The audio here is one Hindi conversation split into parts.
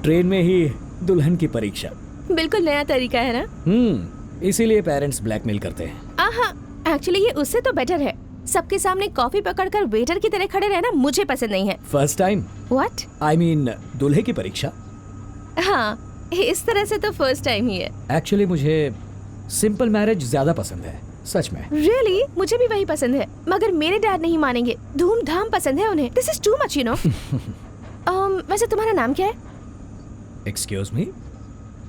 ट्रेन में ही दुल्हन की परीक्षा। बिल्कुल नया तरीका है ना। इसीलिए पेरेंट्स ब्लैकमेल करते हैं। एक्चुअली ये उससे तो बेटर है। सबके सामने कॉफी पकड़कर वेटर की तरह खड़े रहना मुझे पसंद नहीं है। First time? What? I mean दूल्हे की परीक्षा। हाँ, इस तरह से तो फर्स्ट टाइम ही है। एक्चुअली मुझे सिंपल मैरिज ज्यादा पसंद है, सच में। Really? मुझे भी वही पसंद है, मगर मेरे डैड नहीं मानेंगे। धूमधाम पसंद है उन्हें। This is too much, you know. वैसे तुम्हारा नाम क्या है? एक्सक्यूज मी,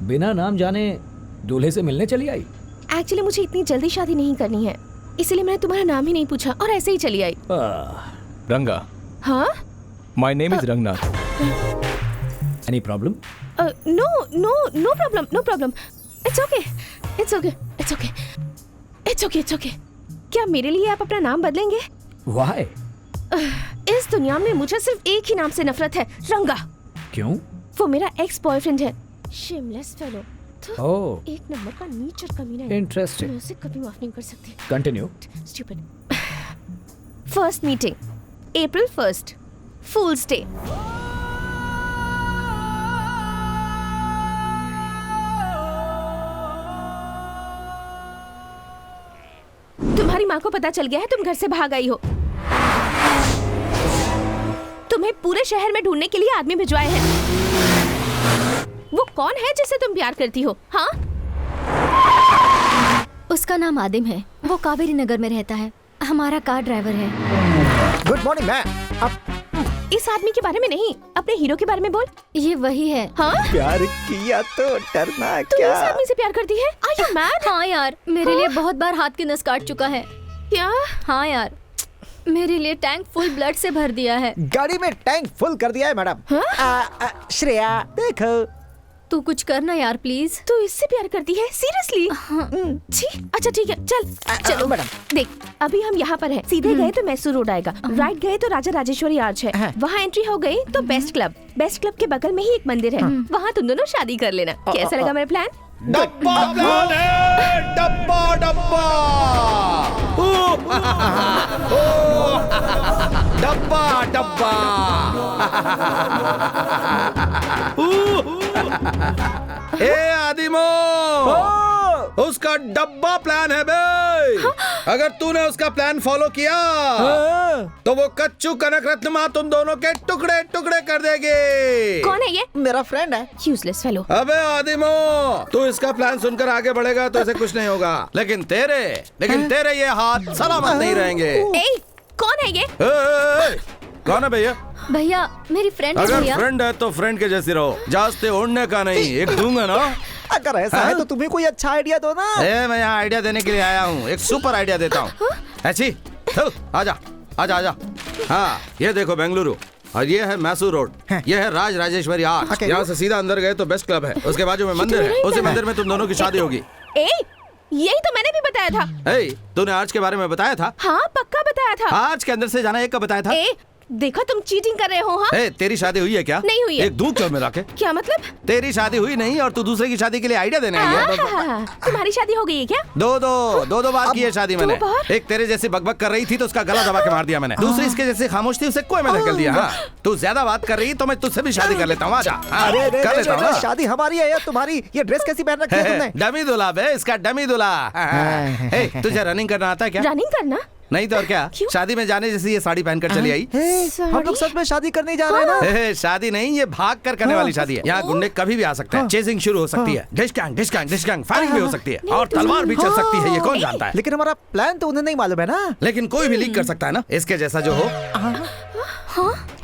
बिना नाम जाने दूल्हे से मिलने चली आई? एक्चुअली मुझे इतनी जल्दी शादी नहीं करनी है, इसलिए मैंने तुम्हारा नाम ही नहीं पूछा और ऐसे ही चली आई। रंगा। हाँ? My name is Ranganath. Any problem? No problem, no problem. It's okay, it's okay, it's okay, it's okay, it's okay. क्या मेरे लिए आप अपना नाम बदलेंगे? Why? इस दुनिया में मुझे सिर्फ एक ही नाम से नफरत है, रंगा। क्यों? वो मेरा एक्स बॉयफ्रेंड है, shameless fellow। Oh. एक नंबर का नीचर कमीना है। Interesting. मैं उसे कभी माफ नहीं कर सकती। Continue. Stupid. First meeting, April 1st, Fool's Day. तुम्हारी माँ को पता चल गया है तुम घर से भाग आई हो। तुम्हें पूरे शहर में ढूंढने के लिए आदमी भिजवाए हैं। वो कौन है जिसे तुम प्यार करती हो? हाँ? उसका नाम आदिम है, वो कावेरी नगर में रहता है, हमारा कार ड्राइवर है। Good morning ma'am. इस आदमी के बारे में नहीं, अपने हीरो के बारे में बोल। ये वही है। हाँ? प्यार किया तो डरना तू क्या? इस आदमी से प्यार करती है? Are you mad? हाँ यार, मेरे लिए बहुत बार हाथ की नस काट चुका है। क्या? हाँ यार, मेरे लिए टैंक फुल ब्लड से भर दिया है। गाड़ी में टैंक फुल कर दिया है मैडम। हाँ? श्रेया देखो। तू कुछ करना यार प्लीज। तू इससे प्यार करती है? सीरियसली? छी, अच्छा ठीक है, चल चलो। मैडम देख, अभी हम यहाँ पर हैं। सीधे गए तो मैसूर रोड आएगा, राइट गए तो राजा राजेश्वरी आर्च है, वहाँ एंट्री हो गई तो बेस्ट क्लब के बगल में ही एक मंदिर है, वहाँ तुम दोनों शादी कर लेना। कैसा लगा मेरा प्लान? डब्बा प्लान है, डब्बा डब्बा डब्बा डब्बा। ए आदिमो, उसका डब्बा प्लान है बे। अगर तूने उसका प्लान फॉलो किया तो वो कच्चू कनक रत्न माँ तुम दोनों के टुकड़े टुकड़े कर देगी। कौन है ये? मेरा फ्रेंड है। Useless fellow. अबे आदिमो, तू इसका प्लान सुनकर आगे बढ़ेगा तो इसे कुछ नहीं होगा, लेकिन तेरे ये हाथ सलामत नहीं रहेंगे। ए, कौन है ये? कौन है भैया? भैया मेरी फ्रेंड है अगर भैया। फ्रेंड है तो फ्रेंड के जैसे रहो, जास्ते ओढ़ने का नहीं। एक दूंगा ना। अगर ऐसा है तो तुम्हें कोई अच्छा आइडिया दो ना। मैं यहाँ आइडिया देने के लिए आया हूँ, एक सुपर आइडिया देता हूँ। ऐसी आजा आजा आजा। हाँ, ये देखो बेंगलुरु, और ये है मैसूर रोड, ये है राज राजेश्वरी आर्च। यहाँ से सीधा अंदर गए तो बेस्ट क्लब है, उसके बाजू में मंदिर है, उसी मंदिर में तुम दोनों की शादी होगी। यही तो मैंने भी बताया था। तूने आर्च के बारे में बताया था? हाँ, पक्का बताया था। आर्च के अंदर से जाना एक का बताया था। देखो तुम चीटिंग कर रहे हो। हाँ? तेरी शादी हुई है क्या? नहीं हुई है। एक दूध चल मिला के। क्या मतलब? तेरी शादी हुई नहीं और तू दूसरे की शादी के लिए आइडिया देने आई है। तुम्हारी शादी हो गई है क्या? दो बार की है शादी मैंने। बार? एक तेरे जैसी बकबक कर रही थी तो उसका गला दबा के मार दिया मैंने। दूसरी इसके जैसे खामोश थी, उसे कुएं में धकेल दिया। हाँ, तू ज्यादा बात कर रही तो मैं तुझसे भी शादी कर लेता हूँ। आजा। कर लेता हूँ। शादी हमारी है या तुम्हारी? ये ड्रेस कैसी पहन रखी है तुमने? डमी दूल्हा बे, इसका डमी दूल्हा। तुझे रनिंग करना आता है क्या? रनिंग करना? नहीं तो और क्या? शादी में जाने जैसे ये साड़ी पहनकर चली आई। हम लोग सच में शादी करने जा रहे हैं ना? शादी नहीं, ये भाग कर करने वाली शादी है। यहाँ गुंडे कभी भी आ सकते हैं, चेजिंग शुरू हो सकती है, डिस्कैंग फायरिंग भी हो सकती है, और तलवार भी चल सकती है। ये कौन जानता है? लेकिन हमारा प्लान तो उन्हें नहीं मालूम है ना। लेकिन कोई भी लीक कर सकता है ना, इसके जैसा जो हो।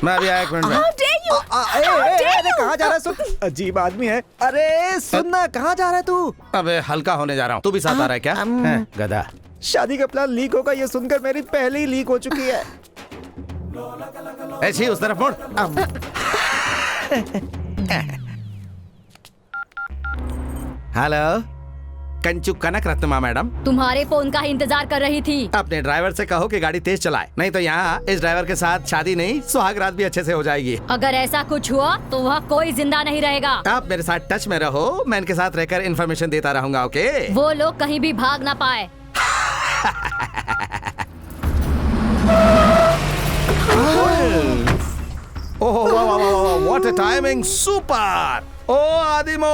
मैं अभी आया, एक मिनट में। कहाँ जा रहा है? सुन, अजीब आदमी है। अरे सुनना, कहाँ जा रहा है तू? अबे हल्का होने जा रहा हूँ, तू भी साथ आ रहा है क्या? गधा। शादी का प्लान लीक होगा ये सुनकर मेरी पहले ही लीक हो चुकी है। ऐसी उस तरफ मुड़। हेलो, कंचू कनक रत्नमा मैडम। तुम्हारे फोन का ही इंतजार कर रही थी। अपने ड्राइवर से कहो कि गाड़ी तेज चलाए, नहीं तो यहाँ इस ड्राइवर के साथ शादी नहीं, सुहाग रात भी अच्छे से हो जाएगी। अगर ऐसा कुछ हुआ तो वहाँ कोई जिंदा नहीं रहेगा। आप मेरे साथ टच में रहो, मैं इनके साथ रहकर इन्फॉर्मेशन देता रहूंगा। ओके? वो लोग कहीं भी भाग ना पाए। ओह वाह वाह वाह, व्हाट अ टाइमिंग, सुपर। ओ आदिमो,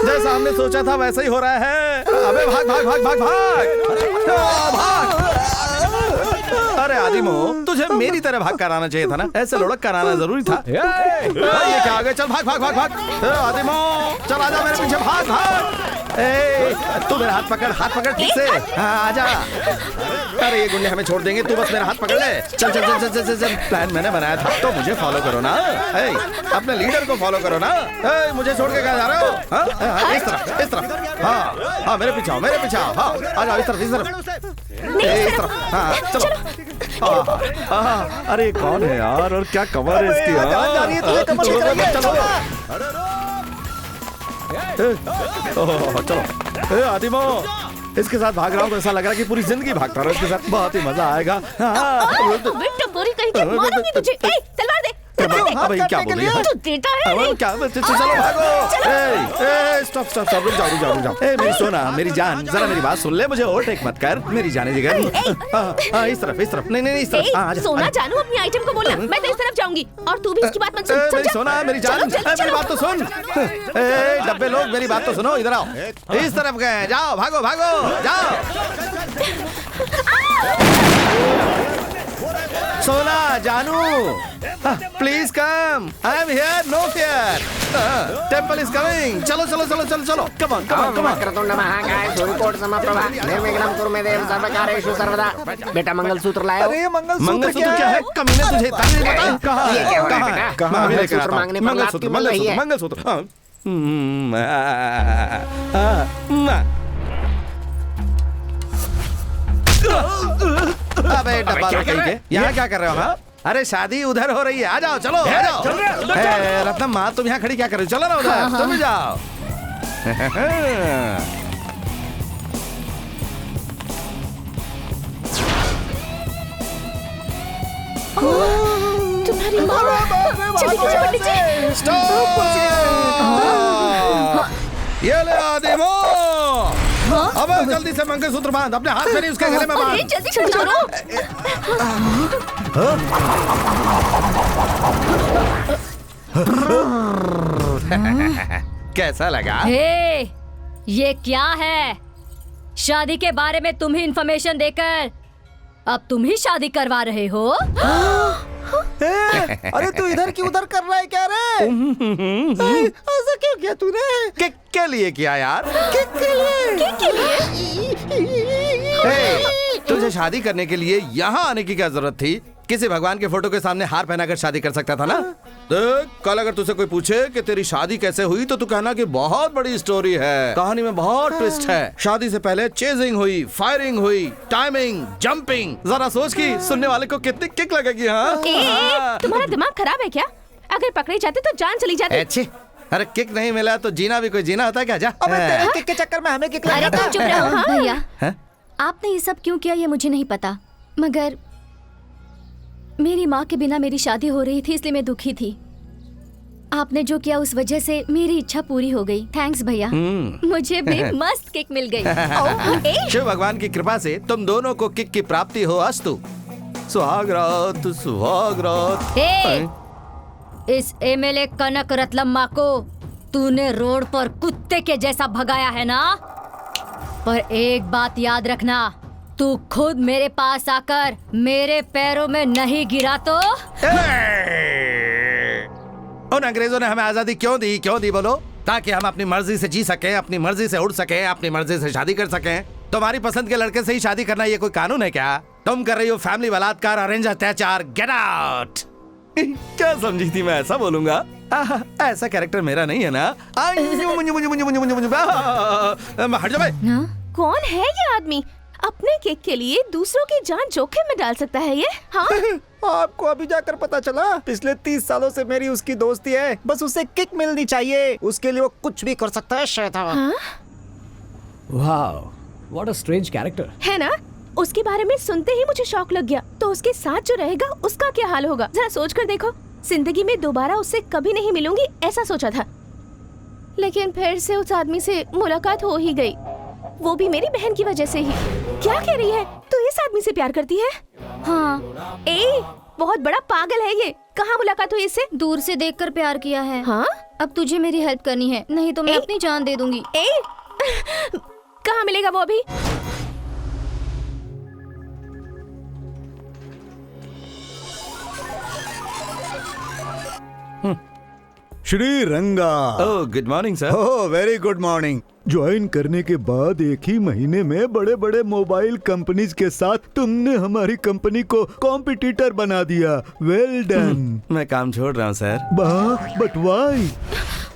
जैसा हमने सोचा था वैसा ही हो रहा है। अबे भाग भाग भाग भाग भाग भाग। अरे आदिमो, तुझे मेरी तरह भाग कर आना चाहिए था ना, ऐसे लुढ़क कर आना जरूरी था। ये क्या आ गए, चल भाग भाग भाग भाग। आदिमो चल आजा मेरे पीछे, भाग भाग। तू मेरा हाथ पकड़ ठीक से, हाँ आजा। अरे ये गुंडे हमें छोड़ देंगे, तू बस मेरा हाथ पकड़ ले। चल चल चल चल चल चल। प्लान मैंने बनाया था तो मुझे फॉलो करो ना। अपने लीडर को फॉलो करो ना। मुझे छोड़ के कहाँ जा रहे हो? हाँ इस तरफ। हाँ हाँ मेरे पीछे आओ। हाँ आ जाओ इस तरफ। हाँ चलो। अरे कौन है यार, और क्या कमर है इसकी? चलो आदिमो, इसके साथ भाग रहा हूँ तो ऐसा लग रहा है कि पूरी जिंदगी भागता रहा। इसके साथ बहुत ही मजा आएगा। तलवार दे। अबे क्या बोल रही है? तू देता है क्या? चलो भागो। स्टॉप रुक जाओ। मेरी सोना, मेरी जान, जरा मेरी बात सुन ले, मुझे ओवरटेक मत कर, मेरी जाने जिगर। इस तरफ नहीं इस तरफ। सोना जानू, अपनी आइटम को बोलना, मैं तो इस तरफ जाऊंगी और तू भी इसकी बात मत सुन। मेरी सोना, मेरी जान, मेरी बात तो सुन। डब्बे लोग मेरी बात तो सुनो, इधर आओ। इस तरफ गए, जाओ भागो जाओ। सोना जानू, please come, I am here, no fear, temple is coming. चलो कम ऑन। वक्रतुंड महाकाय सूर्यकोटि समप्रभा निर्विघ्नं कुरु मे देव सर्वकार्येषु सर्वदा। बेटा मंगलसूत्र लाओ। अरे मंगलसूत्र क्या है? कमीने तुझे इतना नहीं पता? कहाँ ये क्या हो रहा है है? बेटा? मैं अभी लेकर मंगलसूत्र आता हूँ। मांगने पर लात क्यों मिल रही है? मंगलसूत्र। अबे डब्बा लो कहीं के, यहाँ क्या कर रहे हो? हाँ अरे शादी उधर हो रही है, आ जाओ चलो। रत्नम माँ, तुम यहाँ खड़ी क्या कर रही हो? चलो ना उधर, तुम भी जाओ। तुम्हारी माँ। चलिए पंडित जी। स्टॉप। ये ले आदिमो, अब जल्दी से मंगलसूत्र बांध, अपने हाथ में नहीं उसके गले में बांध। जल्दी से करो। कैसा लगा? हे, ये क्या है? शादी के बारे में तुम ही इंफॉर्मेशन देकर अब तुम ही शादी करवा रहे हो? अरे तू इधर की उधर कर रहा है क्या रे? ऐसा क्यों किया तूने? किक के लिए किया यार? किक के लिए? तुझे शादी करने के लिए यहाँ आने की क्या जरूरत थी? किसी भगवान के फोटो के सामने हार पहनाकर शादी कर सकता था ना। देख, कल अगर तुझसे कोई पूछे कि तेरी शादी कैसे हुई तो तू कहना कि बहुत बड़ी स्टोरी है, कहानी में बहुत ट्विस्ट है। शादी से पहले चेजिंग हुई, फायरिंग हुई, टाइमिंग, जंपिंग। जरा सोच कि सुनने वाले को कितनी किक लगेगी। हाँ तुम्हारा दिमाग खराब है क्या? अगर पकड़े जाते तो जान चली जाती। अच्छी, अरे किक नहीं मिला तो जीना भी कोई जीना होता है क्या? जा। अबे तेरे किक के चक्कर में हमें किक लगा। अरे तुम चुप रहो। हाँ भैया, हैं? आपने ये सब क्यों किया ये मुझे नहीं पता, मगर मेरी माँ के बिना मेरी शादी हो रही थी, इसलिए मैं दुखी थी। आपने जो किया उस वजह से मेरी इच्छा पूरी हो गई। थैंक्स भैया, मुझे भी मस्त किक मिल गई। शिव भगवान की कृपा से तुम दोनों को किक की प्राप्ति हो। अस्तु। सुहाग रात, सुहाग रात। इस एमएलए कनक रत्लम्मा को तूने रोड पर कुत्ते के जैसा भगाया है ना, पर एक बात याद रखना, तू खुद मेरे पास आकर मेरे पैरों में नहीं गिरा तो। उन अंग्रेजों ने हमें आजादी क्यों दी बोलो? ताकि हम अपनी मर्जी से जी सकें, अपनी मर्जी से उड़ सकें, अपनी मर्जी से शादी कर सकें। तुम्हारी पसंद के लड़के से ही शादी करना ये कोई कानून है क्या? तुम कर रही हो फैमिली बलात्कार, अरेंज अत्याचार। Get out. क्या समझी थी मैं ऐसा बोलूंगा? ऐसा कैरेक्टर मेरा नहीं है ना। हट जा भाई। कौन है ये आदमी? अपने केक के लिए दूसरों की जान जोखिम में डाल सकता है ये? हाँ? आपको अभी जाकर पता चला? पिछले 30 सालों से मेरी उसकी दोस्ती है, बस उसे किक मिलनी चाहिए, उसके लिए वो कुछ भी कर सकता है शैतान। Wow, what a strange character है ना? उसके बारे में सुनते ही मुझे शौक लग गया। तो उसके साथ जो रहेगा उसका क्या हाल होगा? जरा सोच कर देखो। जिंदगी में दोबारा उससे कभी नहीं मिलूंगी ऐसा सोचा था, लेकिन फिर से उस आदमी से मुलाकात हो ही गई, वो भी मेरी बहन की वजह से ही। क्या कह रही है? तू इस आदमी से प्यार करती है? हाँ। ए, बहुत बड़ा पागल है ये। कहाँ मुलाकात हुई इससे? दूर से देखकर प्यार किया है। हाँ? अब तुझे मेरी हेल्प करनी है, नहीं तो मैं अपनी जान दे दूंगी। कहाँ मिलेगा वो अभी? श्री रंगा। Oh good morning sir. Oh very good morning. Join करने के बाद एक ही महीने में बड़े बड़े मोबाइल कंपनीज के साथ तुमने हमारी कंपनी को कॉम्पिटिटर बना दिया। Well done. मैं काम छोड़ रहा हूँ सर। But why?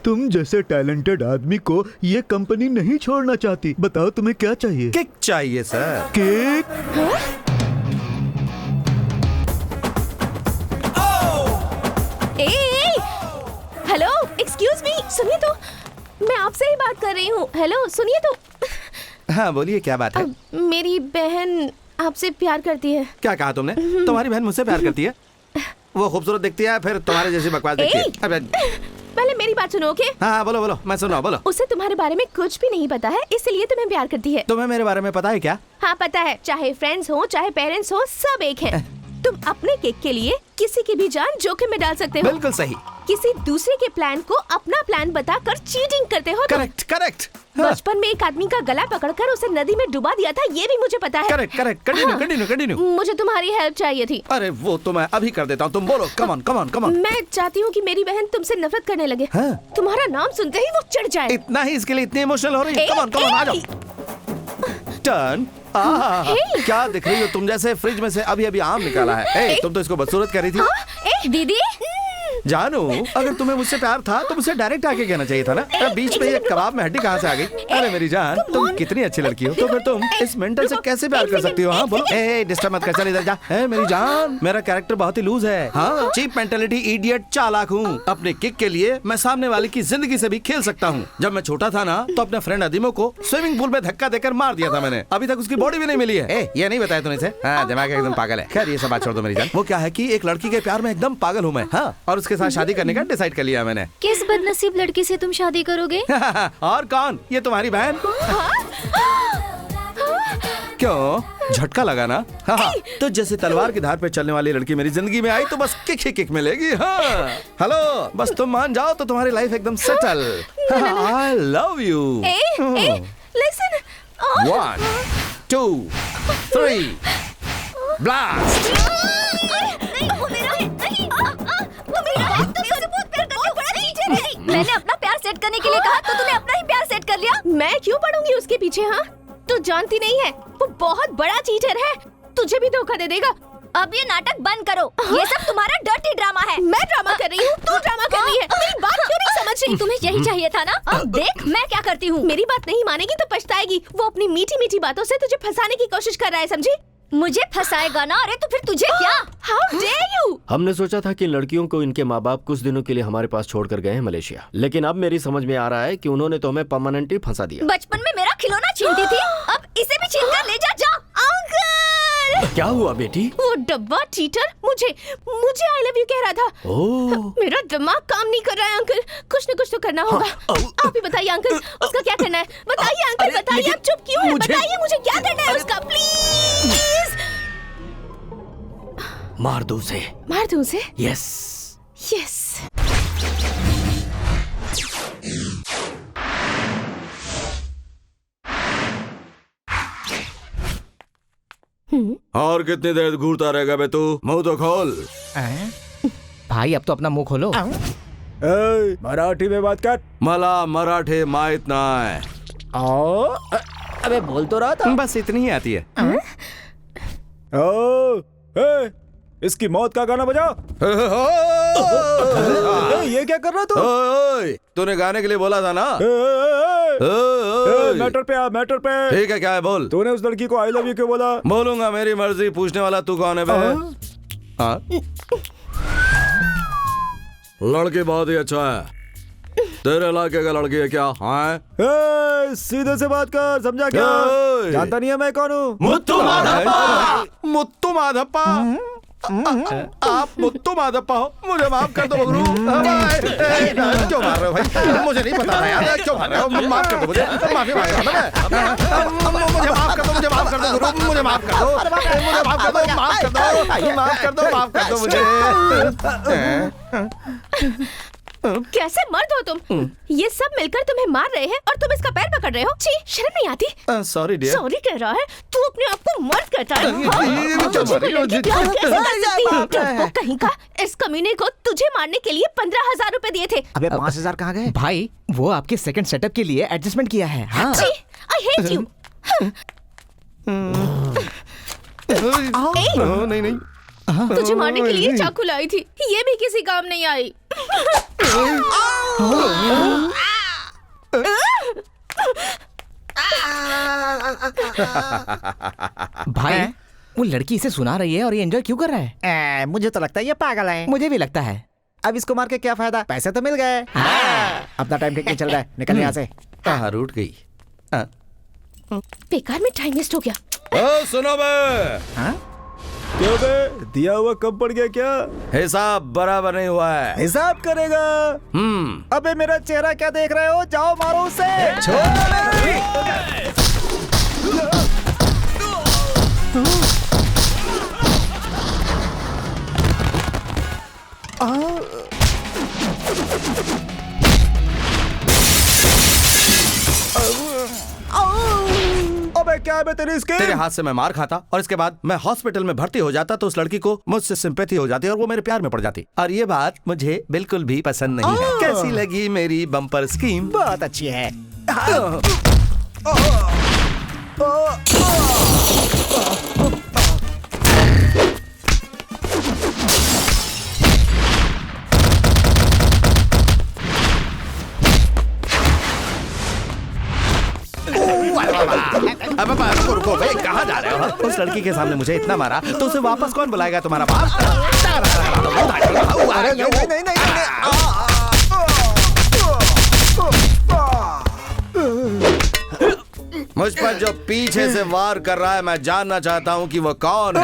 तुम जैसे टैलेंटेड आदमी को ये कंपनी नहीं छोड़ना चाहती। बताओ तुम्हें क्या चाहिए? किक चाहिए sir. Cake? Hello, excuse me, सुनिए तो, मैं आपसे ही बात कर रही हूँ। हेलो, सुनिए तो। हाँ बोलिए, क्या बात है? मेरी बहन आपसे प्यार करती है। क्या कहा तुमने? तुम्हारी बहन मुझसे प्यार करती है? वो खूबसूरत दिखती है फिर तुम्हारे जैसी बकवास दिखती है? अबे पहले मेरी बात सुनो, ओके? हाँ बोलो बोलो, मैं सुन रहा हूँ, बोलो। उसे तुम्हारे बारे में कुछ भी नहीं पता है, इसलिए तुम्हें प्यार करती है। तुम्हें मेरे बारे में पता है क्या? हाँ पता है, चाहे फ्रेंड्स हो चाहे पेरेंट्स हो, सब एक हैं। तुम अपने केक के लिए किसी की भी जान जोखिम में डाल सकते हो। बिल्कुल सही। किसी दूसरे के प्लान को अपना प्लान बताकर चीटिंग करते हो। Correct correct. बचपन में एक आदमी का गला पकड़कर उसे नदी में डुबा दिया था, ये भी मुझे पता है। Correct correct, continue continue continue. मुझे तुम्हारी हेल्प चाहिए थी। अरे वो तो मैं अभी कर देता हूँ, तुम बोलो। Come on come on come on. मैं चाहती हूँ कि मेरी बहन तुमसे नफरत करने लगे। हाँ? तुम्हारा नाम सुनते ही वो चिढ़ जाए। इतना ही इसके लिए इतनी इमोशनल हो रही है? कम ऑन आ जाओ। टर्न। क्या दिख रही हो तुम? जैसे फ्रिज में से अभी अभी आम निकाला है। ए, तुम तो इसको बदसूरत कर रही थी। दीदी जानू, अगर तुम्हें मुझसे प्यार था तो मुझसे डायरेक्ट आके कहना चाहिए था ना। बीच में ये कबाब में हड्डी कहाँ से आ गई? अरे मेरी जान, तुम कितनी अच्छी लड़की हो, तो फिर तुम इस मेंटल से कैसे प्यार कर सकती हो? हाँ बोलो। ए डिस्टर्ब मत कर, चल इधर जा। ए मेरी जान, मेरा कैरेक्टर बहुत ही लूज है। हाँ, चीप मेंटेलिटी, इडियट, चालाक हूँ। अपने किक के लिए मैं सामने वाले की जिंदगी से भी खेल सकता हूँ। जब मैं छोटा था ना, तो अपने फ्रेंड अदीमो को स्विमिंग पूल में धक्का देकर मार दिया था मैंने। अभी तक उसकी बॉडी भी नहीं मिली है। ये नहीं बताया तूने इसे? हाँ, दिमाग एकदम पागल है। खैर ये सब बात छोड़ दो मेरी जान। वो क्या है कि एक लड़की के प्यार में एकदम पागल हूँ मैं। हाँ, और उसके साथ शादी करने का डिसाइड कर लिया मैंने। किस बदनसीब लड़की से तुम शादी करोगे? और कौन? ये तुम्हारी बहन। क्यों, झटका लगा ना? हाँ, तो जैसे तलवार की धार पे चलने वाली लड़की मेरी जिंदगी में आई तो बस किक ही किक मिलेगी। हाँ हेलो, बस तुम मान जाओ तो तुम्हारी लाइफ एकदम settle. I love you. Listen. 1 2 3 blast. मैंने अपना प्यार सेट करने के लिए कहा तो तूने अपना ही प्यार सेट कर लिया। मैं क्यों पढ़ूंगी उसके पीछे? हाँ, तू जानती नहीं है, वो बहुत बड़ा चीटर है, तुझे भी धोखा दे देगा। अब ये नाटक बंद करो। ये सब तुम्हारा डर्टी ड्रामा है। मैं ड्रामा कर रही हूँ, तू ड्रामा कर रही है। मेरी बात क्यों नहीं समझ रही? तुम्हें यही चाहिए था ना? अब देख मैं क्या करती हूँ। मेरी बात नहीं मानेगी तो पछताएगी। वो अपनी मीठी मीठी बातों से तुझे फंसाने की कोशिश कर रहा है, समझी? मुझे फंसाएगा ना? अरे तो फिर तुझे क्या? How dare you! हमने सोचा था कि लड़कियों को इनके माँ बाप कुछ दिनों के लिए हमारे पास छोड़कर गए हैं मलेशिया, लेकिन अब मेरी समझ में आ रहा है कि उन्होंने तो हमें परमानेंटली फंसा दिया। बचपन में मेरा खिलौना छीनती थी, अब इसे भी छीन कर ले जा। जा अंकल! क्या हुआ बेटी? वो डब्बा चीटर मुझे आई लव यू कह रहा था। ओह, मेरा दिमाग काम नहीं कर रहा है अंकल, कुछ न कुछ तो करना होगा। आप ही बताइए अंकल, उसका क्या करना है? बताइए अंकल, बताइए। आप चुप क्यों हैं? बताइए मुझे क्या करना है उसका, प्लीज। मार दो उसे। मार दूं उसे? Yes yes. और कितनी देर घूरता रहेगा बे तू? मुंह तो खोल। भाई अब तो अपना मुंह खोलो। मराठी में बात कर। मला मराठे माहित नाय। अबे बोल तो रहा था। बस इतनी ही आती है। इसकी मौत का गाना बजा। ये क्या कर रहा तू? तूने गाने के लिए बोला था ना? मैटर पे आ, मैटर पे। ठीक है, क्या है बोल। तूने उस लड़की को आई लव यू क्यों बोला? बोलूंगा, मेरी मर्जी। पूछने वाला तू कौन है बे? हाँ? लड़की बहुत ही अच्छा है। तेरे इलाके का लड़की है क्या? हाँ? सीधे से बात कर, समझा क्या? जानता नहीं है मैं कौन हूँ? मुत्तू माधप्पा। मुत्तू माधप्पा? आप तुम आदप्पा हो, मुझे माफ कर दो बगरू। क्यों मार रहे हो भाई? मुझे नहीं पता था यार, क्यों मार रहे हो? माफ कर दो मुझे, माफी मांग रहा था मैं। मुझे माफ कर दो, मुझे माफ कर दो गुरु, मुझे माफ कर दो, मुझे माफ कर दो, माफ कर दो, माफ कर दो, माफ कर दो मुझे। कैसे मर्द हो तुम? ये सब मिलकर तुम्हें मार रहे हैं और तुम इसका पैर पकड़ रहे हो। छी, शर्म नहीं आती? Sorry dear. सॉरी कह रहा है तू? अपने आप को मर्द कहता है? कहीं का इस कमीने को तुझे मारने के लिए 15,000 रुपए दिए थे। अबे 5,000 कहाँ गए? भाई वो आपके सेकंड सेटअप के लिए एडजस्टमेंट किया है। हाँ आई हेट यू। नहीं नहीं, तुझे मारने के लिए चाकू लाई थी, ये भी किसी काम नहीं आई। भाई वो लड़की इसे सुना रही है और ये एंजॉय क्यों कर रहा है? मुझे तो लगता है ये पागल है। मुझे भी लगता है। अब इसको मार के क्या फायदा? पैसे तो मिल गए। अपना टाइम ठीक नहीं चल रहा है, निकल यहाँ से। कहाँ रूठ गई? बेकार में टाइम वेस्ट हो गया। ओ सुनो बे, क्यों बे, दिया हुआ कब पड़ गया क्या? हिसाब बराबर नहीं हुआ है। हिसाब करेगा? अबे मेरा चेहरा क्या देख रहे हो? जाओ मारो उसे। अबे क्या है तेरी स्किन? तेरे हाथ से मैं मार खाता और इसके बाद मैं हॉस्पिटल में भर्ती हो जाता तो उस लड़की को मुझसे सिंपैथी हो जाती और वो मेरे प्यार में पड़ जाती। और ये बात मुझे बिल्कुल भी पसंद नहीं है। कैसी लगी मेरी बम्पर स्कीम? बहुत अच्छी है। अब रुको भाई, कहाँ जा रहे हो? उस लड़की के सामने मुझे इतना मारा तो उसे वापस कौन बुलाएगा? तुम्हारा बाप? अरे नहीं। मुझ पर जो पीछे से वार कर रहा है, मैं जानना चाहता हूँ कि वो कौन है।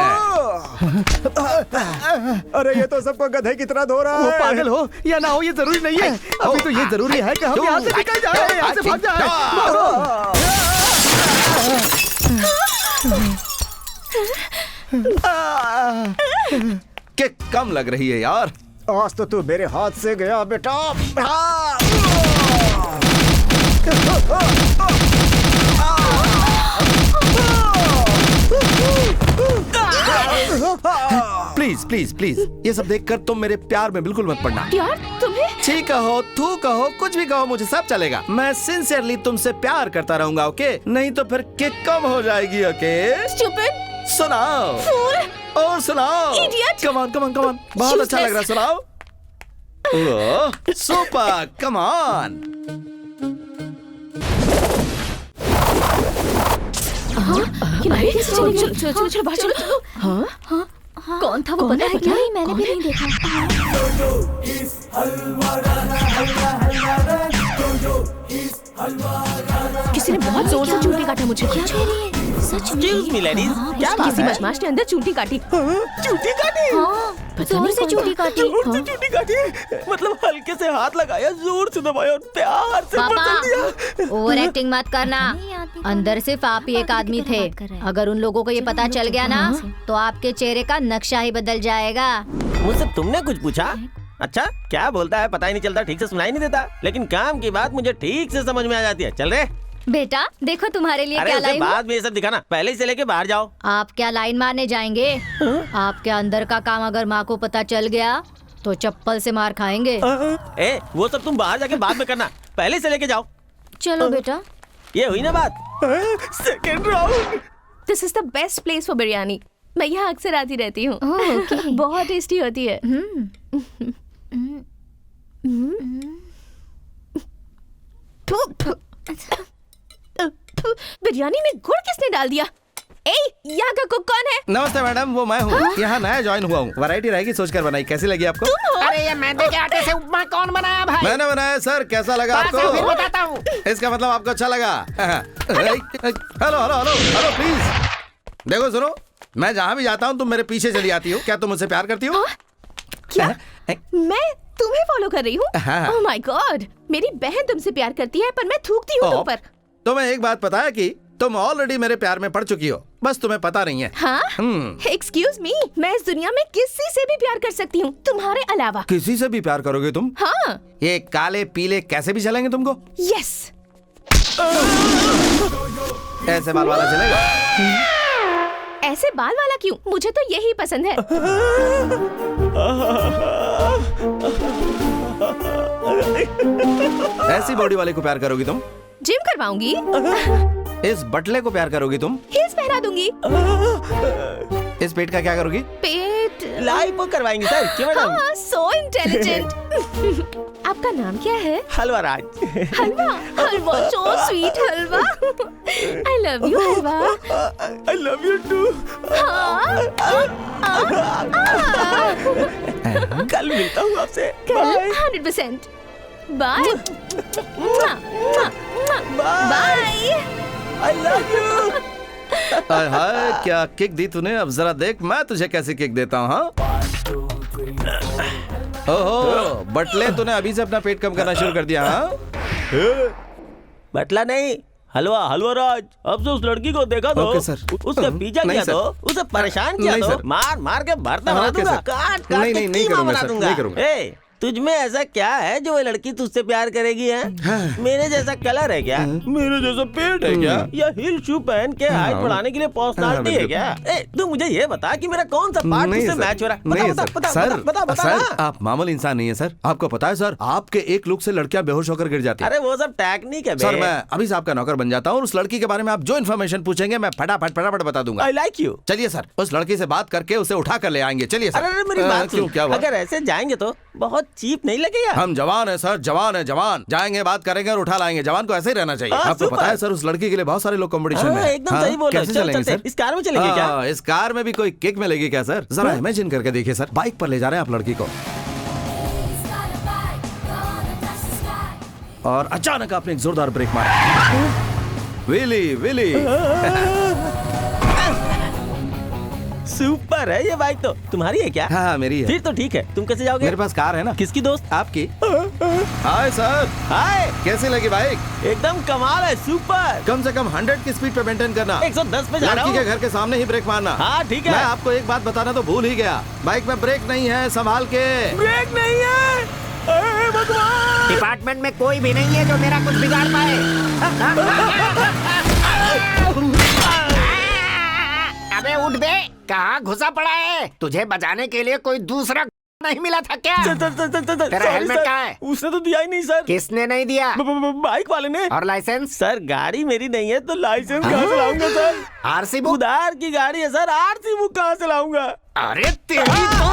अरे ये तो सबको गधे की तरह धो रहा है। वो पागल हो या ना हो ये जरूरी नहीं है। अभी तो ये जरूरी है कि हम यहाँ से निकल जाए, यहाँ से भाग जाए। किक कम लग रही है यार। आज तो तू मेरे हाथ से गया बेटा। प्लीज प्लीज प्लीज, ये सब देखकर तुम मेरे प्यार में बिल्कुल मत पड़ना। यार तुम्हें छी कहो, थू कहो, कुछ भी कहो, मुझे सब चलेगा। मैं सिंसियरली तुमसे प्यार करता रहूंगा, ओके? नहीं तो फिर किक कम हो जाएगी, ओके? स्टूपिड, सुनाओ फूल और सुनाओ। Idiot. Come on come on come on, बहुत अच्छा लग रहा है, सुनाओ। Super, come on. चलो बाहर चलो। हाँ कौन था वो पता है क्या? मैंने भी नहीं देखा। किसी ने बहुत जोर से चूंटी काटा मुझे। क्या कह रही है? सच में? क्या किसी मचमाश ने अंदर चूंटी काटी। चूंटी काटी? हाँ, जोर से चूंटी काटी। चूंटी काटी? मतलब हल्के से हाथ लगाया, जोर से दबाया और प्यार से मसल दिया। पापा, ओवर एक्टिंग मत करना। अंदर सिर्फ आप ही एक आदमी थे। अगर उन लोगों को ये पता चल गया ना तो आपके चेहरे का नक्शा ही बदल जाएगा। मुझसे तुमने कुछ पूछा? अच्छा, क्या बोलता है पता ही नहीं चलता, ठीक से सुनाई नहीं देता, लेकिन काम की बात मुझे ठीक से समझ में आ जाती है। चल रे बेटा, देखो तुम्हारे लिए अरे क्या उसे लाई हूँ। बाद में ये सब दिखाना, पहले ही से लेके बाहर जाओ। आप क्या लाइन मारने जाएंगे? आपके अंदर का काम अगर माँ को पता चल गया तो चप्पल से मार खाएंगे। ए, वो सब तुम बाहर जाके बाद में करना, पहले से लेके जाओ। चलो बेटा। ये हुई ना बात। Second round. This is the best place for biryani. मैं यहाँ अक्सर आती रहती हूँ। ओके। बहुत टेस्टी होती है। बिरयानी में गुड़ किसने डाल दिया? यहाँ का कुक कौन है? नमस्ते मैडम, वो मैं हूँ। यहाँ नया ज्वाइन हुआ हूँ। वैरायटी रहेगी सोचकर बनाई। कैसी लगी आपको? अरे ये मैदे के आटे से उपमा कौन बनाया भाई? मैंने बनाया सर। कैसा लगा आपको? फिर बताता हूँ। इसका मतलब आपको अच्छा लगा। Hello hello hello hello please देखो सुनो, मैं जहाँ भी जाता हूँ तुम मेरे पीछे चली आती हो। क्या तुम मुझसे प्यार करती हो? क्या मैं तुम्हें फॉलो कर रही हूँ? हाँ। ओह माय गॉड, मेरी बहन तुमसे प्यार करती है पर मैं थूकती हूँ तुम पर। तुम्हें एक बात पता है कि तुम ऑलरेडी मेरे प्यार में पड़ चुकी हो, बस तुम्हें पता नहीं है। हाँ? एक्सक्यूज मी, मैं इस दुनिया में किसी से भी प्यार कर सकती हूँ तुम्हारे अलावा। किसी से भी प्यार करोगे तुम? हाँ। ये काले पीले कैसे भी चलेंगे तुमको? यस। ऐसे बाल वाला चलेगा? ऐसे बाल वाला क्यों? मुझे तो यही पसंद है। ऐसी बॉडी वाले को प्यार करोगी तुम? जिम करवाऊंगी। इस बटले को प्यार करोगी तुम? हील्स पहना दूंगी। इस पेट का क्या करोगी? पेट लाइपो करवाएंगे सर। क्यों मैडम? हाँ, सो इंटेलिजेंट। आपका नाम क्या है? Halwa Raj. Halwa? Halwa, so sweet Halwa. I love you Halwa. I love you too. कल मिलता हूँ आपसे। कल 100%। Bye. Bye. I love you. हाय क्या किक दी तूने। अब जरा देख मैं तुझे कैसे किक देता हूँ। हाँ? ओहो बटले, तूने अभी से अपना पेट कम करना शुरू कर दिया। हाँ? बटला नहीं, हलवा। हलवा राज, अब से उस लड़की को देखा तो ओके सर। उसका पीछा नहीं किया सर। तो उसे परेशान किया नहीं तो सर। मार मार के भरता बना ओके दूंगा। सर। काट काट नहीं, के नहीं कीमा करूंगा बना सर, दूंगा। नहीं करूंगा। ए, तुझ में ऐसा क्या है जो वो लड़की तुझसे प्यार करेगी है? मेरे जैसा कलर है क्या? मेरे जैसा पेट है क्या? या हिल शू पहन के हाइट बढ़ाने के लिए पर्सनालिटी है क्या? ए, तू मुझे ये बता कि मेरा कौन सा पार्ट तुझसे मैच हो रहा है? नहीं बता सर, बता सर, बता बता सर, ना। आप मामूली इंसान नहीं है सर। आपको पता है सर, आपके एक लुक से लड़कियां बेहोश होकर गिर जाती हैं। अरे वो सब टेक्निक है सर बे। मैं अभी से आपका नौकर बन जाता हूँ और उस लड़की के बारे में आप जो इन्फॉर्मेशन पूछेंगे मैं फटाफट बता दूंगा। I like you. चलिए सर, उस लड़की से बात करके उसे उठा कर ले आएंगे। चलिए सर। अरे मेरी बात क्यों, सुन, क्या हुआ? अगर ऐसे जाएंगे तो बहुत चीप नहीं लगेगा? हम जवान है सर, जवान है जवान। जाएंगे, बात करेंगे और उठा लाएंगे। जवान को ऐसे ही रहना चाहिए। आपको पता है सर, उस लड़की के लिए बहुत सारे लोग कंपटीशन में हैं। एकदम सही बोल रहे हो। कैसे चल, चलेंगे चलते हैं। सर? इस कार में चलेंगे क्या? इस कार में भी कोई किक मिलेगी क्या सर? जरा इमेजिन करके देखिए सर, बाइक पर ले जा रहे हैं आप लड़की को और अचानक आपने एक जोरदार ब्रेक मारा। Willie Willie. सुपर है ये बाइक तो। तुम्हारी है क्या? हाँ मेरी है। फिर तो ठीक है। तुम कैसे जाओगे? मेरे पास कार है ना। किसकी दोस्त? आपकी। Hi sir. हाय। कैसी लगी बाइक? एकदम कमाल है, सुपर। कम से कम 100 की स्पीड पे मेंटेन करना। 110 पे जा रहा लड़की हूँ। के घर के सामने ही ब्रेक मारना। हाँ ठीक है। मैं आपको एक बात बताना तो भूल ही गया, बाइक में ब्रेक नहीं है, संभाल के। ब्रेक नहीं है। अरे भगवान। डिपार्टमेंट में कोई भी नहीं है जो मेरा कुछ बिगाड़ पाए। अबे उठ बे, कहाँ घुसा पड़ा है? तुझे बचाने के लिए कोई दूसरा नहीं मिला था क्या? तेरा हेलमेट कहाँ है? उसने तो दिया ही नहीं सर। किसने नहीं दिया? बाइक वाले ने। और लाइसेंस? सर गाड़ी मेरी नहीं है तो लाइसेंस कहाँ से लाऊंगा सर? RC book? उधार की गाड़ी है सर, आरसी बुक कहाँ से लाऊंगा? अरे तेरी तो!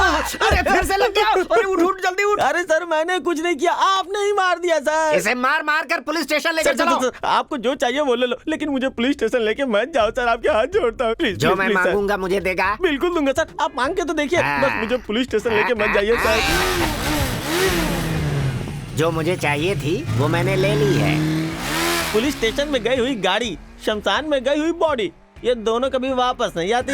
अरे फिर से लग गया। अरे उठ जल्दी उठ। अरे सर मैंने कुछ नहीं किया, आपने ही मार दिया सर। इसे मार कर पुलिस स्टेशन लेकर चलो। सर, आपको जो चाहिए वो ले लो, लेकिन मुझे पुलिस स्टेशन लेके मत जाओ सर, आपके हाथ जोड़ता हूँ प्लीज। जो मैं मांगूंगा मुझे देगा? बिल्कुल दूंगा सर, आप मांग के तो देखिए। बस मुझे पुलिस स्टेशन लेके मत जाइए सर। जो मुझे चाहिए थी वो मैंने ले ली है। पुलिस स्टेशन में गई हुई गाड़ी, शमशान में गई हुई बॉडी, ये दोनों कभी वापस नहीं आती।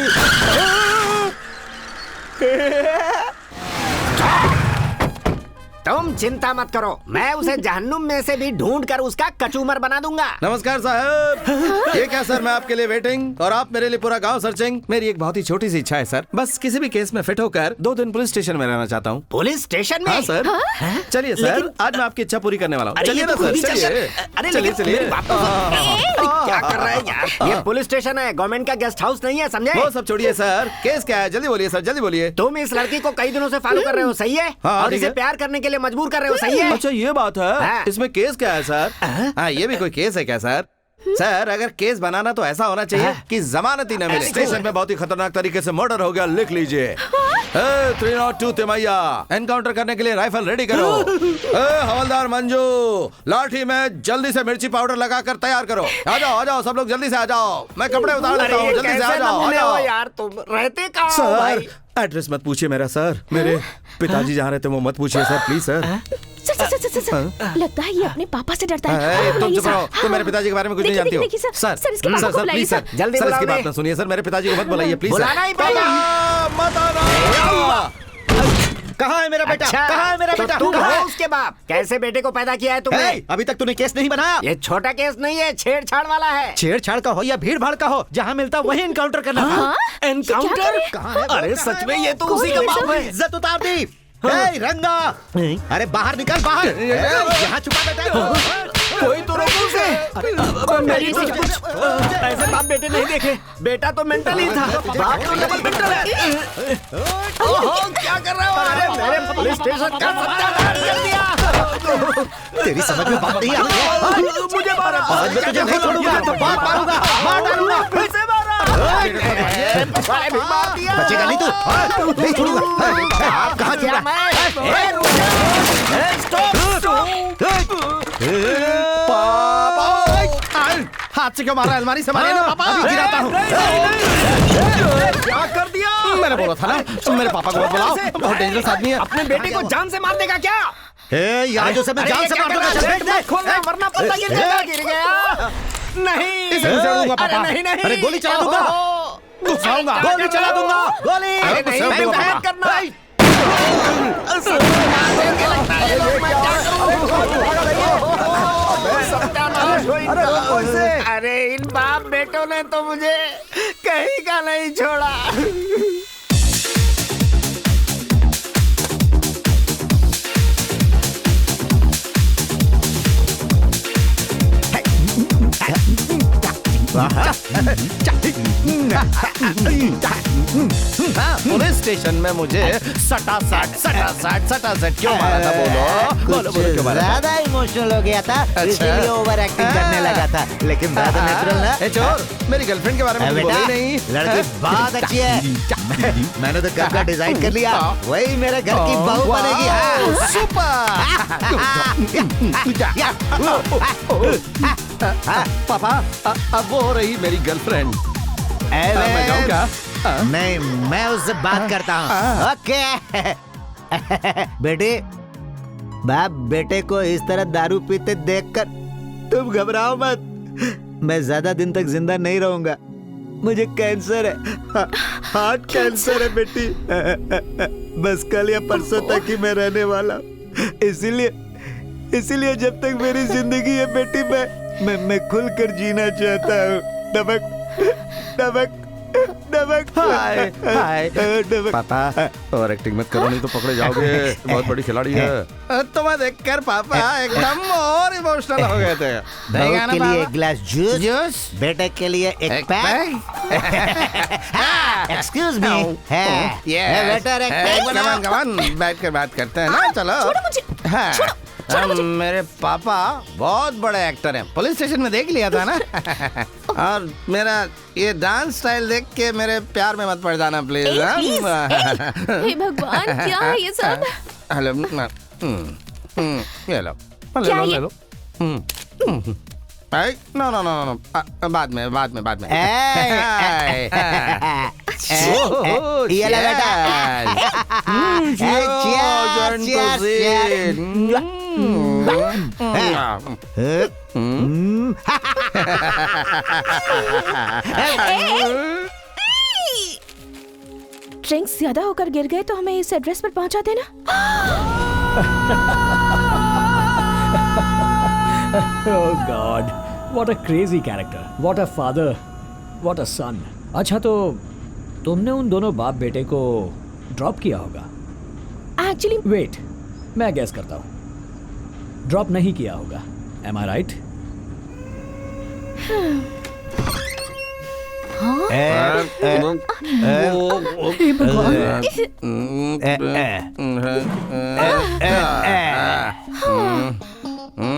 तुम चिंता मत करो, मैं उसे जहन्नुम में से भी ढूंढ कर उसका कचूमर बना दूंगा। नमस्कार साहब। ये क्या सर, मैं आपके लिए वेटिंग और आप मेरे लिए पूरा गांव सर्चिंग। मेरी एक बहुत ही छोटी सी इच्छा है सर, बस किसी भी केस में फिट होकर 2 दिन पुलिस स्टेशन में रहना चाहता हूँ। पुलिस स्टेशन में? हाँ सर। चलिए सर, आज मैं आपकी इच्छा पूरी करने वाला हूँ। चलिए ना सर, चलिए। अरे चलिए। क्या कर रहा है यार? ये पुलिस स्टेशन है, गवर्नमेंट का गेस्ट हाउस नहीं है, समझे? वो सब छोड़िए सर, केस क्या है? जल्दी बोलिए सर, जल्दी बोलिए। तुम इस लड़की को कई दिनों से फॉलो कर रहे हो, सही है? और इसे प्यार करने के लिए मजबूर कर रहे हो, सही है? अच्छा ये बात है। इसमें केस क्या है सर? हाँ ये भी कोई केस है क्या सर? सर अगर केस बनाना तो ऐसा होना चाहिए कि जमानत ही न मिले। स्टेशन में बहुत ही खतरनाक तरीके से मर्डर हो गया, लिख लीजिए। 302 तिमैया, एनकाउंटर करने के लिए राइफल रेडी करो। हवलदार मंजू, लाठी में जल्दी से मिर्ची पाउडर लगाकर तैयार करो। आ जाओ सब लोग जल्दी से आ जाओ, मैं कपड़े उतार लेता हूँ, जल्दी से आ जाओ। यार तुम रहते कहाँ हो सर? भाई? एड्रेस मत पूछिए मेरा सर, मेरे पिताजी जहाँ रहते वो मत पूछिए सर, प्लीज सर। लगता है ये अपने पापा से डरता है। ए, तुम बुलाइए चुप रहो, सर। तुम मेरे पिताजी के बारे में कुछ नहीं देखिए, जानती हो। देखिए, सर, सर, इसके पापा को सर, बुलाइए, प्लीज सर, सर। जल्दी सर, इसकी बुलाओ बात ना सुनिए सर, मेरे पिताजी को मत बुलाइए प्लीज। बुलाना ही पड़ेगा। मत आना। कहाँ है मेरा बेटा? अच्छा, कहाँ है मेरा तो बेटा? तुम कहाँ हो है? उसके बाप। कैसे बेटे को पैदा किया है तुमने? ए, अभी तक तूने केस नहीं बनाया। ये छोटा केस नहीं है, छेड़छाड़ वाला है। छेड़छाड़ का हो या भीड़ भाड़ का हो, जहाँ मिलता वहीं इनकाउंटर करना था। एनकाउंटर? कहाँ है? अरे सच में ये तो कौन उसी है का ये बाप सब? है। इज्जत उतार दी। ए, रंगा, अरे बाहर निकल, बाहर। यहाँ छुपा बैठा है। कोई तो रोको उसे। ऐसे बाप बेटे नहीं देखे। बेटा तो मेंटल ही था, बाप तो डबल मेंटल है। ओहो, क्या कर रहे हो? अरे मेरे पुलिस स्टेशन का सत्यानाश कर दिया। तेरी समझ में बात नहीं आ रही है। मुझे मारा। आज मैं तुझे नहीं छोड़ूंगा, तो बात मारूंगा, मार डालूंगा। फिर से मारा। मार दिया। बचेगा नहीं तू, नहीं छोड़ूंगा। आप कहाँ क्या? हाथ से क्यों मारा? अलमारी से मारिए ना पापा। अभी गिराता हूँ। क्या कर दिया? मैंने बोला था ना मेरे पापा को मत बुलाओ, बहुत डेंजरस आदमी है। अपने बेटे को जान से मार देगा क्या? यहाँ जो सब मैं जान से मार दूंगा। चल बैठ दे। खोलना वरना पता गिर जाएगा। गिर गया। नहीं। इसे भी जड़ दूंगा पापा। अरे नहीं। अरे गोली चला दूंगा, घुसाऊंगा। गोली चला दूंगा, गोली। अरे नहीं, मैं नहीं, बैन पापा। करना। अरे इन बाप बेटों ने तो मुझे कहीं का नहीं छोड़ा। पुलिस स्टेशन में मुझे सटासट क्यों मारा था? बोलो क्यों मारा था? ज्यादा इमोशनल हो गया था, इसीलिए ओवर एक्टिंग करने लगा था। लेकिन ज्यादा नेचुरल ना। ए चोर, मेरी गर्लफ्रेंड के बारे में कुछ बोला ही नहीं। लड़की बहुत अच्छी है। मैंने तो घर का डिजाइन कर लिया, वही मेरे घर की बहू बनेगी। हाँ। पापा, अब वो हो रही मेरी गर्लफ्रेंड। मैं जाऊँ क्या? नहीं, मैं उससे बात करता हूँ। ओके बेटे, बाप बेटे को इस तरह दारू पीते देखकर तुम घबराओ मत। मैं ज्यादा दिन तक जिंदा नहीं रहूंगा, मुझे कैंसर है, हार्ट कैंसर है बेटी। बस कल या परसों तक ही मैं रहने वाला हूँ। इसीलिए जब तक मेरी जिंदगी है बेटी, मैं खुलकर जीना चाहता हूँ। हाय पापा, और एक्टिंग मत करो नहीं तो पकड़े जाओगे। बहुत बड़ी खिलाड़ी है। तुम्हें देखकर पापा एकदम और इमोशनल हो गए थे। बहू के लिए एक गिलास जूस, बेटे के लिए एक पैक। एक्सक्यूज मी, वेटर एक पैक बनाओ। कमान बैठ कर बात करते हैं ना। चलो हाँ, मेरे पापा बहुत बड़े एक्टर हैं, पुलिस स्टेशन में देख लिया था ना। और मेरा ये डांस स्टाइल देख के मेरे प्यार में मत पड़ जाना प्लीज। हे भगवान, क्या है ये सब? हेलो, ये लो, क्या ले ये? लो। नो, बाद में। ये ले बेटा। ड्रिंक्स ज्यादा होकर गिर गए तो हमें इस एड्रेस पर पहुंचा देना। Oh God, what a crazy character. What a father. What a son. अच्छा, तो तुमने उन दोनों बाप बेटे को ड्रॉप किया होगा। एक्चुअली वेट, मैं गैस करता हूँ। ड्रॉप नहीं किया होगा। Am I right?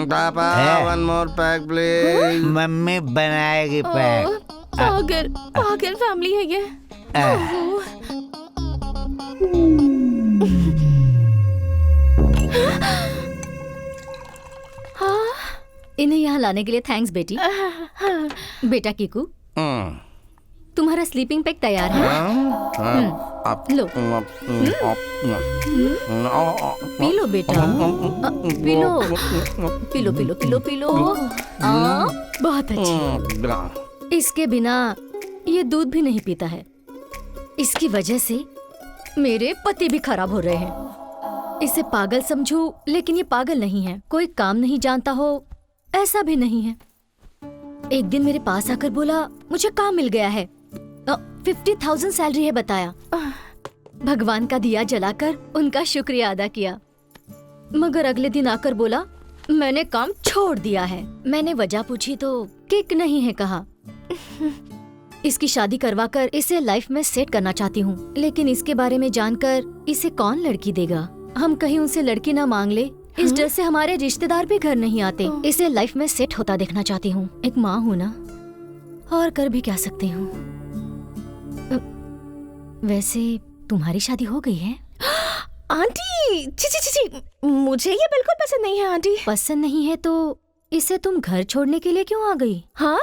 पापा, one more pack please. Mummy बनाएगी पैक। पागल फैमिली है ये। इन्हें यहाँ लाने के लिए थैंक्स बेटी। बेटा कीकू, तुम्हारा स्लीपिंग पैक तैयार है। लो पी लो बेटा, P low P low P low P low P low. बहुत अच्छी। इसके बिना ये दूध भी नहीं पीता है। इसकी वजह से मेरे पति भी खराब हो रहे हैं। इसे पागल समझूं, लेकिन ये पागल नहीं है। कोई काम नहीं जानता हो ऐसा भी नहीं है। एक दिन मेरे पास आकर बोला मुझे काम मिल गया है, 50,000 सैलरी है बताया। भगवान का दिया जलाकर उनका शुक्रिया अदा किया, मगर अगले दिन आकर बोला मैंने काम छोड़ दिया है। मैंने वजह पूछी तो किक नहीं है कहा। इसकी शादी करवाकर इसे लाइफ में सेट करना चाहती हूँ, लेकिन इसके बारे में जानकर इसे कौन लड़की देगा। हम कहीं उनसे लड़की ना मांग ले, इस डर से हमारे रिश्तेदार भी घर नहीं आते। इसे लाइफ में सेट होता देखना चाहती हूँ। एक माँ हूँ ना, और कर भी क्या सकती हूँ। वैसे तुम्हारी शादी हो गई है? आंटी ची ची ची ची, मुझे ये बिल्कुल पसंद नहीं है आंटी। पसंद नहीं है तो इसे तुम घर छोड़ने के लिए क्यों आ गई? हाँ,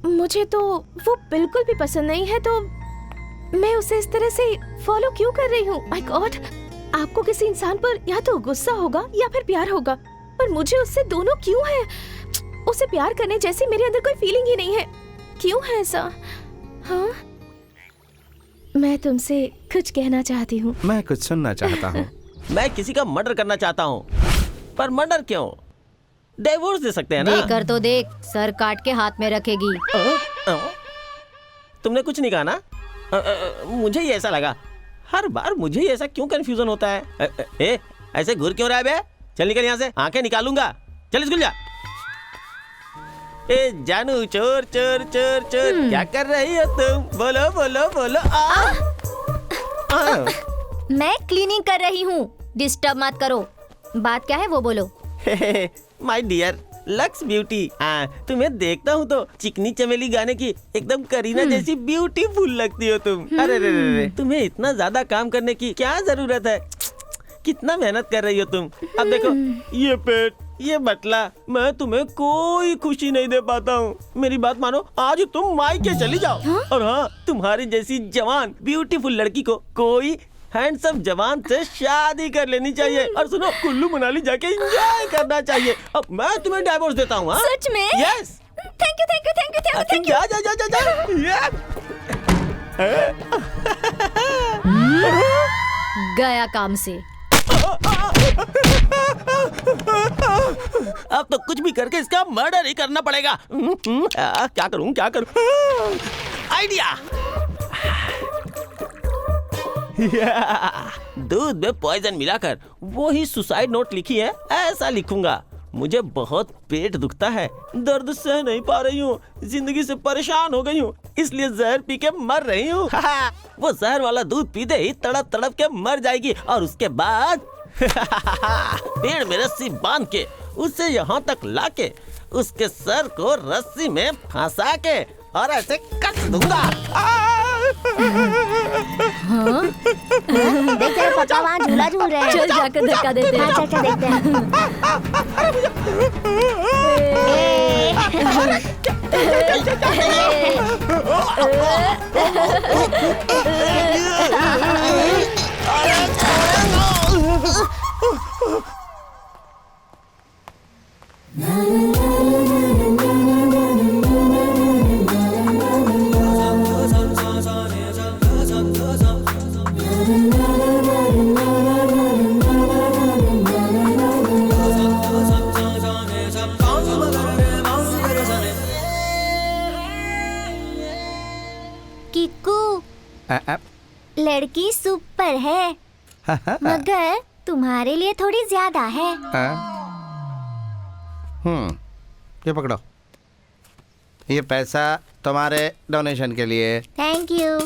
मुझे तो वो बिल्कुल भी पसंद नहीं है, तो मैं उसे इस तरह से फॉलो क्यों कर रही हूँ? माय गॉड, आपको किसी इंसान पर या तो गुस्सा होगा या फिर प्यार होगा, पर मुझे उससे दोनों क्यों है? उसे प्यार करने जैसी मेरे अंदर कोई फीलिंग ही नहीं है। क्यों है ऐसा? हाँ, मैं तुमसे कुछ कहना चाहती हूँ। मैं कुछ सुनना चाहता हूँ। मैं किसी का मर्डर करना चाहता हूँ, पर मर्डर क्यों? डिवोर्स दे सकते हैं ना? देकर तो देख, सर काट के हाथ में रखेगी। तुमने कुछ नहीं कहा ना? मुझे ही ऐसा लगा। हर बार मुझे ही ऐसा क्यों कंफ्यूजन होता है? ऐसे घूर क्यों रहा है बे? चल निकल यहाँ से, आंखें निकालूंगा। चल स्कूल जा। ए जानू, चोर चोर चोर चोर, क्या कर रही हो तुम? बोलो बोलो बोलो। मैं क्लीनिंग कर रही हूँ, डिस्टर्ब मत करो। बात क्या है वो बोलो। माय डियर लक्स ब्यूटी, तुम्हें देखता हूँ तो चिकनी चमेली गाने की एकदम करीना जैसी ब्यूटीफुल लगती हो तुम। अरे रे, तुम्हें इतना ज्यादा काम करने की क्या जरूरत है? कितना मेहनत कर रही हो तुम। अब देखो ये पेट, ये बटला, मैं तुम्हें कोई खुशी नहीं दे पाता हूँ। मेरी बात मानो, आज तुम मायके चली जाओ। और हाँ, तुम्हारी जैसी जवान ब्यूटीफुल लड़की को कोई हैंडसम जवान से शादी कर लेनी चाहिए। और सुनो, कुल्लू मनाली जाके एंजॉय करना चाहिए। अब मैं तुम्हें डाइवोर्स देता हूँ। सच में? Yes. Thank you thank you thank you thank you. जा जा जा जा जा। गया काम से। अब तो कुछ भी करके इसका मर्डर ही करना पड़ेगा। क्या करूं क्या करूं? आइडिया। दूध में पॉइजन मिलाकर वो ही सुसाइड नोट लिखी है, ऐसा लिखूंगा। मुझे बहुत पेट दुखता है, दर्द सह नहीं पा रही हूँ, जिंदगी से परेशान हो गई हूँ, इसलिए जहर पी के मर रही हूँ। वो जहर वाला दूध पीते ही तड़प तड़प के मर जाएगी, और उसके बाद पेड़ में रस्सी बांध के उसे यहाँ तक लाके उसके सर को रस्सी में फंसा के और ऐसे कस दूंगा। देखते पापा वहाँ झूला झूल रहे हैं। चल जाकर धक्का देते हैं। चल देखते लड़की सुपर है, मगर तुम्हारे लिए थोड़ी ज्यादा है। ये पकड़ो, ये पैसा तुम्हारे डोनेशन के लिए। Thank you.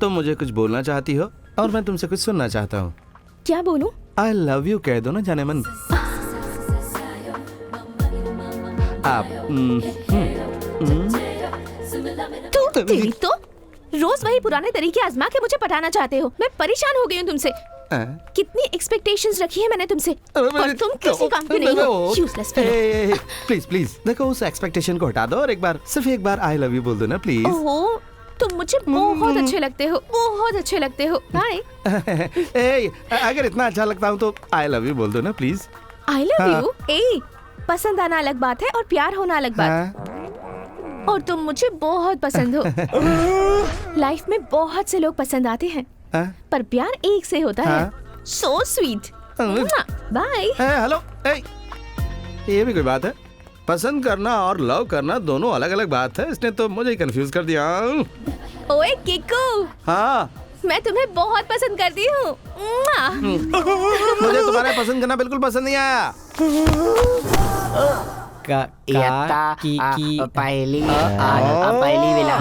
तुम मुझे कुछ बोलना चाहती हो और मैं तुमसे कुछ सुनना चाहता हूँ। क्या बोलूं? आई लव यू कह दो ना जाने मन। आप तू तेरी तो रोज वही पुराने तरीके आजमा के मुझे पटाना चाहते हो। मैं परेशान हो गई हूँ तुमसे। कितनी एक्सपेक्टेशंस रखी है मैंने तुमसे और तुम किसी काम के नहीं हो। Useless fellow. प्लीज प्लीज देखो उस एक्सपेक्टेशन को हटा दो और एक बार सिर्फ एक बार आई लव यू बोल दो ना प्लीज। ओह तुम मुझे बहुत अच्छे लगते हो, बहुत अच्छे लगते हो। बाय। अगर इतना अच्छा लगता हूँ तो आई लव यू बोल दो ना प्लीज। I love you. ए पसंद आना अलग बात है और प्यार होना अलग बात। और तुम मुझे बहुत पसंद हो। लाइफ में बहुत से लोग पसंद आते हैं पर प्यार एक से होता है। So sweet. बाय। हेलो ये भी कोई बात है? पसंद करना और लव करना दोनों अलग अलग बात है। इसने तो मुझे कंफ्यूज कर दिया। ओए किकू। हाँ मैं तुम्हें बहुत पसंद करती हूँ। मुझे तुम्हारा पसंद करना बिल्कुल पसंद नहीं आया। पहली विला।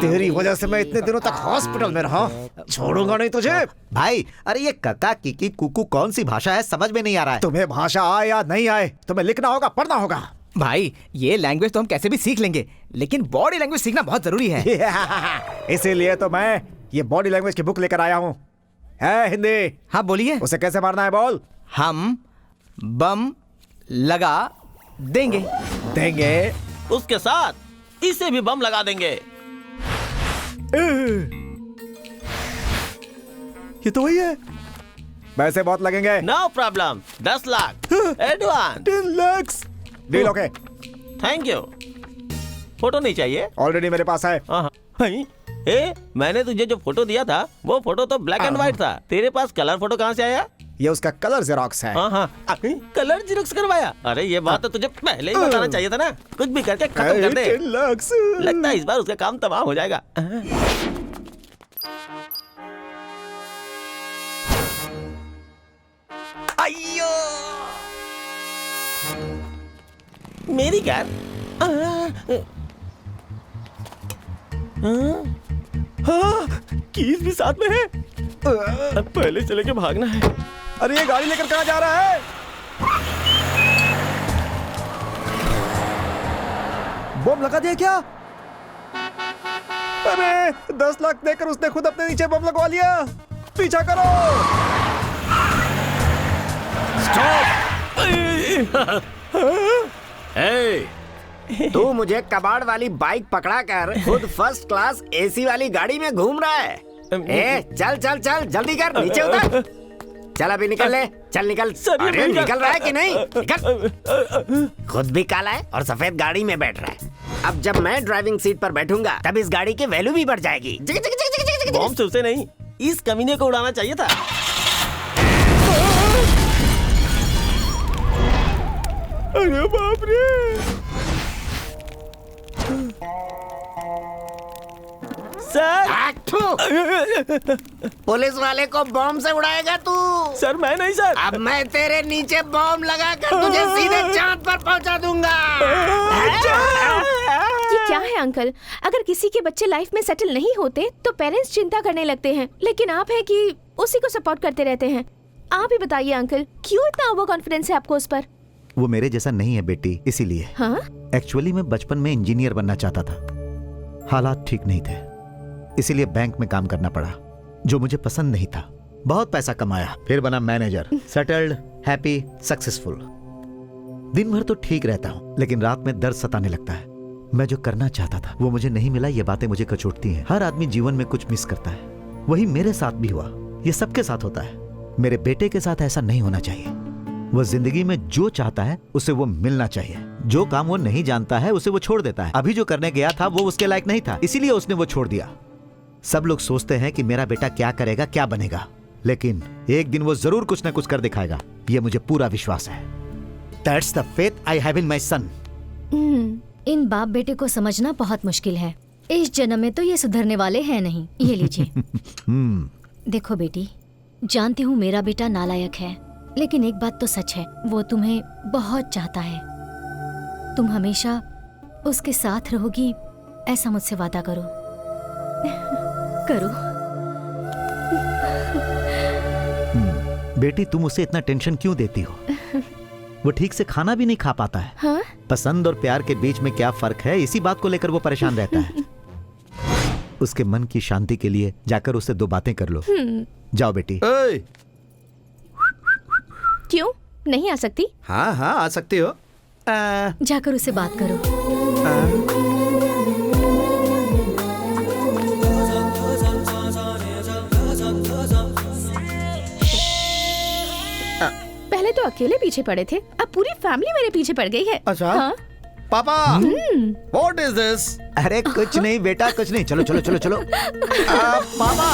तेरी वजह से मैं इतने दिनों तक हॉस्पिटल में रहा, छोड़ूंगा नहीं तुझे। भाई अरे ये कका किकी कुकू कौन सी भाषा है, समझ में नहीं आ रहा है। तुम्हें भाषा आए या नहीं आए, तुम्हें लिखना होगा, पढ़ना होगा। भाई ये लैंग्वेज तो हम कैसे भी सीख लेंगे, लेकिन बॉडी लैंग्वेज सीखना बहुत जरूरी है। इसीलिए तो मैं ये बॉडी लैंग्वेज की बुक लेकर आया हूँ। है हिंदी? हाँ बोलिए। उसे कैसे मारना है बोल। हम बम लगा देंगे। देंगे उसके साथ इसे भी बम लगा देंगे। ये तो वही है। पैसे बहुत लगेंगे। No problem. 10 lakh advance. 10 lakh deal. Okay thank you. Photo नहीं चाहिए? ऑलरेडी मेरे पास है। मैंने तुझे जो फोटो दिया था वो फोटो तो ब्लैक एंड व्हाइट था। तेरे पास कलर फोटो कहाँ से आया? ये उसका कलर जेरोक्स है। कलर जेरोक्स करवाया? अरे ये बात तो तुझे पहले ही बताना चाहिए था ना। कुछ भी करके खत्म कर दे। लगता है इस बार उसका काम तमाम हो जाएगा। अयो मेरी कार। कीज भी साथ में है। पहले चले के भागना है। अरे ये गाड़ी लेकर कहाँ जा रहा है? बम लगा दिया क्या? अरे 10 लाख देकर उसने खुद अपने नीचे बम लगवा लिया। पीछा करो। तू मुझे कबाड़ वाली बाइक पकड़ा कर खुद फर्स्ट क्लास एसी वाली गाड़ी में घूम रहा है। चल चल चल जल्दी कर, नीचे उतर। चल अभी निकल ले, चल निकल। अरे निकल रहा है कि नहीं? निकल। खुद भी काला है और सफेद गाड़ी में बैठ रहा है। अब जब मैं ड्राइविंग सीट पर बैठूंगा तब इस गाड़ी की वैल्यू भी बढ़ जाएगी। बॉम्ब से उसे नहीं, इस कमीने को उड़ाना चाहिए था। अरे बाप रे। सर पुलिस वाले को बॉम्ब से उड़ाएगा तू? सर मैं नहीं सर। अब मैं तेरे नीचे बॉम्ब लगाकर तुझे सीधे चांद पर पहुंचा दूंगा। ये क्या है अंकल? अगर किसी के बच्चे लाइफ में सेटल नहीं होते तो पेरेंट्स चिंता करने लगते हैं, लेकिन आप है कि उसी को सपोर्ट करते रहते हैं। आप ही बताइए अंकल, क्यों इतना ओवर कॉन्फिडेंस है आपको उस पर? वो मेरे जैसा नहीं है बेटी, इसीलिए। हाँ? एक्चुअली मैं बचपन में इंजीनियर बनना चाहता था, हालात ठीक नहीं थे, इसीलिए बैंक में काम करना पड़ा, जो मुझे पसंद नहीं था। बहुत पैसा कमाया, फिर बना मैनेजर, सेटल्ड, हैप्पी, सक्सेसफुल। दिन भर तो ठीक रहता हूँ, लेकिन रात में दर्द सताने लगता है। मैं जो करना चाहता था वो मुझे नहीं मिला। ये बातें मुझे कचोटती हैं। हर आदमी जीवन में कुछ मिस करता है, वही मेरे साथ भी हुआ। ये सबके साथ होता है। मेरे बेटे के साथ ऐसा नहीं होना चाहिए। वो जिंदगी में जो चाहता है उसे वो मिलना चाहिए। जो काम वो नहीं जानता है उसे वो छोड़ देता है। अभी जो करने गया था वो उसके लायक नहीं था, इसीलिए उसने वो छोड़ दिया। सब लोग सोचते हैं कि मेरा बेटा क्या करेगा, क्या बनेगा, लेकिन एक दिन वो जरूर कुछ ना कुछ कर दिखाएगा। ये मुझे पूरा विश्वास है। That's the faith I have in my son. इन बाप बेटे को समझना बहुत मुश्किल है। इस जन्म में तो ये सुधरने वाले हैं नहीं। ये लीजिए। देखो बेटी, जानती हूँ मेरा बेटा नालायक है, लेकिन एक बात तो सच है, वो तुम्हें बहुत चाहता है। तुम हमेशा उसके साथ रहोगी, ऐसा मुझसे वादा करो। करो। बेटी तुम उसे इतना टेंशन क्यों देती हो? वो ठीक से खाना भी नहीं खा पाता है। हाँ? पसंद और प्यार के बीच में क्या फर्क है, इसी बात को लेकर वो परेशान रहता है। उसके मन की शांति के लिए जाकर उससे 2 बातें कर लो। जाओ बेटी। क्यों नहीं आ सकती? हाँ हाँ आ सकती हो। जाकर उससे बात करो। पहले तो अकेले पीछे पड़े थे, अब पूरी फैमिली मेरे पीछे पड़ गई है। अच्छा? हाँ? पापा, व्हाट इज दिस? अरे कुछ नहीं बेटा, कुछ नहीं। चलो चलो चलो चलो। पापा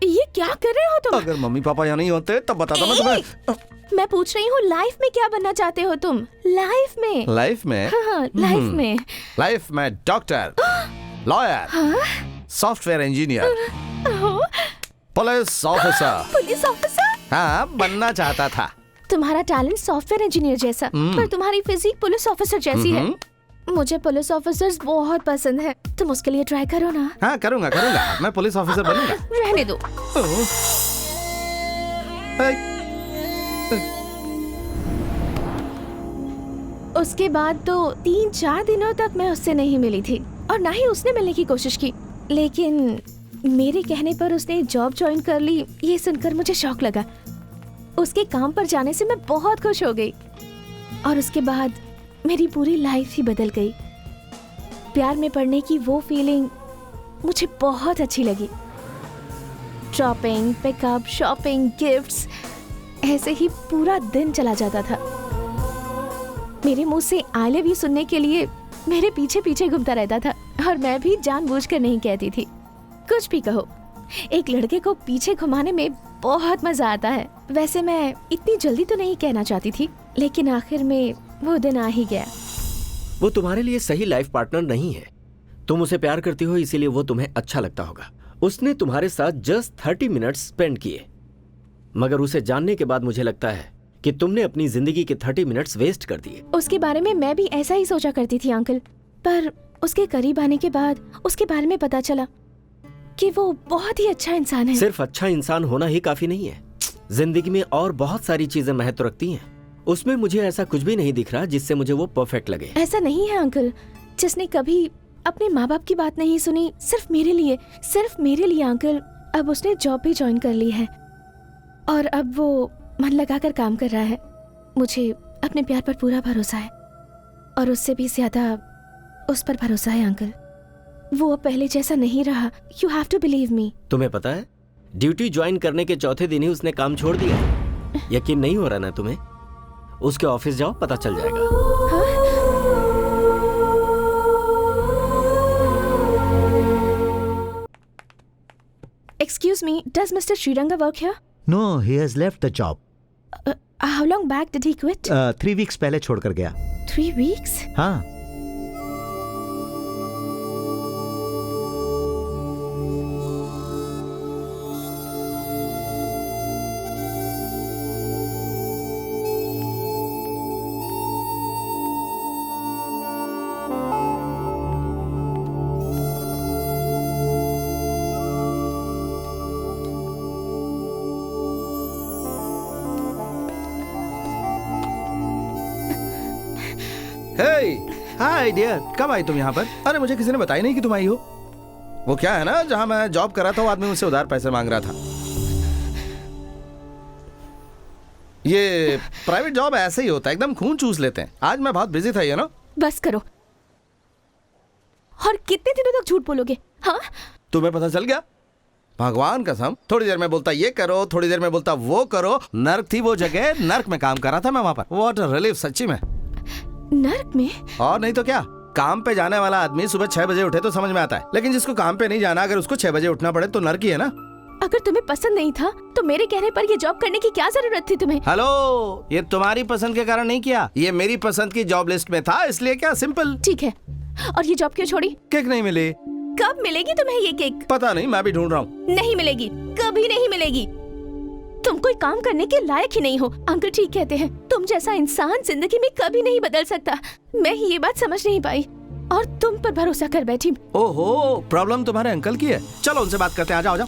ये क्या कर रहे हो तुम? अगर मम्मी पापा यहाँ नहीं होते तब बताता मैं तुम्हें। मैं पूछ रही हूँ लाइफ में क्या बनना चाहते हो तुम? लाइफ में? लाइफ में? हाँ, लाइफ में। लाइफ में doctor, lawyer, software engineer, police officer. Police officer? हाँ बनना चाहता था। तुम्हारा टैलेंट सॉफ्टवेयर इंजीनियर जैसा, पर तुम्हारी फिजिक पुलिस ऑफिसर जैसी है। मुझे पुलिस ऑफिसर्स बहुत पसंद है, तुम उसके लिए ट्राई करो ना। हाँ करूँगा करूँगा, मैं पुलिस ऑफिसर बनूंगा। रहने दो। उसके बाद तो 3-4 दिनों तक मैं उससे नहीं मिली थी और ना ही उसने मिलने की कोशिश की, लेकिन मेरे कहने पर उसने जॉब ज्वाइन कर ली। ये सुनकर मुझे शौक लगा। उसके काम पर जाने से मैं बहुत खुश हो गई और उसके बाद मेरी पूरी लाइफ ही बदल गई। प्यार में पड़ने की वो फीलिंग मुझे बहुत अच्छी लगी। शॉपिंग, पिकअप, शॉपिंग, गिफ्ट्स, ऐसे ही पूरा दिन चला जाता था। मेरे मुंह से आई लव यू सुनने के लिए मेरे पीछे पीछे घूमता रहता था और मैं भी जानबूझकर नहीं कहती थी। कुछ भी कहो, एक लड़के को पीछे घुमाने में बहुत मजा आता है। वैसे मैं इतनी जल्दी तो नहीं कहना चाहती थी, लेकिन आखिर में वो दिन आ ही गया। वो तुम्हारे लिए सही लाइफ पार्टनर नहीं है। तुम उसे प्यार करती हो, इसीलिए वो तुम्हें अच्छा लगता होगा। उसने तुम्हारे साथ जस्ट 30 मिनट्स स्पेंड किए, मगर उसे जानने के बाद मुझे लगता है कि तुमने अपनी जिंदगी के 30 मिनट्स वेस्ट कर दिए। उसके बारे में मैं भी ऐसा ही सोचा करती थी अंकल, पर उसके करीब आने के बाद उसके बारे में पता चला कि वो बहुत ही अच्छा इंसान है। सिर्फ अच्छा इंसान होना ही काफी नहीं है, जिंदगी में और बहुत सारी चीजें महत्व रखती हैं। उसमें मुझे ऐसा कुछ भी नहीं दिख रहा जिससे मुझे वो परफेक्ट लगे। ऐसा नहीं है अंकल, जिसने कभी अपने माँ बाप की बात नहीं सुनी, सिर्फ मेरे लिए अंकल। अब उसने जॉब भी ज्वाइन कर ली है और अब वो मन लगाकर काम कर रहा है। मुझे अपने प्यार पर पूरा भरोसा है और उससे भी ज्यादा उस पर भरोसा है अंकल। वो अब पहले जैसा नहीं रहा। You have to believe me. तुम्हें पता है, ड्यूटी ज्वाइन करने के चौथे दिन ही उसने काम छोड़ दिया। यकीन नहीं हो रहा ना तुम्हें? उसके ऑफिस जाओ, पता चल जाएगा। Excuse me, does Mr. Sriranga work here? No, he has left the job. How long back did he quit? 3 weeks पहले छोड़कर गया। 3 weeks? हाँ। हाय डियर, कब आई तुम यहाँ पर? अरे मुझे किसी ने बताया नहीं कि तुम आई हो। वो क्या है ना, जहाँ मैं जॉब कर रहा था वो आदमी मुझसे उधार पैसे मांग रहा था। ये प्राइवेट जॉब ऐसे ही होता है, एकदम खून चूस लेते हैं। आज मैं बहुत बिजी था ये ना। बस करो। और कितने दिनों तक झूठ बोलोगे? हाँ, तुम्हें पता चल गया? भगवान कसम, थोड़ी देर में बोलता ये करो, थोड़ी देर में बोलता वो करो। नर्क थी वो जगह, नर्क में काम कर रहा था मैं वहाँ पर। व्हाट अ रिलीफ सच्ची में। नर्क में? और नहीं तो क्या। काम पे जाने वाला आदमी सुबह 6 बजे उठे तो समझ में आता है, लेकिन जिसको काम पे नहीं जाना, अगर उसको 6 बजे उठना पड़े तो नर्क ही है ना। अगर तुम्हें पसंद नहीं था तो मेरे कहने पर ये जॉब करने की क्या जरूरत थी तुम्हें? हेलो, ये तुम्हारी पसंद के कारण नहीं किया, ये मेरी पसंद की जॉब लिस्ट में था, इसलिए क्या, सिंपल। ठीक है, और ये जॉब क्यों छोड़ी? केक नहीं मिली। कब मिलेगी तुम्हें ये केक? पता नहीं, मैं भी ढूंढ रहा हूँ। नहीं मिलेगी, कभी नहीं मिलेगी। तुम कोई काम करने के लायक ही नहीं हो। अंकल ठीक कहते हैं, तुम जैसा इंसान जिंदगी में कभी नहीं बदल सकता। मैं ही ये बात समझ नहीं पाई और तुम पर भरोसा कर बैठी। ओहो, प्रॉब्लम तुम्हारे अंकल की है। चलो उनसे बात करते हैं, आ जाओ, आ जाओ।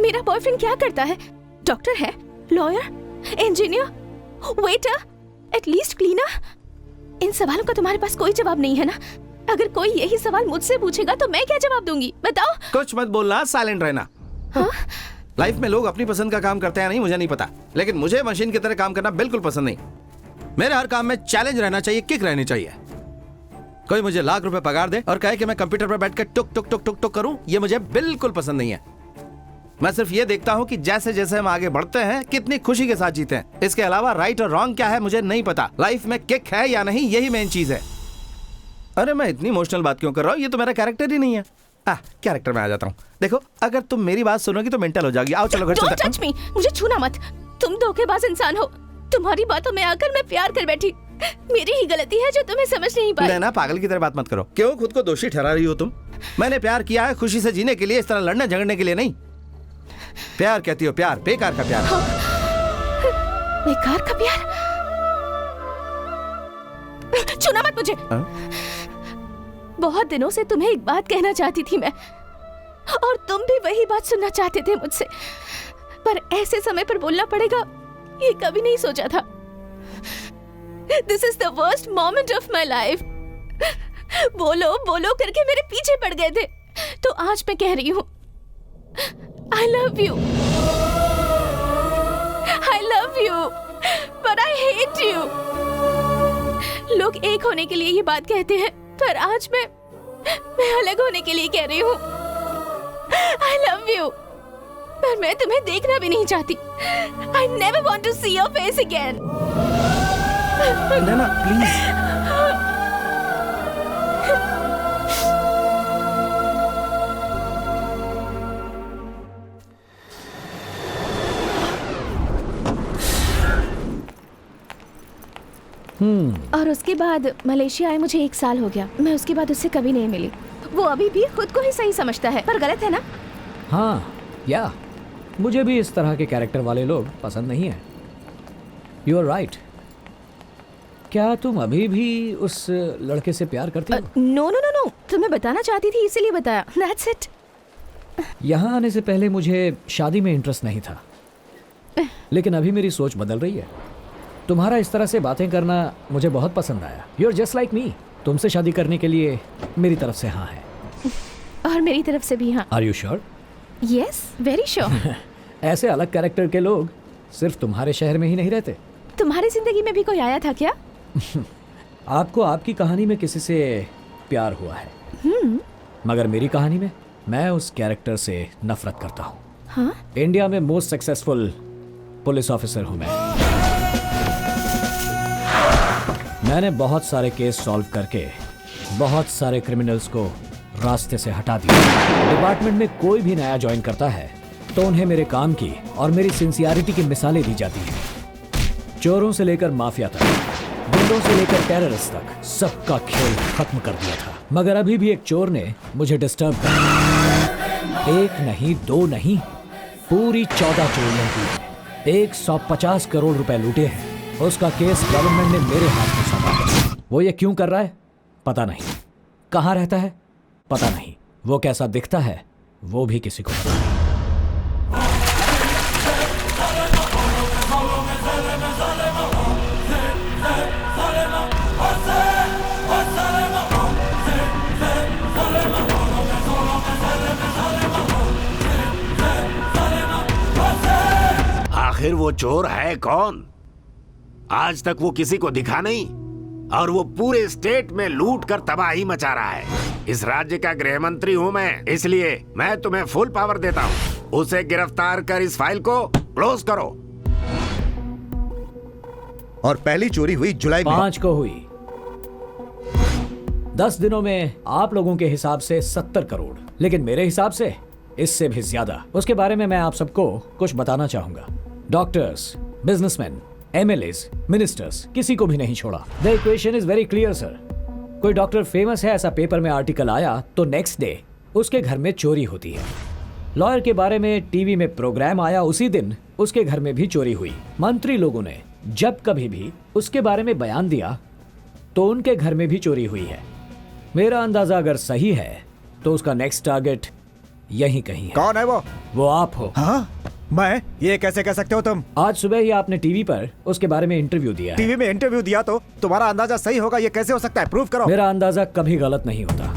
मेरा बॉयफ्रेंड क्या करता है? डॉक्टर है, lawyer, engineer, waiter, at least cleaner? इन सवालों का तुम्हारे पास कोई जवाब नहीं है ना? अगर कोई यही सवाल मुझसे पूछेगा तो मैं क्या जवाब दूंगी? बताओ। कुछ मत बोलना, साइलेंट रहना। हाँ? लाइफ में लोग अपनी पसंद का काम करते हैं नहीं, मुझे नहीं पता, लेकिन मुझे मशीन की तरह काम करना बिल्कुल पसंद नहीं। मेरे हर काम में चैलेंज रहना चाहिए, किक रहनी चाहिए। कोई मुझे लाख रुपए पगार दे और कहे कि मैं कंप्यूटर पर बैठकर टुक टुक टुक टुक टुक करूं, ये मुझे बिल्कुल पसंद नहीं है। मैं सिर्फ ये देखता हूं कि जैसे जैसे हम आगे बढ़ते हैं कितनी खुशी के साथ जीते हैं। इसके अलावा राइट और रॉन्ग क्या है मुझे नहीं पता। लाइफ में किक है या नहीं, यही मेन चीज है। अरे मैं इतनी इमोशनल बात क्यों कर रहा हूँ? ये तो मेरा कैरेक्टर ही नहीं है। कैरेक्टर में आ जाता हूँ। देखो, अगर तुम मेरी बात सुनोगी तो मेंटल हो जाओगी। आओ चलो घर चलते हैं। Don't touch me, मुझे छूना मत। तुम धोखेबाज इंसान हो। तुम्हारी बातों में आकर मैं प्यार कर बैठी। मेरी ही गलती है जो तुम्हें समझ नहीं पाई। नैना, पागल की तरह बात मत करो। क्यों खुद को दोषी ठहरा रही हो तुम? मैंने प्यार किया है खुशी से जीने के लिए, इस तरह लड़ने झगड़ने के लिए नहीं। प्यार कहती हो प्यार, बेकार का प्यार। हाँ। बेकार का प्यार? छूना मत मुझे। बहुत दिनों से तुम्हें एक बात कहना चाहती थी मैं, और तुम भी वही बात सुनना चाहते थे मुझसे, पर ऐसे समय पर बोलना पड़ेगा ये कभी नहीं सोचा था। This is the worst moment of my life. बोलो बोलो करके मेरे पीछे पड़ गए थे, तो आज मैं कह रही हूँ I love you. I love you, but I hate you. लोग एक होने के लिए ये बात कहते हैं, पर आज मैं अलग होने के लिए कह रही हूँ I love you, पर मैं तुम्हें देखना भी नहीं चाहती। I never want to see your face again. Naina please. और उसके बाद मलेशिया आए मुझे 1 साल हो गया। मैं उसके बाद उससे कभी नहीं मिली। वो अभी भी खुद को ही सही समझता है, पर गलत है ना? हाँ, या मुझे भी इस तरह के कैरेक्टर वाले लोग पसंद नहीं है। You are right. क्या तुम अभी भी उस लड़के से प्यार करती हो? नो नो नो नो, तुम्हें बताना चाहती थी इसीलिए बताया। That's it. यहाँ आने से पहले मुझे शादी में इंटरेस्ट नहीं था, लेकिन अभी मेरी सोच बदल रही है। तुम्हारा इस तरह से बातें करना मुझे बहुत पसंद आया। You are just like me. तुमसे शादी करने के लिए मेरी तरफ से हाँ है। और मेरी तरफ से भी हाँ। Are you sure? Yes, very sure. ऐसे अलग कैरेक्टर के लोग सिर्फ तुम्हारे शहर में ही नहीं रहते। तुम्हारी जिंदगी में भी कोई आया था क्या? आपको आपकी कहानी में किसी से प्यार हुआ है, मगर मेरी कहानी में मैं उस कैरेक्टर से नफरत करता हूँ। हाँ? इंडिया में मोस्ट सक्सेसफुल पुलिस ऑफिसर हूँ मैंने बहुत सारे केस सॉल्व करके बहुत सारे क्रिमिनल्स को रास्ते से हटा दिया। डिपार्टमेंट में कोई भी नया ज्वाइन करता है तो उन्हें मेरे काम की और मेरी सिंसियरिटी की मिसालें दी जाती हैं। चोरों से लेकर माफिया तक, गुंडों से लेकर टेररिस्ट तक, सबका खेल खत्म कर दिया था। मगर अभी भी एक चोर ने मुझे डिस्टर्ब कर दिया। 1 नहीं 2 नहीं, पूरी 14 चोरियां की है। 150 करोड़ रुपए लूटे हैं। उसका केस गवर्नमेंट ने मेरे हाथ में सौंपा है। वो ये क्यों कर रहा है पता नहीं, कहाँ रहता है पता नहीं, वो कैसा दिखता है वो भी किसी को पता नहीं। आखिर वो चोर है कौन? आज तक वो किसी को दिखा नहीं, और वो पूरे स्टेट में लूट कर तबाही मचा रहा है। इस राज्य का गृह मंत्री हूँ मैं, इसलिए मैं तुम्हें फुल पावर देता हूँ। उसे गिरफ्तार कर इस फाइल को क्लोज करो। और पहली चोरी हुई जुलाई में 5 को हुई। 10 दिनों में आप लोगों के हिसाब से 70 करोड़, लेकिन मेरे हिसाब से इससे भी ज्यादा। उसके बारे में मैं आप सबको कुछ बताना चाहूंगा। डॉक्टर्स, बिजनेसमैन, एमएलएस, मिनिस्टर्स, किसी को भी नहीं छोड़ा। The equation is very clear sir. कोई डॉक्टर फेमस है, ऐसा पेपर में आर्टिकल आया तो नेक्स्ट डे उसके घर में चोरी होती है। लॉयर के बारे में टीवी में प्रोग्राम आया, उसी दिन उसके घर में भी चोरी हुई। मंत्री लोगों ने जब कभी भी उसके बारे में बयान दिया तो उनके घर में भी चोरी हुई है। मेरा अंदाजा अगर सही है तो उसका नेक्स्ट टारगेट यहीं कहीं है। कौन है वो? वो आप हो। हाँ? मैं? ये कैसे कह सकते हो तुम? आज सुबह ही आपने टीवी पर उसके बारे में इंटरव्यू दिया है। टीवी में इंटरव्यू दिया तो तुम्हारा अंदाजा सही होगा, ये कैसे हो सकता है? प्रूव करो। मेरा अंदाजा कभी गलत नहीं होता।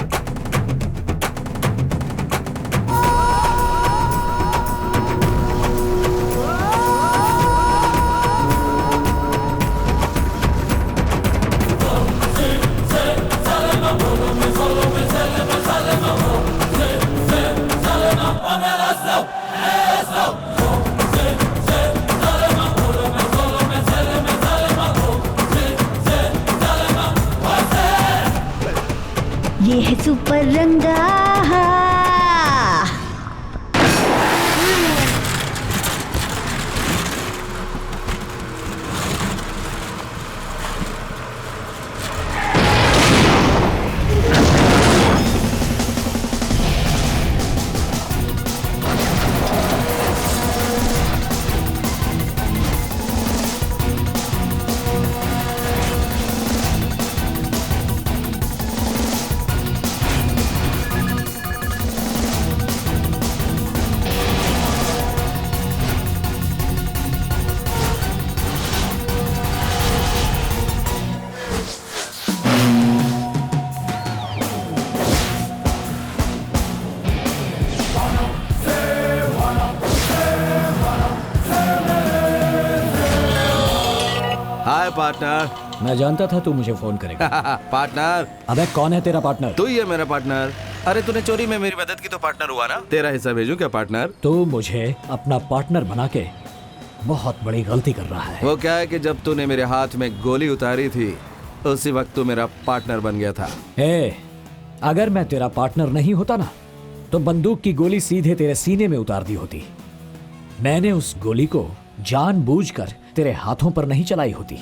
ये है सुपर रंगा। हाय पार्टनर। मैं जानता था तू मुझे फोन करेगा। पार्टनर। अबे कौन है तेरा पार्टनर? तू ही है मेरा पार्टनर। अरे तूने चोरी में मेरी मदद की तो पार्टनर हुआ ना। तेरा हिस्सा भेजूं क्या पार्टनर? तू मुझे अपना पार्टनर बना के बहुत बड़ी गलती कर रहा है। वो क्या है कि जब तूने मेरे हाथ में गोली उतारी थी उसी वक्त तू मेरा पार्टनर बन गया था। अगर मैं तेरा पार्टनर नहीं होता ना तो बंदूक की गोली सीधे तेरे सीने में उतार दी होती। मैंने उस गोली को जानबूझकर तेरे हाथों पर नहीं चलाई होती।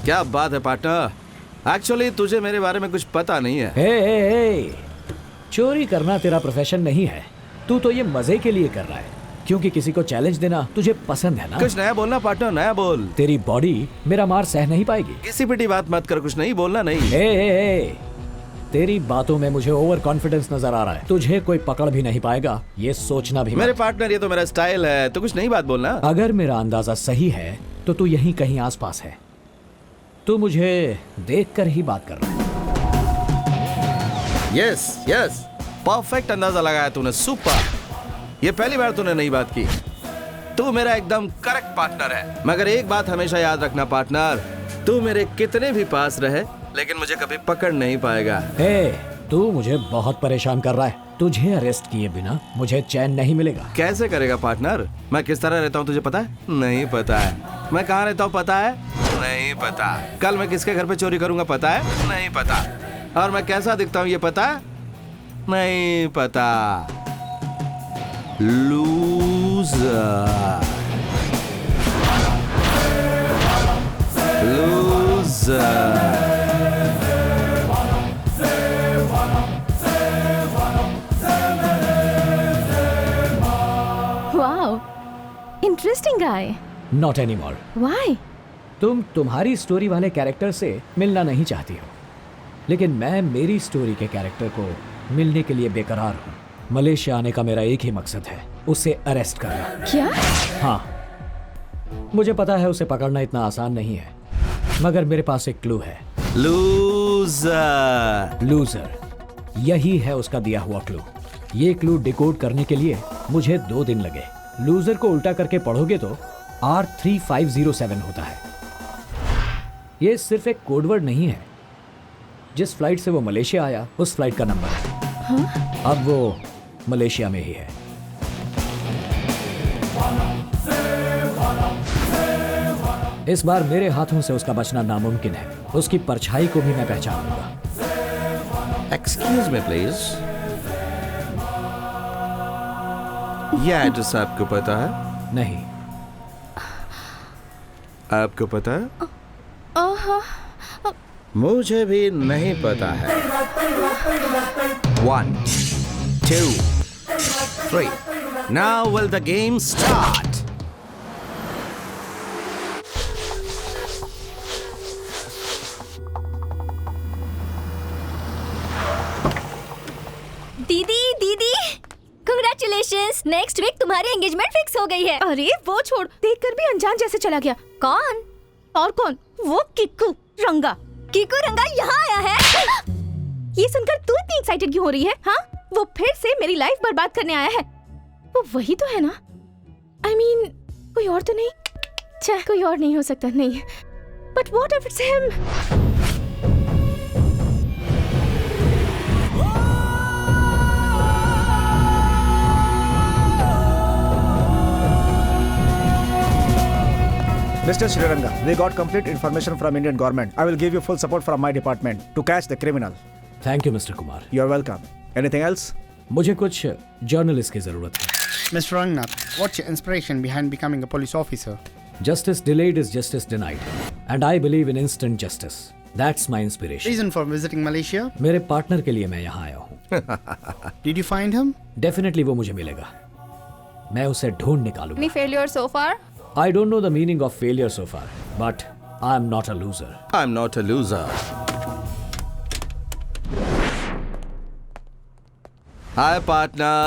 क्या बात है पार्टनर। एक्चुअली तुझे मेरे बारे में कुछ पता नहीं है। चोरी करना तेरा प्रोफेशन नहीं है। तू तो ये मजे के लिए कर रहा है क्योंकि किसी को चैलेंज देना तुझे पसंद है ना। कुछ नया बोलना पार्टनर, नया बोल। तेरी बॉडी मेरा मार सह नहीं पाएगी। किसी पिटी बात मत कर, कुछ नहीं बोलना नहीं। तेरी बातों में मुझे ओवर कॉन्फिडेंस नजर आ रहा है। तुझे कोई पकड़ भी नहीं पाएगा, ये सोचना भी। मेरे पार्टनर ये तो मेरा स्टाइल है, तो कुछ नई बात बोलना। अगर मेरा अंदाजा सही है तो तू यहीं कहीं आसपास है। तू मुझे देखकर ही बात कर रहा है। यस, परफेक्ट अंदाजा लगाया तूने, सुपर। ये पहली बार तूने नई बात की। तू मेरा एकदम करेक्ट पार्टनर है। मगर एक बात हमेशा याद रखना पार्टनर, तू मेरे कितने भी पास रहे लेकिन मुझे कभी पकड़ नहीं पाएगा। तू मुझे बहुत परेशान कर रहा है। तुझे अरेस्ट किए बिना मुझे चैन नहीं मिलेगा। कैसे करेगा पार्टनर? मैं किस तरह रहता हूँ तुझे पता है? नहीं पता है। मैं कहाँ रहता हूँ पता है? नहीं पता। कल मैं किसके घर पे चोरी करूंगा पता है? नहीं पता। और मैं कैसा दिखता हूँ ये पता है? नहीं पता। Loser. Wow, interesting guy. Not any more. Why? तुम तुम्हारी स्टोरी वाले कैरेक्टर से मिलना नहीं चाहती हो, लेकिन मैं मेरी स्टोरी के कैरेक्टर को मिलने के लिए बेकरार हूँ। मलेशिया आने का मेरा एक ही मकसद है, उसे अरेस्ट करना। क्या? हाँ, मुझे पता है उसे पकड़ना इतना आसान नहीं है, मगर मेरे पास एक क्लू है। लूजर, यही है उसका दिया हुआ क्लू। ये क्लू डिकोड करने के लिए मुझे 2 दिन लगे। लूजर को उल्टा करके पढ़ोगे तो R3507 होता है। ये सिर्फ एक कोडवर्ड नहीं है। जिस फ्लाइट से वो मलेशिया आया उस फ्लाइट का नंबर है। हाँ? अब वो मलेशिया में ही है। इस बार मेरे हाथों से उसका बचना नामुमकिन है। उसकी परछाई को भी मैं पहचान लूंगा। एक्सक्यूज मी प्लीज, यह एड्रेस आपको पता है? नहीं। आपको पता है? मुझे भी नहीं पता है। 1 2, 3. Now will the game start? दीदी दीदी कंग्रेचुलेशंस, नेक्स्ट वीक तुम्हारी एंगेजमेंट फिक्स हो गई है। अरे वो छोड़, देखकर भी अनजान जैसे चला गया। कौन? और कौन? वो किक्कू रंगा। किकू रंगा यहाँ आया है? ये सुनकर तू इतनी एक्साइटेड क्यों हो रही है? हाँ, वो फिर से मेरी लाइफ बर्बाद करने आया है। वो वही तो है ना? I mean, कोई और तो नहीं? अच्छा, कोई और नहीं हो सकता, नहीं। But what if it's him? Mr. Sriranga, we got complete information from Indian government. I will give you full support from my department to catch the criminal. Thank you mister Kumar. You are welcome. Anything else? मुझे कुछ जर्नलिस्ट की जरूरत है। Mr. Rangnath, what's your inspiration behind becoming a police officer? Justice delayed is justice denied, and I believe in instant justice. That's my inspiration. Reason for visiting Malaysia? मेरे पार्टनर के लिए मैं यहाँ आया हूँ। Did you find him? Definitely वो मुझे मिलेगा। मैं उसे ढूंढ निकालूंगा। Any failure so far? I don't know the meaning of failure so far, but I'm not a loser. I'm not a loser. Hi partner,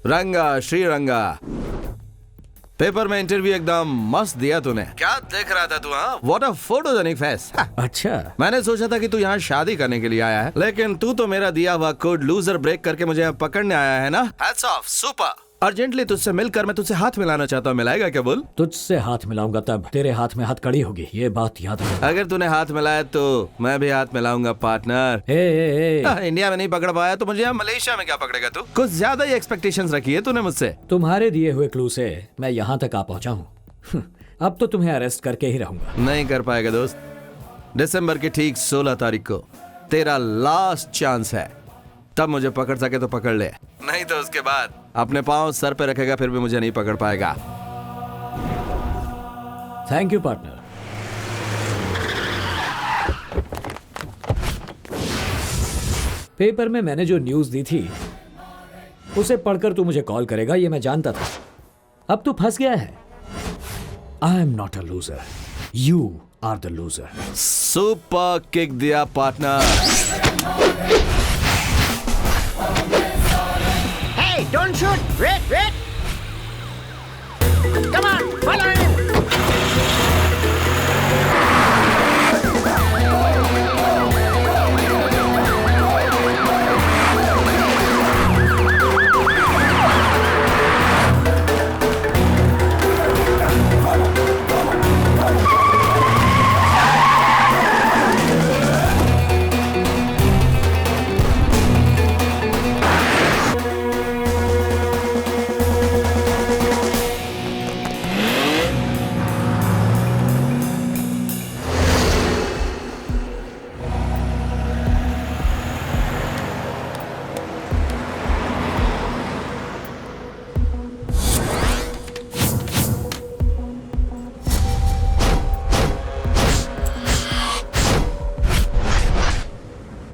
रंगा, श्री रंगा। पेपर में इंटरव्यू एकदम मस्त दिया तूने। क्या देख रहा था तू? हाँ, व्हाट अ फोटोजेनिक फेस। अच्छा, मैंने सोचा था कि तू यहाँ शादी करने के लिए आया है, लेकिन तू तो मेरा दिया हुआ कोड लूजर ब्रेक करके मुझे यहाँ पकड़ने आया है ना। Hats off, super. अर्जेंटली तुझसे मिलकर मैं तुझसे हाथ मिलाना चाहता हूँ, मिलाएगा क्या? बोल। तुझसे हाथ मिलाऊंगा तब तेरे हाथ में हथकड़ी होगी, ये बात याद रख। अगर तूने हाथ मिलाया तो मैं भी हाथ मिलाऊंगा पार्टनर। इंडिया में नहीं पकड़ पाया तो मुझे यहाँ मलेशिया में क्या पकड़ेगा तू? कुछ ज्यादा ही एक्सपेक्टेशंस रखी है तूने मुझसे। तुम्हारे दिए हुए क्लू से मैं यहाँ तक आ पहुँचा हूँ। अब तो तुम्हें अरेस्ट करके ही रहूंगा। नहीं कर पाएगा दोस्त। दिसंबर की ठीक 16 तारीख को तेरा लास्ट चांस है, तब मुझे पकड़ सके तो पकड़ ले, नहीं तो उसके बाद अपने पांव सर पे रखेगा फिर भी मुझे नहीं पकड़ पाएगा। Thank you partner. पेपर में मैंने जो न्यूज दी थी उसे पढ़कर तू मुझे कॉल करेगा, ये मैं जानता था। अब तू फंस गया है। I am not a loser, you are the loser. Super kick दिया partner. Hey, don't shoot! Wait! Come on, follow him!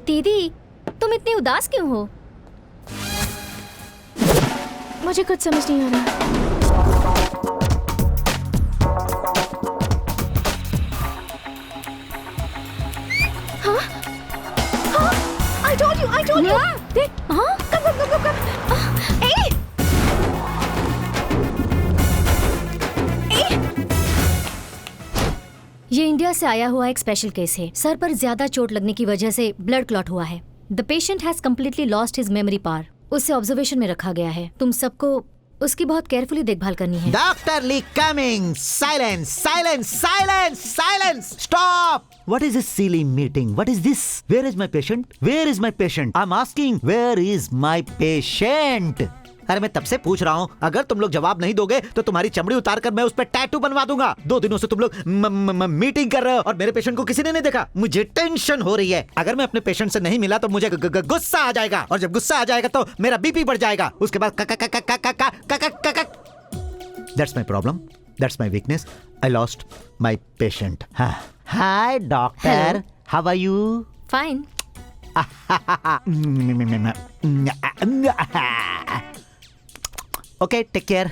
दीदी, तुम इतनी उदास क्यों हो? मुझे कुछ समझ नहीं आ रहा। हाँ? हाँ? I told you! देख, हाँ? Come. ए! ये इंडिया से आया हुआ एक स्पेशल केस है। सर पर ज्यादा चोट लगने की वजह से ब्लड क्लॉट हुआ है। The patient has completely lost his memory power. उसे ऑब्जर्वेशन में रखा गया है। तुम सबको उसकी बहुत केयरफुली देखभाल करनी है। Doctor Lee coming. Silence, silence, silence, silence, stop. What is this silly meeting? What is this? Where is my patient? Where is my patient? I'm asking, where is my patient? अरे मैं तब से पूछ रहा हूँ, अगर तुम लोग जवाब नहीं दोगे तो तुम्हारी चमड़ी उतार कर मैं उस पर टैटू बनवा दूंगा। 2 दिनों से तुम लोग मीटिंग कर रहे हो और मेरे पेशेंट को किसी ने नहीं देखा। मुझे टेंशन हो रही है। अगर मैं अपने पेशेंट से नहीं मिला तो मुझे गुस्सा आ जाएगा, और जब गुस्सा आ जाएगा तो मेरा बीपी बढ़ जाएगा। उसके बाद that's my problem, that's my weakness. I lost my patient. Hi doctor, how are you? Fine. Okay, take care.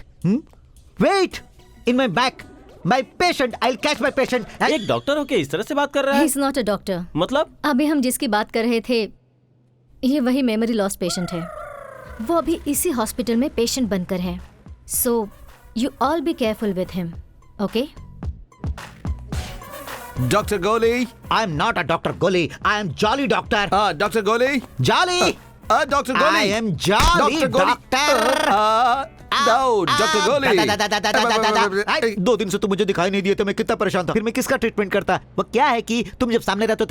Wait! In my back! My patient! I'll catch my patient! एक डॉक्टर होके इस तरह से बात कर रहा ही है? Is not a doctor. मतलब? अभी हम जिसकी बात कर रहे थे ये वही मेमोरी लॉस पेशेंट है। वो अभी इसी हॉस्पिटल में पेशेंट बनकर है। So you all be careful with him, okay? Doctor गोली। I am not a Dr. Goli. I am Jolly Doctor. Doctor गोली। Jolly. डॉक्टर गोली। I am Jolly Doctor. No, doctor गोली। 2 दिन से तुम मुझे दिखाई नहीं दिए तो मैं कितना परेशान था। फिर मैं किसका ट्रीटमेंट करता? वो क्या है कि तुम जब सामने रहते हो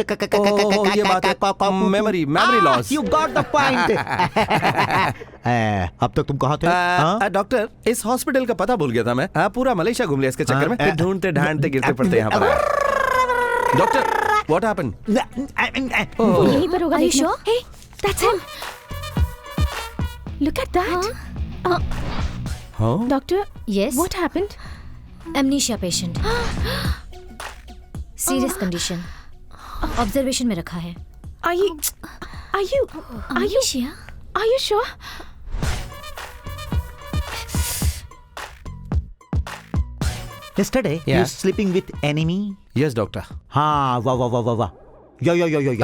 ये बात है memory loss. You got the point. अब तक तुम कहाँ थे? डॉक्टर, इस हॉस्पिटल का पता भूल गया था मैं। पूरा मलेशिया घूम लिया इसके चक्कर में। फिर ढूंढते ढांढते गिरते पड़ते यहाँ पर। Doctor, what happened? वो यहीं पर होगा। Are you sure? Hey, that's him. Look at that. Doctor, Yes. what happened? Amnesia patient, serious condition, observation में रखा है। Are you sure? Yesterday, Yeah. you sleeping with enemy? Yes doctor. हाँ, वाह वाह वाह वाह वाह। यो।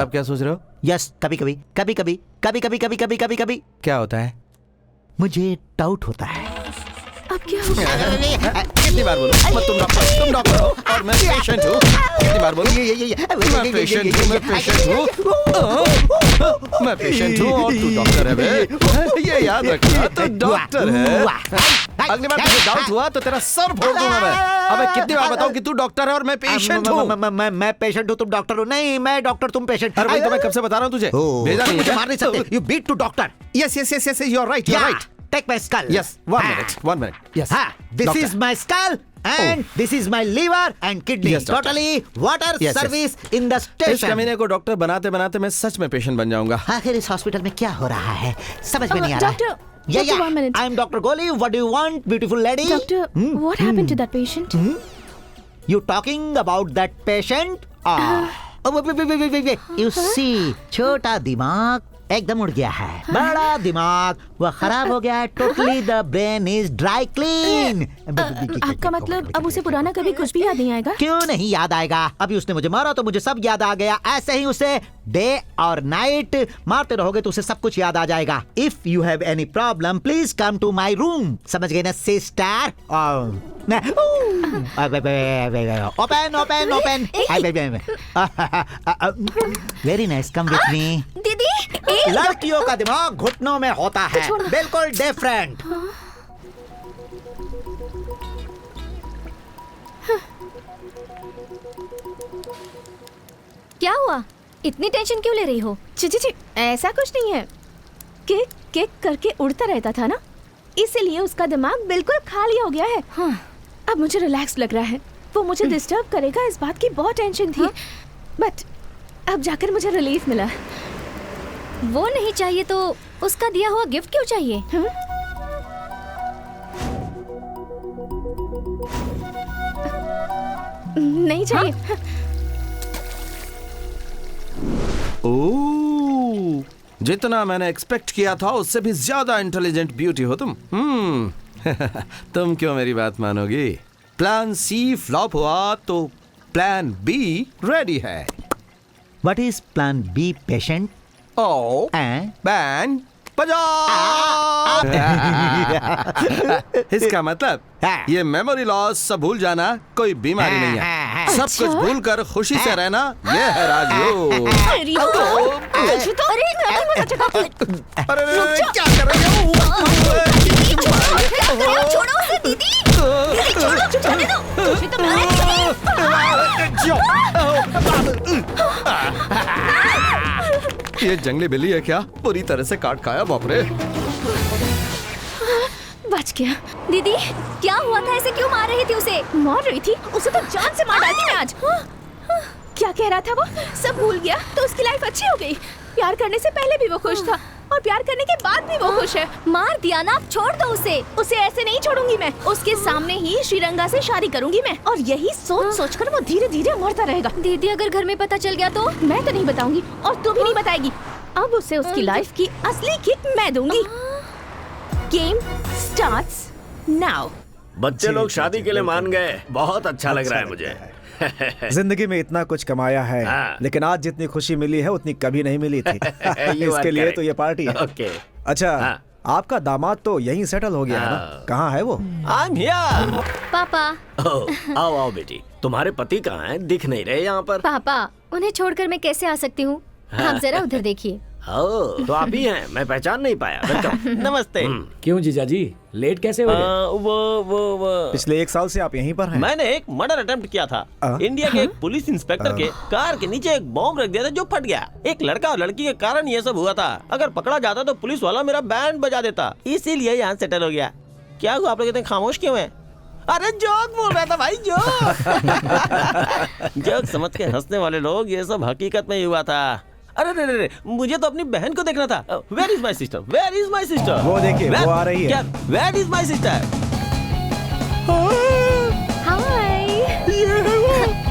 आप क्या सोच रहे हो? यस, कभी-कभी क्या होता है? मुझे डाउट होता है। अब क्या होगा? कितनी बार बोलूं? तुम डॉक्टर हो और मैं पेशेंट हूँ। कितनी बार बोलूं? मैं पेशेंट हूँ और तू डॉक्टर है बे। ये याद रखना, तू डॉक्टर है। अगली बार तुझे डाउट हुआ तो तेरा सर फोड़ दूंगा मैं। अबे कितनी बार बताऊं कि तू डॉक्टर है और मैं पेशेंट हूँ? मैं पेशेंट हूँ, तुम डॉक्टर हो। नहीं, मैं डॉक्टर, तुम पेशेंट। अरे भाई, तो मैं कब से बता रहा हूँ तुझे? भेजा नहीं है? मार नहीं सकते। You beat to doctor. Yes, you are right. Take my skull. Yes, one minute. Yes. This Doctor. is my skull and this is my liver and kidney. Yes, doctor. Totally water Yes. service in the इस station. कमीने को डॉक्टर बनाते बनाते मैं सच में पेशेंट बन जाऊंगा। आखिर इस हॉस्पिटल में क्या हो रहा है समझ में नहीं आ रहा। Doctor, 1 minute. I'm Dr. Goli. What do you want, beautiful lady? Doctor, what happened to that patient? You talking about that patient? Wait. You see, छोटा दिमाग एकदम उड़ गया है। बड़ा दिमाग वो खराब हो गया है। Totally the brain is dry clean. आपका मतलब अब उसे पुराना कभी कुछ भी याद नहीं आएगा? क्यों नहीं याद आएगा? अभी उसने मुझे मारा तो मुझे सब याद आ गया। ऐसे ही उसे डे और नाइट मारते रहोगे तो उसे सब कुछ याद आ जाएगा। If you have any problem please come to my room. समझ गए ना sister? Open. Very nice, come with me. दीदी, लड़कियों का दिमाग घुटनों में होता है, बिल्कुल डिफरेंट। क्या हुआ? इतनी टेंशन क्यों ले रही हो? जी, ऐसा कुछ नहीं है। केक करके उड़ता रहता था ना, इसीलिए उसका दिमाग बिल्कुल खाली हो गया है। हाँ। अब मुझे रिलैक्स लग रहा है। वो मुझे डिस्टर्ब करेगा इस बात की बहुत टेंशन थी। बट अब जाकर मुझे रिलीफ मिला। वो नहीं चाहिए तो उसका दिया हुआ गिफ्ट क्यों चाहिए? नहीं चाहिए। ओह, जितना मैंने एक्सपेक्ट किया था उससे भी ज्यादा इंटेलिजेंट ब्यूटी हो तुम। तुम क्यों मेरी बात मानोगी? प्लान सी फ्लॉप हुआ तो प्लान बी रेडी है। What is plan B, patient? ओ बैंड बजाओ। इसका मतलब ये मेमोरी लॉस सब भूल जाना कोई बीमारी नहीं है। सब कुछ भूल कर खुशी से रहना ये है राजयोग। अरे क्या कर रही हो? छोड़ो उसे दीदी। छोड़ो, ये जंगली बिल्ली है क्या? पूरी तरह से काट खाया। बाप रे। बच गया। दीदी, क्या हुआ था? ऐसे क्यों मार रही थी उसे? मार रही थी उसे तो जान से मार डालती मैं आज। क्या कह रहा था वो? सब भूल गया तो उसकी लाइफ अच्छी हो गई। प्यार करने से पहले भी वो खुश था और प्यार करने के बाद भी वो खुश है। मार दिया ना, छोड़ दो उसे। उसे ऐसे नहीं छोड़ूंगी मैं। उसके सामने ही श्रीरंगा से शादी करूंगी मैं और यही सोच कर वो धीरे धीरे मरता रहेगा। दीदी, अगर घर में पता चल गया तो? मैं तो नहीं बताऊंगी और तू भी नहीं बताएगी। अब उसे उसकी लाइफ की असली किक मैं दूंगी। Game starts now. बच्चे लोग शादी के लिए मान गए, बहुत अच्छा लग रहा है मुझे। जिंदगी में इतना कुछ कमाया है, लेकिन आज जितनी खुशी मिली है उतनी कभी नहीं मिली थी। इसके लिए तो ये पार्टी है। ओके। अच्छा, आपका दामाद तो यहीं सेटल हो गया है ना? कहाँ है वो? आई एम हियर। पापा। आओ आओ बेटी, तुम्हारे पति कहाँ हैं? दिख नहीं रहे यहाँ पर। पापा, उन्हें छोड़कर मैं कैसे आ सकती हूँ? आप जरा उधर देखिए। ओह, तो आप ही हैं, मैं पहचान नहीं पाया। वेलकम। नमस्ते। क्यों जीजाजी, लेट कैसे हो गए? वो पिछले 1 साल से आप यहीं पर हैं? मैंने एक मर्डर अटेम्प्ट किया था। इंडिया के एक पुलिस इंस्पेक्टर के कार के नीचे एक बॉम्ब रख दिया था जो फट गया। एक लड़का और लड़की के कारण ये सब हुआ था। अगर पकड़ा जाता तो पुलिस वाला मेरा बैंड बजा देता, इसीलिए यहाँ सेटल हो गया। क्या हुआ, आप लोग इतने खामोश क्यों हैं? अरे जोक बोल रहा था भाई, जोक। जोक समझ के हंसने वाले लोग, ये सब हकीकत में ही हुआ था। अरे रे, मुझे तो अपनी बहन को देखना था। Where is my sister? Where is my sister? वो देखिए, वो आ रही है। Where is my sister? Hi.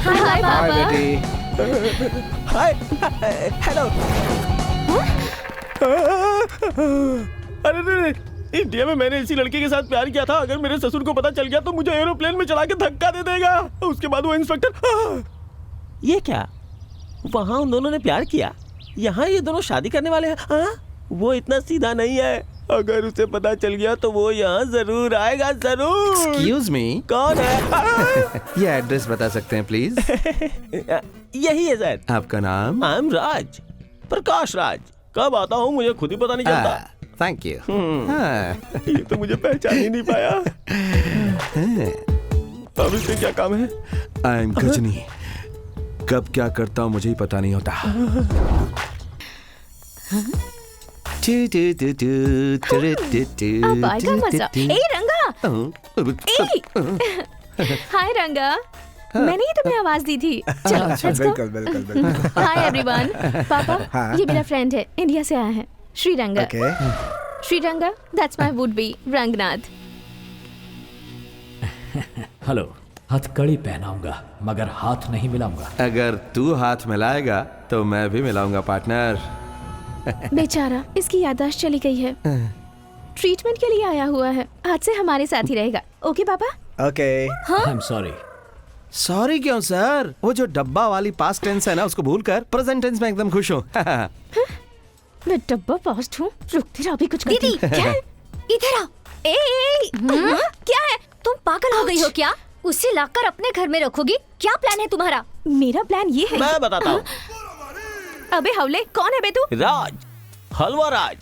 Hi पापा। Hi, hello. अरे रे, इंडिया में मैंने इसी लड़के के साथ प्यार किया था। अगर मेरे ससुर को पता चल गया तो मुझे एरोप्लेन में चढ़ा के धक्का दे देगा। उसके बाद वो इंस्पेक्टर। ये क्या, वहाँ उन दोनों ने प्यार किया, यहाँ ये दोनों शादी करने वाले हैं। वो इतना सीधा नहीं है। अगर उसे पता चल गया तो वो यहाँ जरूर आएगा, जरूर। एक्सक्यूज मी, कौन है? ये एड्रेस बता सकते हैं प्लीज? यही है सर। आपका नाम? आई एम राज, प्रकाश राज। कब आता हूँ मुझे खुद ही पता नहीं चलता। Thank you. ये तो मुझे पहचान ही नहीं पाया। अब इससे क्या काम है? I am Ghajini. कब क्या करता हूँ मुझे ही पता नहीं होता। अब आएगा मजा। ए रंगा। हाय रंगा, मैंने ही तुम्हें आवाज दी थी। चलो let's go। बिल्कुल। Hi everyone. पापा, ये मेरा फ्रेंड है, इंडिया से आया है, Sriranga. Sriranga, that's my would be Ranganath. Hello, हथकड़ी पहनाऊंगा मगर हाथ नहीं मिलाऊंगा। अगर तू हाथ मिलाएगा तो मैं भी मिलाऊंगा पार्टनर। बेचारा, इसकी याददाश्त चली गई है। ट्रीटमेंट के लिए आया हुआ है, आज से हमारे साथ ही रहेगा। ओके पापा? Okay. I am sorry. Sorry क्यों सर? वो जो डब्बा वाली पास्ट टेंस है ना, उसको भूलकर प्रेजेंट टेंस में एकदम खुश हूँ। मैं डब्बा पास्ट हूँ? रुक, तेरा अभी कुछ दीदी, क्या है? इधर आओ। क्या है? तुम पागल हो गई हो क्या? उसे लाकर अपने घर में रखोगी? क्या प्लान है तुम्हारा? मेरा प्लान ये है। मैं बताता हूँ। अबे हवले, कौन है बे तू? राज, हलवा राज।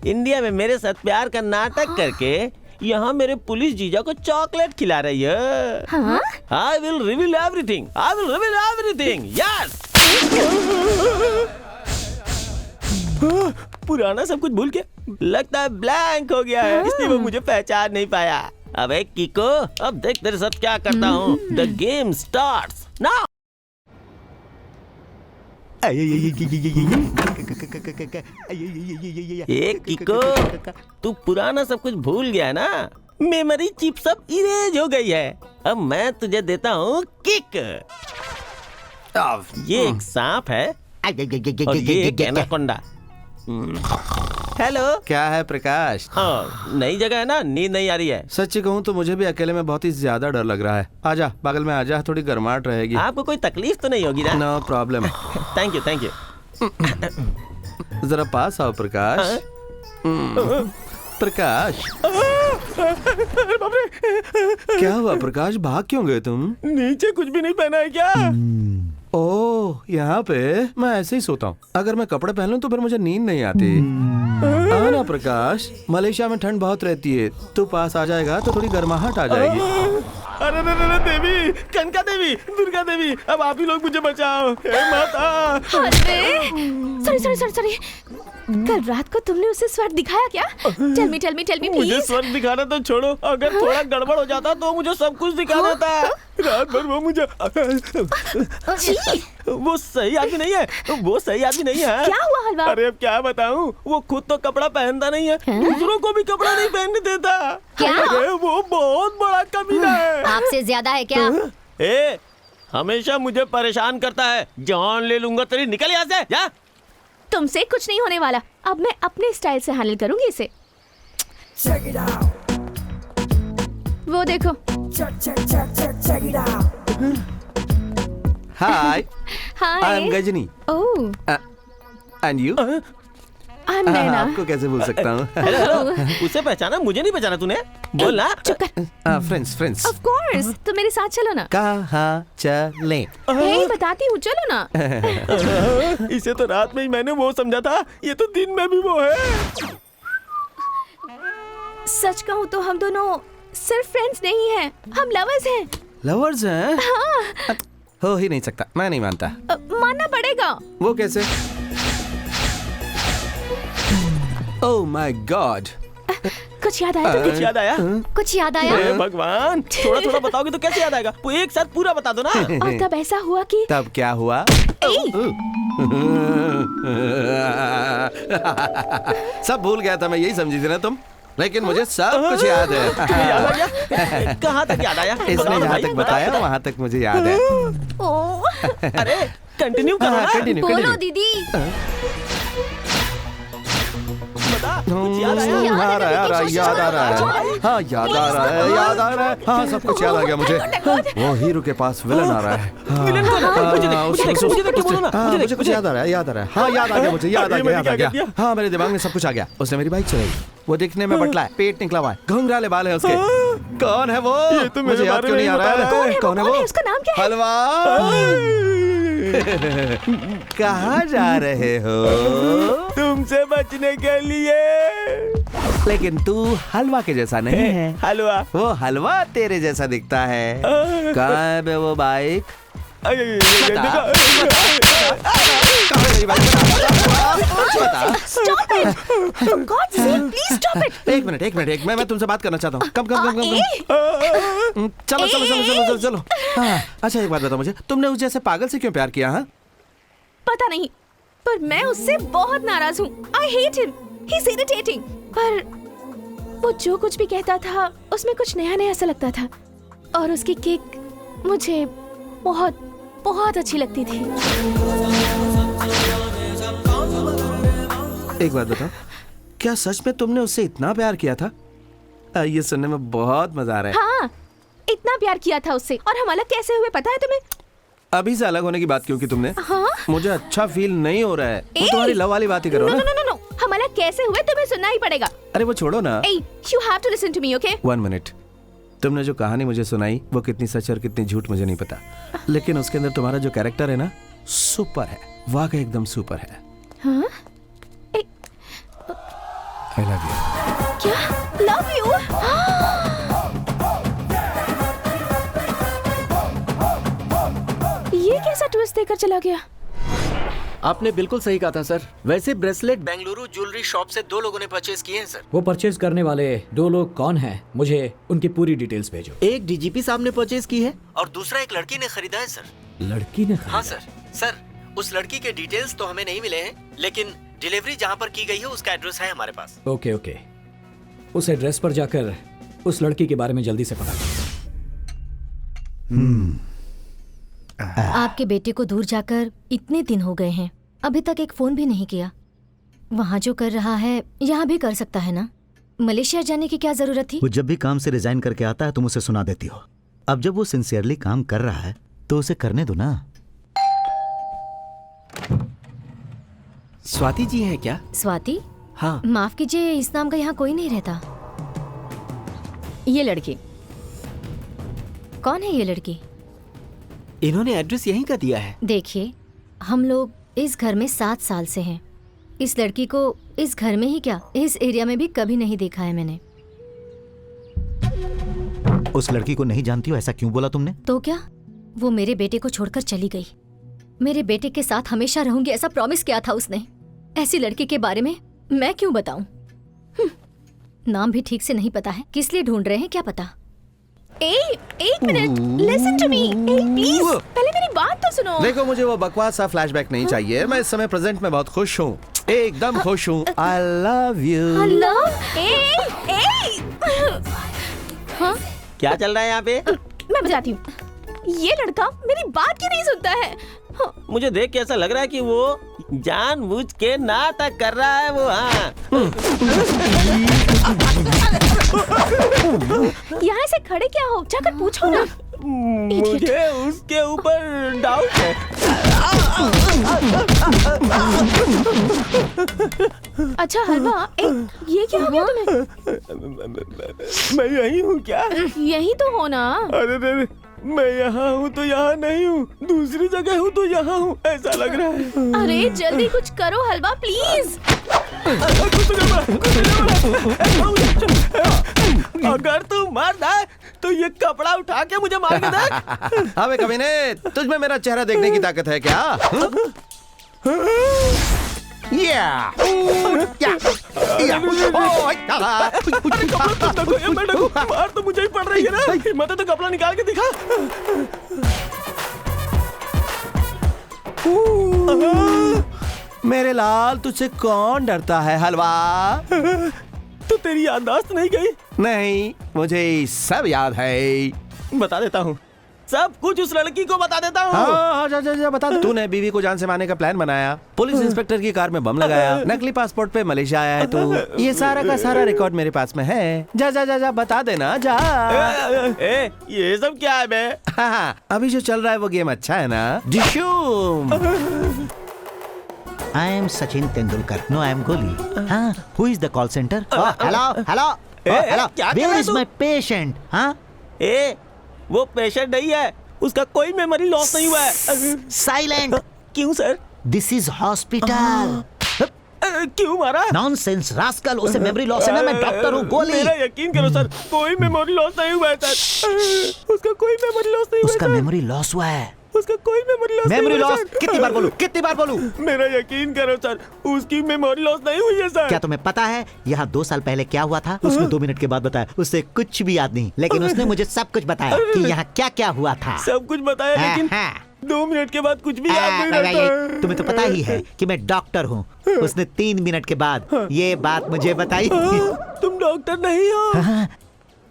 इंडिया में मेरे साथ प्यार का नाटक करके यहाँ मेरे पुलिस जीजा को चॉकलेट खिला रही है। हाँ? I will reveal everything. I will reveal everything. Yes. पुराना सब कुछ भूल के लगता है ब्लैंक हो गया है, इसलिए वो मुझे पहचान नहीं पाया। अबे किको, अब देख तेरे साथ क्या करता हूँ। The game starts now. किको, तू पुराना सब कुछ भूल गया ना? मेमोरी चिप सब इरेज हो गई है। अब मैं तुझे देता हूँ किक। ये एक सांप है और ये एक एनाकोंडा। हेलो। क्या है प्रकाश? हाँ, नई जगह है ना, नींद नहीं आ रही है। सच्ची कहूँ तो मुझे भी अकेले में बहुत ही ज्यादा डर लग रहा है। आजा, बगल में आजा, थोड़ी गर्माहट रहेगी। आपको कोई तकलीफ तो नहीं होगी ना? No problem. Thank you, thank you. जरा पास आओ प्रकाश। प्रकाश, क्या हुआ प्रकाश, भाग क्यों गए तुम? नीचे कुछ भी नहीं पहना है क्या? ओह, यहाँ पे मैं ऐसे ही सोता हूँ। अगर मैं कपड़े पहन लूं तो फिर मुझे नींद नहीं आती। ना प्रकाश, मलेशिया में ठंड बहुत रहती है, तू पास आ जाएगा तो थोड़ी गर्माहट आ जाएगी। अरे देवी, कनका देवी, दुर्गा देवी, अब आप ही लोग मुझे बचाओ। हे माता। सॉरी। कल रात को तुमने उसे स्वर्ग दिखाया क्या? Tell me please. मुझे स्वर्ग दिखाना तो छोड़ो, अगर थोड़ा गड़बड़ हो जाता तो मुझे सब कुछ दिखा देता। रात भर वो मुझे वो सही आदमी नहीं है, वो सही आदमी नहीं है। क्या हुआ हलवा? अरे अब क्या बताऊं, वो खुद तो कपड़ा पहनता नहीं है, दूसरों को भी कपड़ा नहीं पहनने देता। क्या? अरे वो बहुत बड़ा कमीना है। आपसे ज्यादा है क्या? ए, हमेशा मुझे परेशान करता है। जान ले लूंगा तेरी, निकल यहाँ से जा। तुमसे कुछ नहीं होने वाला। अब मैं अपने स्टाइल से हैंडल करूंगी इसे। वो देखो। Hi, hi. I am Ghajini. Oh, and you? I am Naina. आपको कैसे भूल सकता हूँ? हेलो, उसे पहचाना, मुझे नहीं पहचाना तूने? बोल ना। चुप कर। फ्रेंड्स। ऑफ कोर्स, तो मेरे साथ चलो ना। कहाँ चले? हे, बताती हूँ, चलो ना। इसे तो रात में ही मैंने वो समझा था, ये तो दिन में भी वो है। सच कहूँ तो हम दोनों सिर्फ फ्रेंड्स नहीं हैं, हम लवर्स हैं। लवर्स हैं? हाँ। हो ही नहीं सकता, मैं नहीं मानता। मानना पड़ेगा। वो कैसे? Oh my God. कुछ याद आया तुम्हें? कुछ याद आया? कुछ याद आया? हे भगवान, थोड़ा थोड़ा बताओगे तो कैसे याद आएगा? वो एक साथ पूरा बता दो ना। और तब ऐसा हुआ कि तब क्या हुआ? सब भूल गया था मैं, यही समझी थी ना तुम, लेकिन मुझे सब कुछ याद है। याद आ गया? कहाँ तक याद आया? इसने जहाँ तक बताया वहाँ तक मुझे याद है। अरे कंटिन्यू करो ना। कंटिन्यू बोलो दीदी। याद आ रहा है। हाँ, याद आ रहा है। हाँ, सब कुछ याद आ गया मुझे। वो हीरो के पास विलन आ रहा है। मुझे कुछ याद आ रहा है। हाँ, याद आ गया। हाँ, मेरे दिमाग में सब कुछ आ गया। उसने मेरी बाइक चलाई। वो दिखने में पतला है, पेट निकला हुआ है, घुंघराले बाल है उसके। कौन है वो? मुझे याद क्यों नहीं आ रहा है? कौन है वो? उसका नाम क्या है? हलवा। कहाँ जा रहे हो? तुमसे बचने के लिए। लेकिन तू हलवा के जैसा नहीं है। हलवा? वो हलवा तेरे जैसा दिखता है। कहाँ है बे वो बाइक? एक मिनट, मैं तुमसे बात करना चाहता हूँ। कम। चलो। हाँ, अच्छा एक बात बताओ मुझे, तुमने उस जैसे पागल से क्यों प्यार किया? हाँ, पता नहीं, पर मैं उससे बहुत नाराज हूँ। I hate him. He's irritating. पर वो जो कुछ भी कहता था उसमें कुछ नया सा लगता था, और उसकी किक मुझे बहुत बहुत अच्छी लगती थी। एक बात बताओ, क्या सच में तुमने उससे इतना प्यार किया था? ये सुनने में बहुत मजा आ रहा है। हाँ, इतना प्यार किया था उससे, और हम अलग कैसे हुए पता है तुम्हें? अभी से अलग होने की बात क्यों की तुमने? हाँ? मुझे अच्छा फील नहीं हो रहा है। वो तुम्हारी लव वाली बात ही करो ना। नो, हम अलग कैसे हुए तुम्हें सुनना ही पड़ेगा। अरे वो छोड़ो ना। You have to listen to me, okay? 1 minute. तुमने जो कहानी मुझे सुनाई वो कितनी सच और कितनी झूठ मुझे नहीं पता, लेकिन उसके अंदर तुम्हारा जो कैरेक्टर है ना, सुपर है, वाकई एकदम सुपर है। हाँ? I love you। क्या? Love you? ये कैसा ट्विस्ट देकर चला गया? आपने बिल्कुल सही कहा था सर। वैसे ब्रेसलेट बेंगलुरु ज्वेलरी शॉप से 2 लोगों ने परचेज किए हैं सर। वो परचेज करने वाले 2 लोग कौन हैं? मुझे उनकी पूरी डिटेल्स भेजो। एक डीजीपी साहब ने परचेज की है और दूसरा एक लड़की ने खरीदा है सर। लड़की ने? हाँ सर, उस लड़की के डिटेल्स तो हमें नहीं मिले हैं, लेकिन डिलीवरी जहाँ पर की गई है उसका एड्रेस है हमारे पास। ओके। उस एड्रेस पर जाकर उस लड़की के बारे में जल्दी से पता करो। आपके बेटे को दूर जाकर इतने दिन हो गए हैं, अभी तक एक फोन भी नहीं किया। वहाँ जो कर रहा है यहाँ भी कर सकता है ना। मलेशिया जाने की क्या जरूरत थी? वो जब भी काम से रिजाइन करके आता है तुम उसे सुना देती हो। अब जब वो सिंसियरली काम कर रहा है तो उसे करने दो ना। स्वाति जी हैं क्या? स्वाति? हाँ। माफ कीजिए, इस नाम का यहाँ कोई नहीं रहता। ये लड़की कौन है? ये लड़की? इन्होंने एड्रेस यहीं का दिया है। देखिए, हम लोग इस घर में 7 साल से हैं। इस लड़की को इस घर में ही क्या, इस एरिया में भी कभी नहीं देखा है मैंने। उस लड़की को नहीं जानती हो, ऐसा क्यों बोला तुमने? तो क्या, वो मेरे बेटे को छोड़कर चली गई। मेरे बेटे के साथ हमेशा रहूंगी ऐसा प्रॉमिस किया था उसने। ऐसी लड़की के बारे में मैं क्यों बताऊं? नाम भी ठीक से नहीं पता है। किस लिए ढूंढ रहे हैं क्या पता? एक minute, listen to me please. पहले मेरी बात तो सुनो। देखो, मुझे वो बकवास सा फ्लैशबैक नहीं चाहिए। मैं इस समय प्रेजेंट में बहुत खुश हूँ, एकदम खुश हूँ। I love you। हाँ? क्या चल रहा है यहाँ पे? मैं बताती हूँ। ये लड़का मेरी बात क्यों नहीं सुनता है? मुझे देख के ऐसा लग रहा है कि वो जानबूझ के नाटक कर रहा है वो। हाँ यहाँ से खड़े क्या हो, जाकर पूछो ना। मुझे उसके ऊपर डाउट है। अच्छा हलवा, ये क्या हो गया तुम्हें? मैं यही हूँ क्या? यही तो हो ना। अरे मैं यहाँ हूँ तो यहाँ नहीं हूँ, दूसरी जगह हूँ तो यहाँ हूँ, ऐसा लग रहा है। अरे जल्दी कुछ करो हलवा प्लीज। अगर तू मर्द है तो ये कपड़ा उठा के मुझे मार के देख। अबे कमीने, तुझ में मेरा चेहरा देखने की ताकत है क्या? मार तो मुझे ही पड़ रही है ना। हिम्मत है तो कपड़ा निकाल के दिखा। मेरे लाल, तुझसे कौन डरता है हलवा? तो तेरी याददाश्त नहीं गई? नहीं, मुझे सब याद है। बता देता हूँ, सब कुछ उस लड़की को बता देता हूँ। हाँ, जा बता दे। तूने बीवी को जान से मारने का प्लान बनाया, पुलिस इंस्पेक्टर की कार में बम लगाया, नकली पासपोर्ट पे मलेशिया आया है तू। ये सारा का सारा रिकॉर्ड मेरे पास में है। जा बता देना, जा। ये सब क्या है बे? हाँ, अभी जो चल रहा है वो गेम अच्छा है ना? Dishoom. I am Sachin Tendulkar. No, I am Goli. हाँ, who is the call center? Oh, hello. Where is my patient? हाँ? वो पेशेंट नहीं है, उसका कोई मेमोरी लॉस नहीं हुआ है। Silent. क्यों सर? This is hospital. क्यों मारा? Nonsense, rascal. उसे मेमोरी लॉस है ना, मैं डॉक्टर हूँ, गोली। मेरा यकीन करो सर, कोई मेमोरी लॉस नहीं हुआ है सर। उसका कोई मेमोरी लॉस नहीं हुआ है। उसका मेमोरी लॉस हुआ है। उसका कोई मेमोरी लॉस मेमोरी लॉस? कितनी बार बोलूं? मेरा यकीन करो सर, उसकी मेमोरी लॉस नहीं हुई है सर। क्या तुम्हें पता है यहाँ 2 साल पहले क्या हुआ था? उसने 2 मिनट के बाद बताया, उससे कुछ भी याद नहीं, लेकिन उसने मुझे सब कुछ बताया कि यहाँ क्या क्या हुआ था। सब कुछ बताया, लेकिन 2 मिनट के बाद कुछ भी याद नहीं रहता। तुम्हें तो पता ही है कि मैं डॉक्टर हूँ। उसने 3 मिनट के बाद ये बात मुझे बताई। तुम डॉक्टर नहीं हो?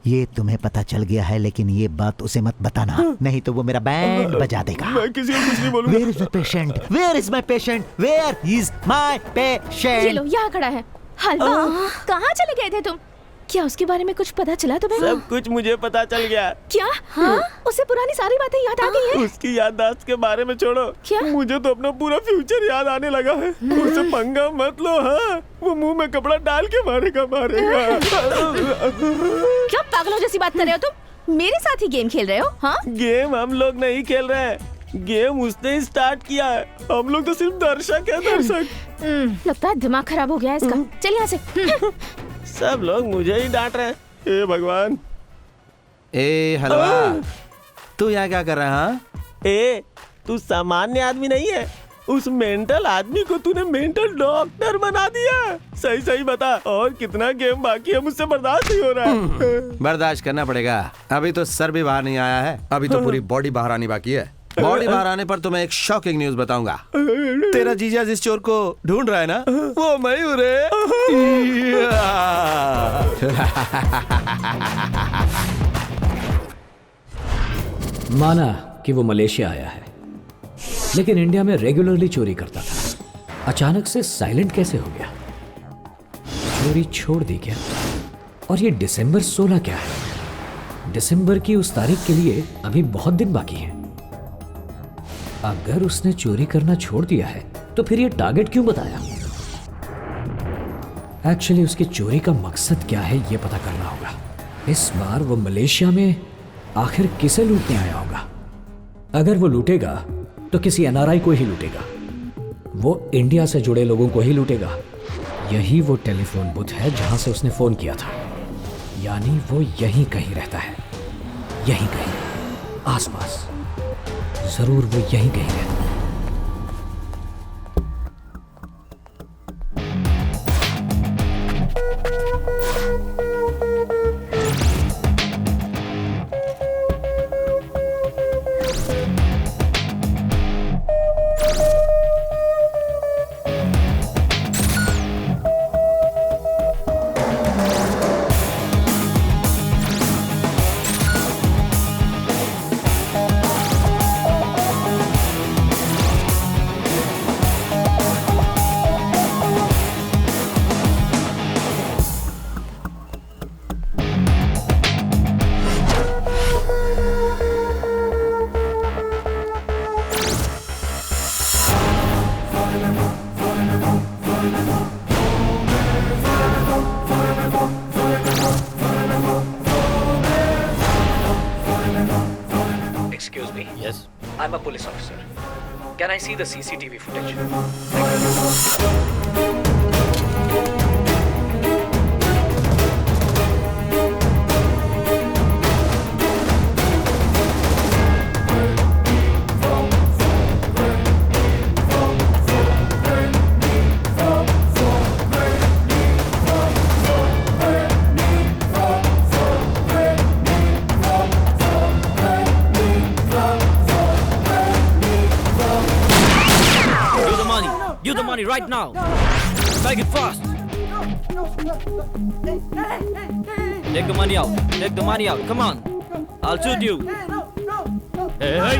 ये तुम्हें पता चल गया है, लेकिन ये बात उसे मत बताना, नहीं तो वो मेरा बैंड बजा देगा। मैं किसी को कुछ नहीं बोलूंगा। Where is my patient? Where is my patient? Where is my patient? ये लो, यहाँ खड़ा है। हलवा, कहाँ चले गए थे तुम? क्या उसके बारे में कुछ पता चला तुम्हें? सब कुछ मुझे पता चल गया। क्या? हाँ? उसे पुरानी सारी बातें याद आ गई हैं? उसकी याददाश्त के बारे में छोड़ो, क्या? मुझे तो अपना पूरा फ्यूचर याद आने लगा है। उससे पंगा मत लो। हाँ, वो मुंह में कपड़ा डाल के मारेगा। क्या पागलों जैसी बात कर रहे हो तुम? मेरे साथ ही गेम खेल रहे हो? हाँ? गेम हम लोग नहीं खेल रहे हैं, गेम उसने ही स्टार्ट किया है। हम लोग तो सिर्फ दर्शक है, दर्शक। लगता है दिमाग खराब हो गया है इसका। चल यहाँ से। सब लोग मुझे ही डांट रहे हैं। हे भगवान। ए हलवा, तू यहाँ क्या कर रहा है? तू सामान्य आदमी नहीं है, उस मेंटल आदमी को तूने मेंटल डॉक्टर बना दिया। सही सही बता, और कितना गेम बाकी है? मुझसे बर्दाश्त नहीं हो रहा है। बर्दाश्त करना पड़ेगा। अभी तो सर भी बाहर नहीं आया है, अभी तो पूरी बॉडी बाहर आनी बाकी है। बॉडी बाहर आने पर तुम्हें एक शॉकिंग न्यूज बताऊंगा। तेरा जीजा जिस चोर को ढूंढ रहा है ना, वो मैं हूँ रे। माना कि वो मलेशिया आया है, लेकिन इंडिया में रेगुलरली चोरी करता था। अचानक से साइलेंट कैसे हो गया? चोरी छोड़ दी क्या? और ये दिसंबर 16 क्या है? दिसंबर की उस तारीख के लिए अभी बहुत दिन बाकी हैं। अगर उसने चोरी करना छोड़ दिया है तो फिर ये टारगेट क्यों बताया? एक्चुअली उसकी चोरी का मकसद क्या है ये पता करना होगा। इस बार वो मलेशिया में आखिर किसे लूटने आया होगा? अगर वो लूटेगा तो किसी एनआरआई को ही लूटेगा, वो इंडिया से जुड़े लोगों को ही लूटेगा। यही वो टेलीफोन बूथ है जहां से उसने फोन किया था, यानी वो यहीं कहीं रहता है, यहीं कहीं आसपास, जरूर वो यहीं कहीं रहता है। police officer. Can I see the CCTV footage? Give the money right now. Make it fast. Take the money out. Take the money out. Come on. I'll shoot you. Hey, hey.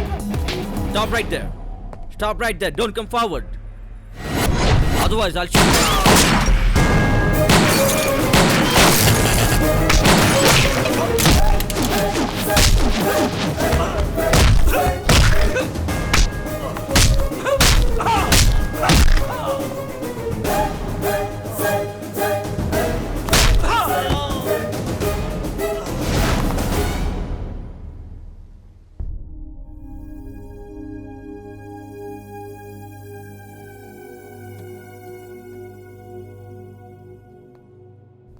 Stop right there. Stop right there. Don't come forward. Otherwise, I'll shoot you.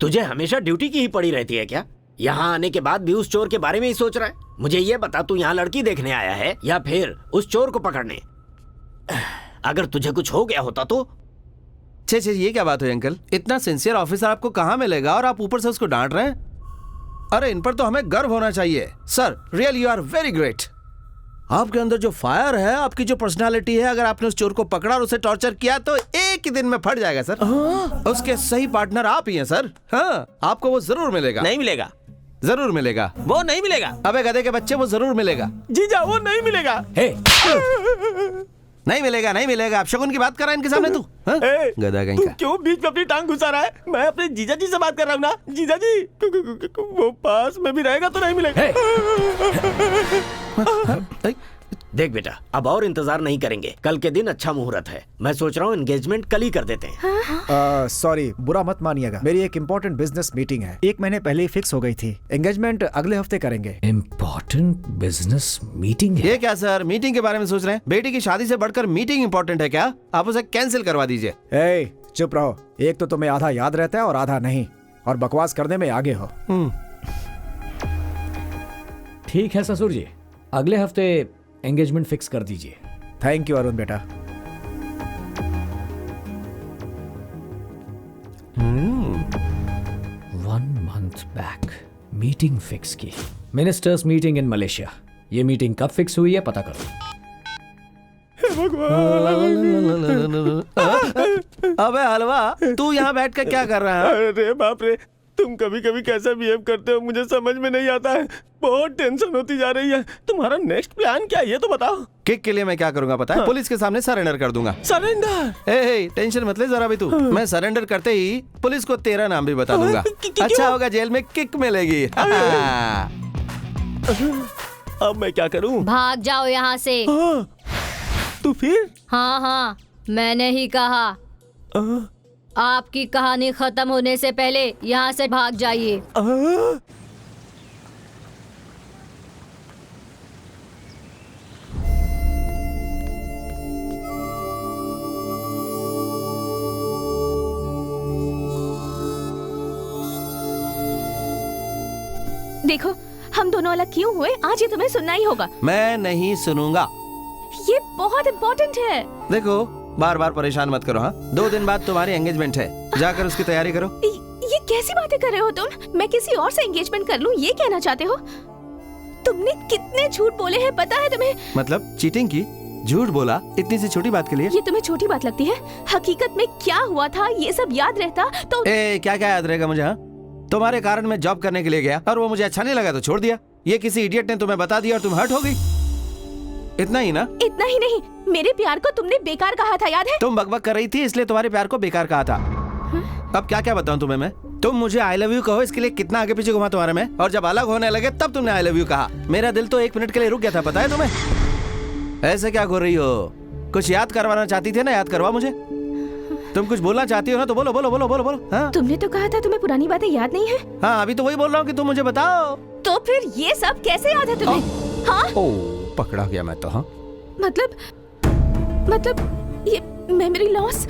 तुझे हमेशा ड्यूटी की ही पड़ी रहती है क्या? यहाँ आने के बाद भी उस चोर के बारे में ही सोच रहा है? मुझे ये बता, तू यहाँ लड़की देखने आया है या फिर उस चोर को पकड़ने? अगर तुझे कुछ हो गया होता तो? छे ये क्या बात हुई अंकल? इतना सिंसियर ऑफिसर आपको कहाँ मिलेगा और आप ऊपर से उसको डांट रहे हैं? अरे इन पर तो हमें गर्व होना चाहिए। Sir, real you are very great. आपके अंदर जो फायर है, आपकी जो पर्सनालिटी है, अगर आपने उस चोर को पकड़ा और उसे टॉर्चर किया तो एक ही दिन में फट जाएगा सर। उसके सही पार्टनर आप ही हैं सर। हाँ, आपको वो जरूर मिलेगा। नहीं मिलेगा। जरूर मिलेगा। वो नहीं मिलेगा। अबे गधे के बच्चे, वो जरूर मिलेगा। जीजा, वो नहीं मिलेगा। नहीं मिलेगा, नहीं मिलेगा। आप शगुन की बात कर रहा है इनके सामने तू? गधा कहीं का। क्यों बीच में अपनी टांग घुसा रहा है? मैं अपने जीजा जी से बात कर रहा हूँ ना। जीजा जी, वो पास में भी रहेगा तो नहीं मिलेगा। देख बेटा, अब और इंतजार नहीं करेंगे। कल के दिन अच्छा मुहूर्त है। मैं सोच रहा हूँ एंगेजमेंट कल ही कर देते हैं। सॉरी, बुरा मत मानिएगा, मेरी एक इम्पोर्टेंट बिजनेस मीटिंग है। 1 महीने पहले ही फिक्स हो गई थी। एंगेजमेंट अगले हफ्ते करेंगे। इम्पोर्टेंट बिजनेस मीटिंग है? ये क्या सर, मीटिंग के बारे में सोच रहे हैं? बेटी की शादी से बढ़कर मीटिंग इम्पोर्टेंट है क्या? आप उसे कैंसिल करवा दीजिए। चुप रहो। एक तो तुम्हें आधा याद रहता है और आधा नहीं, और बकवास करने में आगे हो। ठीक है ससुर जी, अगले हफ्ते एंगेजमेंट फिक्स कर दीजिए। थैंक यू अरुण बेटा। 1 month बैक मीटिंग फिक्स की। Ministers meeting in Malaysia. ये मीटिंग कब फिक्स हुई है पता करो। अबे हलवा, तू यहाँ बैठ कर क्या कर रहा है? अरे बाप रे, तुम कभी कभी कैसा बिहेव करते हो मुझे समझ में नहीं आता है। बहुत टेंशन होती जा रही है। तुम्हारा नेक्स्ट प्लान क्या है ये तो बताओ। किक के लिए मैं क्या करूंगा पता है? पुलिस के सामने सरेंडर कर दूंगा। सरेंडर? टेंशन मत ले जरा भी तू। मैं सरेंडर करते ही पुलिस को तेरा नाम भी बता दूंगा। अच्छा होगा, जेल में किक मिलेगी। अब मैं क्या करूं? भाग जाओ यहाँ से। तू फिर? हाँ, मैंने ही कहा। आपकी कहानी खत्म होने से पहले यहाँ से भाग जाइए। देखो, हम दोनों अलग क्यों हुए, आज ये तुम्हें सुनना ही होगा। मैं नहीं सुनूंगा। ये बहुत इम्पोर्टेंट है। देखो, बार बार परेशान मत करो। हाँ, 2 दिन बाद तुम्हारी एंगेजमेंट है, जाकर उसकी तैयारी करो। ये कैसी बातें कर रहे हो तुम? मैं किसी और से एंगेजमेंट कर लूं, ये कहना चाहते हो? तुमने कितने झूठ बोले हैं पता है तुम्हें? मतलब चीटिंग की? झूठ बोला इतनी सी छोटी बात के लिए? ये तुम्हें छोटी बात लगती है? हकीकत में क्या हुआ था ये सब याद रहता तो। क्या क्या याद रहेगा मुझे? हाँ, तुम्हारे कारण मैं जॉब करने के लिए गया और वो मुझे अच्छा नहीं लगा तो छोड़ दिया। ये किसी इडियट ने तुम्हें बता दिया और तुम हर्ट हो गई। इतना ही ना? इतना ही नहीं, मेरे प्यार को तुमने बेकार कहा था, याद है? तुम बकबक कर रही थी इसलिए तुम्हारे प्यार को बेकार कहा था। अब क्या क्या बताऊं तुम्हें मैं? तुम मुझे आई लव यू कहो इसके लिए कितना आगे पीछे घुमा तुम्हारे में, और जब अलग होने लगे तब तुमने आई लव यू कहा। मेरा दिल तो 1 मिनट के लिए रुक गया था, पता है तुम्हें? ऐसे क्या घूर रही हो? कुछ याद करवाना चाहती थी ना, याद करवा मुझे। तुम कुछ बोलना चाहती हो ना तो बोलो बोलो बोलो बोलो बोलो। हाँ? तुमने तो कहा था तुम्हें पुरानी बातें याद नहीं है। हाँ, अभी तो वही बोल रहा हूँ कि तुम मुझे बताओ। तो फिर ये सब कैसे याद है तुम्हें? हाँ? पकड़ा गया मैं तो। हाँ, मतलब ये मेमोरी लॉस,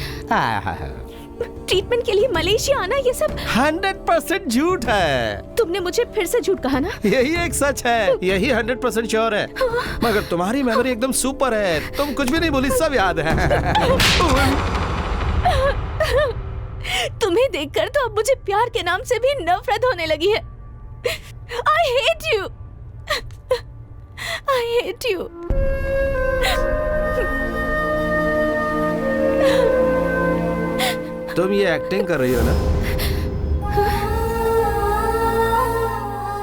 ट्रीटमेंट के लिए मलेशिया आना, ये सब 100% झूठ है। तुमने मुझे फिर से झूठ कहा ना? यही एक सच है, यही 100% श्योर है। मगर तुम्हारी मेमोरी एकदम सुपर है, तुम कुछ भी नहीं भूली, सब याद है। तुम्हें देखकर तो अब मुझे प्यार के नाम से भी नफरत होने लगी है। I hate you. I hate you. तुम ये एक्टिंग कर रही हो ना?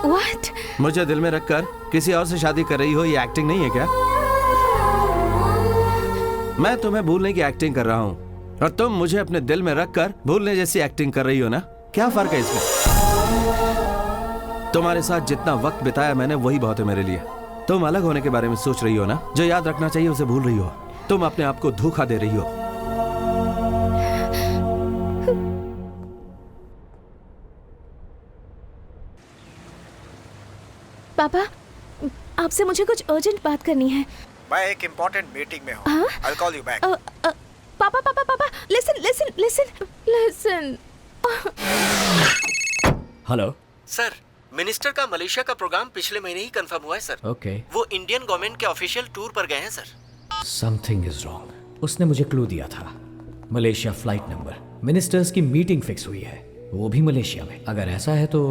What? मुझे दिल में रखकर किसी और से शादी कर रही हो, ये एक्टिंग नहीं है क्या? मैं तुम्हें भूलने की एक्टिंग कर रहा हूँ और तुम मुझे अपने दिल में रखकर भूलने जैसी एक्टिंग कर रही हो ना? क्या फर्क है इसमें? तुम्हारे साथ जितना वक्त बिताया मैंने वही बहुत है मेरे लिए। तुम अलग होने के बारे में सोच रही हो ना? जो याद रखना चाहिए उसे भूल रही हो। तुम अपने आप को धोखा दे रही हो। पापा, आपसे मुझे कुछ अर्जेंट बात करनी है। मैं एक इम्पोर्टेंट मीटिंग में हूँ। I'll call you back. पापा, listen. हेलो सर, मिनिस्टर का मलेशिया का प्रोग्राम पिछले महीने ही कंफर्म हुआ है सर। ओके। वो इंडियन गवर्नमेंट के ऑफिशियल टूर पर गए हैं सर। Something is wrong. उसने मुझे क्लू दिया था। मलेशिया फ्लाइट नंबर, मिनिस्टर्स की मीटिंग फिक्स हुई है, वो भी मलेशिया में। अगर ऐसा है तो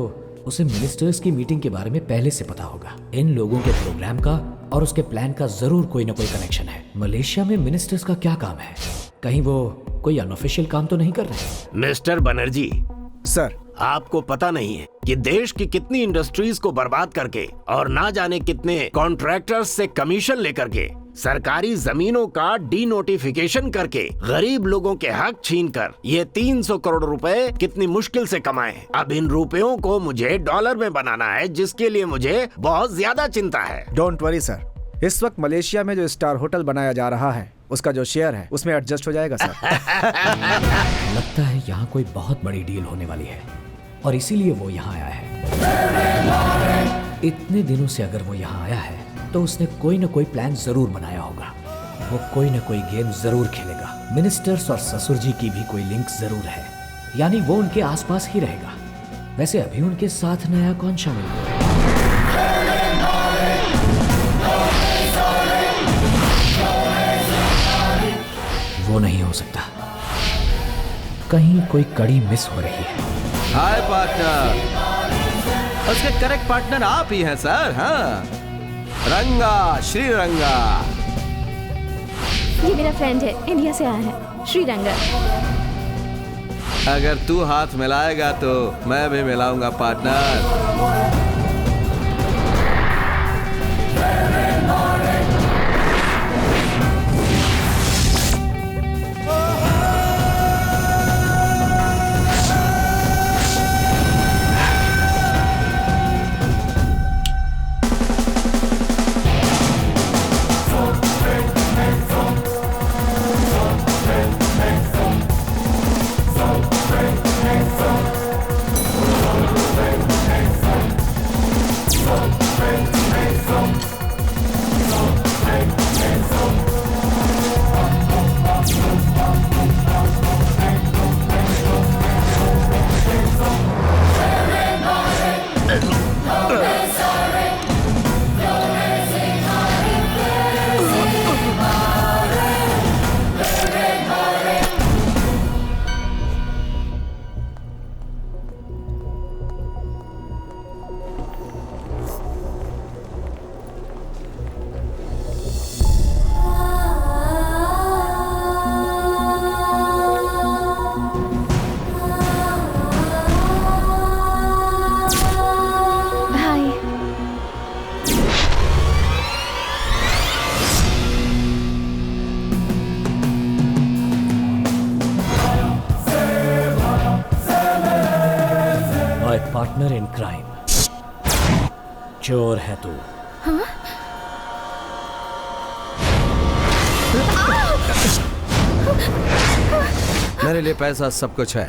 उसे मिनिस्टर्स की मीटिंग के बारे में पहले से पता होगा। इन लोगों के प्रोग्राम का और उसके प्लान का जरूर कोई ना कोई कनेक्शन है। मलेशिया में मिनिस्टर्स का क्या काम है? कहीं वो कोई अनऑफिशियल काम तो नहीं कर रहे? मिस्टर बनर्जी सर, आपको पता नहीं है कि देश की कितनी इंडस्ट्रीज को बर्बाद करके और ना जाने कितने कॉन्ट्रैक्टर्स से कमीशन लेकर के, सरकारी जमीनों का डी नोटिफिकेशन करके, गरीब लोगों के हक छीनकर ये 300 करोड़ रुपए कितनी मुश्किल से कमाए हैं। अब इन रुपयों को मुझे डॉलर में बनाना है, जिसके लिए मुझे बहुत ज्यादा चिंता है। डोंट वरी सर, इस वक्त मलेशिया में जो स्टार होटल बनाया जा रहा है उसका जो शेयर है उसमें एडजस्ट हो जाएगा सर। लगता है यहाँ कोई बहुत बड़ी डील होने वाली है और इसीलिए वो यहाँ आया है। इतने दिनों से अगर वो यहाँ आया है तो उसने कोई ना कोई प्लान जरूर बनाया होगा। वो कोई ना कोई गेम जरूर खेलेगा। मिनिस्टर्स और ससुर जी की भी कोई लिंक जरूर है, यानी वो उनके आसपास ही रहेगा। वैसे अभी उनके साथ नया कौन शामिल हुआ है? वो नहीं हो सकता। कहीं कोई कड़ी मिस हो रही है। हाय पार्टनर, उसके करेक्ट पार्टनर आप ही हैं सर। हाँ, रंगा, श्री रंगा। ये मेरा फ्रेंड है, इंडिया से आया है, श्रीरंगा। अगर तू हाथ मिलाएगा तो मैं भी मिलाऊंगा पार्टनर। Partner in crime. चोर है तू। हाँ? मेरे लिए पैसा सब कुछ है।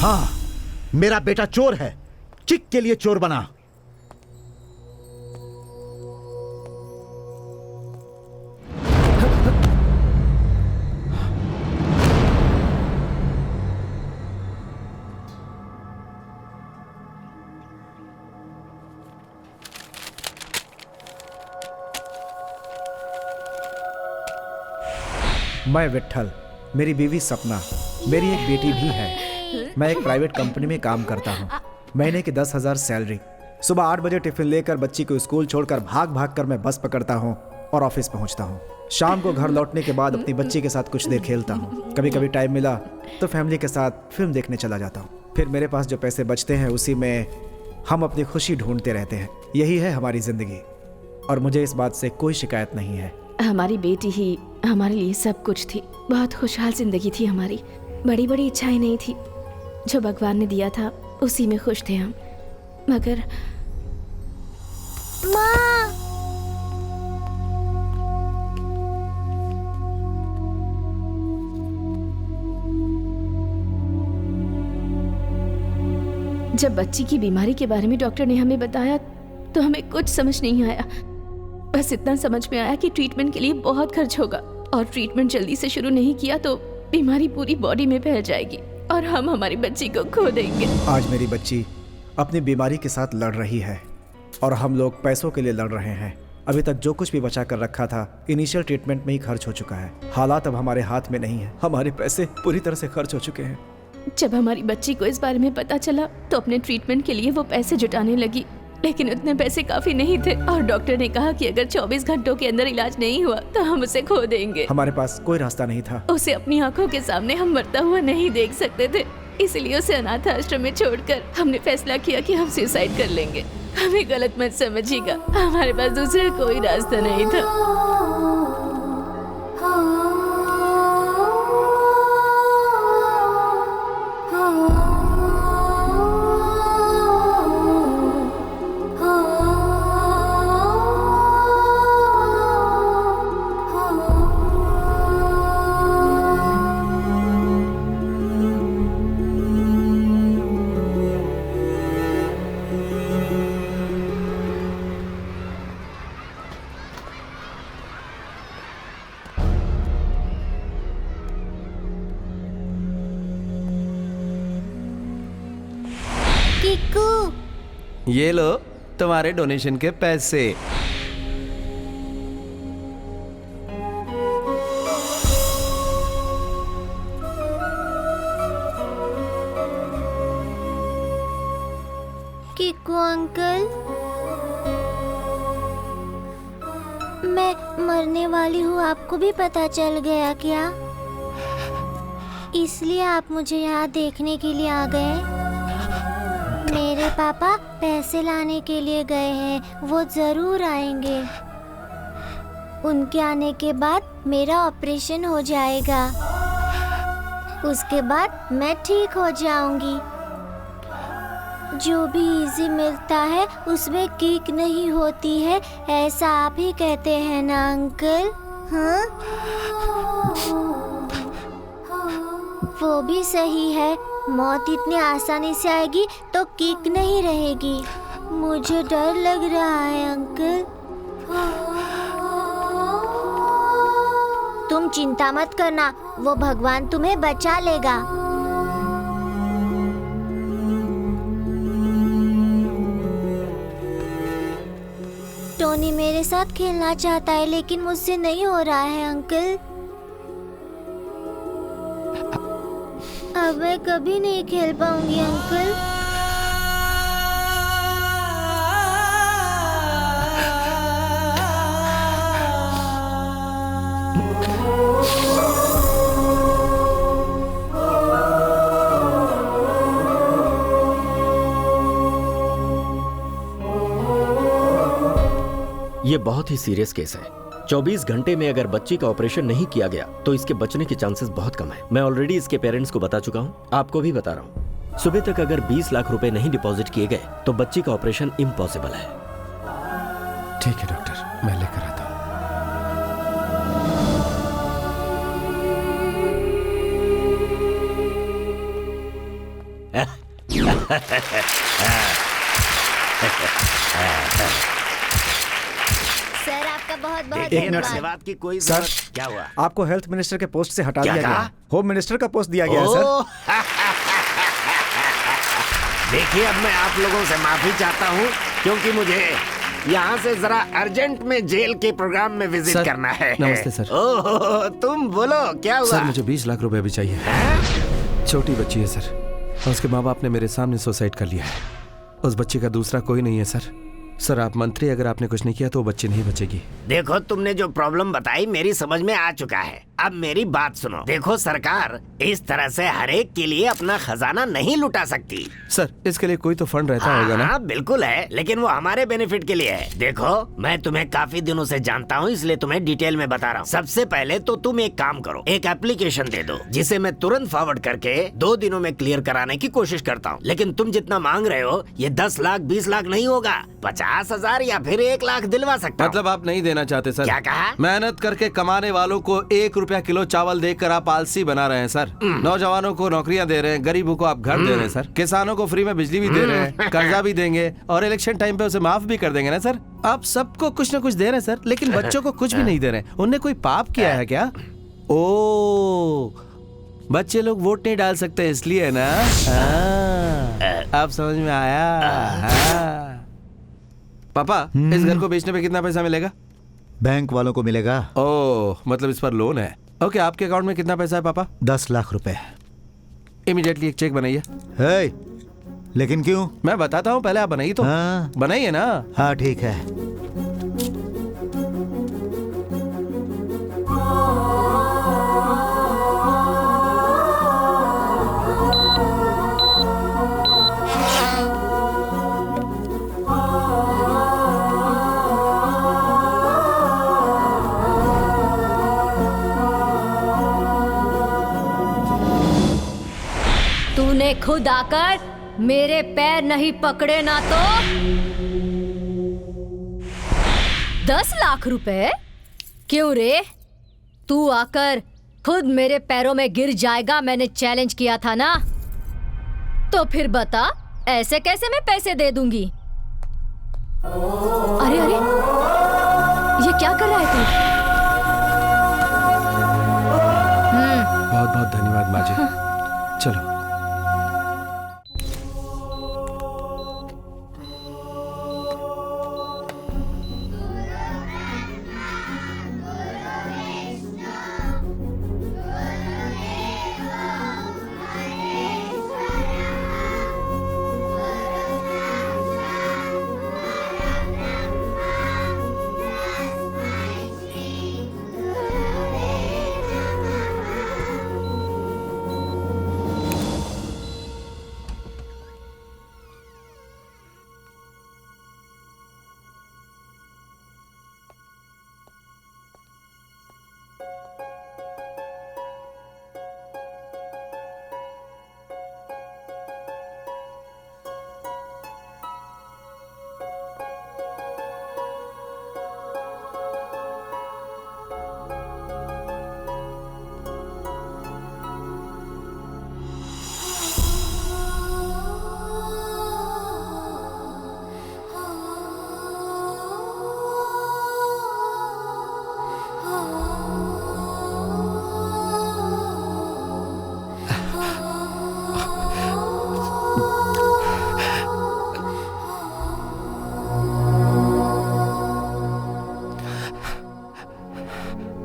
हाँ, मेरा बेटा चोर है, किक के लिए चोर बना। मैं विट्ठल, मेरी बीवी सपना, मेरी एक बेटी भी है। मैं एक प्राइवेट कंपनी में काम करता हूँ। महीने की 10,000 सैलरी। सुबह 8 बजे टिफिन लेकर बच्ची को स्कूल छोड़कर भाग भाग कर मैं बस पकड़ता हूँ और ऑफिस पहुँचता हूँ। शाम को घर लौटने के बाद अपनी बच्ची के साथ कुछ देर खेलता हूँ। कभी कभी टाइम मिला तो फैमिली के साथ फिल्म देखने चला जाता हूँ। फिर मेरे पास जो पैसे बचते हैं उसी में हम अपनी खुशी ढूंढते रहते हैं। यही है हमारी जिंदगी और मुझे इस बात से कोई शिकायत नहीं है। हमारी बेटी ही हमारे लिए सब कुछ थी। बहुत खुशहाल जिंदगी थी हमारी। बड़ी बड़ी इच्छाएं नहीं थी। जो भगवान ने दिया था उसी में खुश थे हम। मगर माँ, जब बच्ची की बीमारी के बारे में डॉक्टर ने हमें बताया तो हमें कुछ समझ नहीं आया। बस इतना समझ में आया कि ट्रीटमेंट के लिए बहुत खर्च होगा और ट्रीटमेंट जल्दी से शुरू नहीं किया तो बीमारी पूरी बॉडी में फैल जाएगी और हम हमारी बच्ची को खो देंगे। आज मेरी बच्ची अपनी बीमारी के साथ लड़ रही है और हम लोग पैसों के लिए लड़ रहे हैं। अभी तक जो कुछ भी बचा कर रखा था इनिशियल ट्रीटमेंट में ही खर्च हो चुका है। हालात अब हमारे हाथ में नहीं है। हमारे पैसे पूरी तरह से खर्च हो चुके हैं। जब हमारी बच्ची को इस बारे में पता चला तो अपने ट्रीटमेंट के लिए वो पैसे जुटाने लगी, लेकिन उतने पैसे काफी नहीं थे और डॉक्टर ने कहा कि अगर 24 घंटों के अंदर इलाज नहीं हुआ तो हम उसे खो देंगे। हमारे पास कोई रास्ता नहीं था। उसे अपनी आंखों के सामने हम मरता हुआ नहीं देख सकते थे, इसलिए उसे अनाथ आश्रम में छोड़कर हमने फैसला किया कि हम सुसाइड कर लेंगे। हमें गलत मत समझिएगा, हमारे पास दूसरा कोई रास्ता नहीं था। ये लो तुम्हारे डोनेशन के पैसे। किकू अंकल, मैं मरने वाली हूँ, आपको भी पता चल गया क्या? इसलिए आप मुझे यहाँ देखने के लिए आ गए? मेरे पापा पैसे लाने के लिए गए हैं, वो जरूर आएंगे। उनके आने के बाद मेरा ऑपरेशन हो जाएगा, उसके बाद मैं ठीक हो जाऊंगी। जो भी इजी मिलता है उसमें किक नहीं होती है, ऐसा आप ही कहते हैं ना अंकल? हाँ, वो भी सही है। मौत इतनी आसानी से आएगी तो किक नहीं रहेगी। मुझे डर लग रहा है अंकल। तुम चिंता मत करना, वो भगवान तुम्हें बचा लेगा। टोनी मेरे साथ खेलना चाहता है लेकिन मुझसे नहीं हो रहा है अंकल। अब मैं कभी नहीं खेल पाऊंगी अंकल। ये बहुत ही सीरियस केस है। 24 घंटे में अगर बच्ची का ऑपरेशन नहीं किया गया तो इसके बचने के चांसेस बहुत कम है। मैं ऑलरेडी इसके पेरेंट्स को बता चुका हूँ, आपको भी बता रहा हूँ। सुबह तक अगर 20 लाख रुपए नहीं डिपॉजिट किए गए तो बच्ची का ऑपरेशन इम्पॉसिबल है। ठीक है डॉक्टर, मैं लेकर आता हूँ। सर आपका बहुत बहुत एक मिनट धन्यवाद की कोई सर, जरूरत क्या हुआ? आपको हेल्थ मिनिस्टर के पोस्ट से हटा क्या दिया कहा? गया। होम मिनिस्टर का पोस्ट दिया गया है सर। देखिए अब मैं आप लोगों से माफी चाहता हूँ क्योंकि मुझे यहाँ से जरा अर्जेंट में जेल के प्रोग्राम में विजिट सर, करना है। नमस्ते सर। ओह तुम बोलो क्या हुआ? सर मुझे 20 लाख रुपए भी चाहिए। छोटी बच्ची है सर और उसके माँ बाप ने मेरे सामने सुसाइड कर लिया है। उस बच्चे का दूसरा कोई नहीं है सर। सर आप मंत्री, अगर आपने कुछ नहीं किया तो वो बच्ची नहीं बचेगी। देखो तुमने जो प्रॉब्लम बताई मेरी समझ में आ चुका है। अब मेरी बात सुनो। देखो सरकार इस तरह से हर एक के लिए अपना खजाना नहीं लुटा सकती। सर इसके लिए कोई तो फंड रहता होगा ना? हाँ बिल्कुल है, लेकिन वो हमारे बेनिफिट के लिए है। देखो मैं तुम्हें काफी दिनों से जानता हूँ, इसलिए तुम्हें डिटेल में बता रहा हूँ। सबसे पहले तो तुम एक काम करो, एक एप्लीकेशन दे दो जिसे मैं तुरंत फॉरवर्ड करके 2 दिनों में क्लियर कराने की कोशिश करता हूँ। लेकिन तुम जितना मांग रहे हो ये 10 लाख 20 लाख नहीं होगा, 50,000 या फिर 1 लाख दिलवा सकता हूँ। मतलब आप नहीं देना चाहते सर? क्या कहा? मेहनत करके कमाने वालों को 1 रुपया किलो चावल देकर आप आलसी बना रहे हैं सर। नौजवानों को नौकरियां दे रहे हैं, गरीबों को आप घर दे रहे हैं सर, किसानों को फ्री में बिजली भी दे रहे हैं, कर्जा भी देंगे और इलेक्शन टाइम पे उसे माफ भी कर देंगे ना सर। आप सबको कुछ न कुछ दे रहे हैं सर, लेकिन बच्चों को कुछ भी नहीं दे रहे हैं। उनने कोई पाप किया है क्या? ओ बच्चे लोग वोट नहीं डाल सकते इसलिए ना? अब समझ में आया। पापा इस घर को बेचने पे कितना पैसा मिलेगा? बैंक वालों को मिलेगा। ओह मतलब इस पर लोन है। ओके आपके अकाउंट में कितना पैसा है पापा? 10 लाख रुपए। इमीडिएटली एक चेक बनाइए। है लेकिन क्यों? मैं बताता हूँ, पहले आप बनाइए तो। हाँ। बनाइए ना। हाँ ठीक है। तूने खुद आकर मेरे पैर नहीं पकड़े ना तो 10 लाख रुपए? क्यों रे? तू आकर खुद मेरे पैरों में गिर जाएगा, मैंने चैलेंज किया था ना। तो फिर बता ऐसे कैसे मैं पैसे दे दूंगी? अरे अरे ये क्या कर रहा है तू? बहुत बहुत धन्यवाद माँ जी। चलो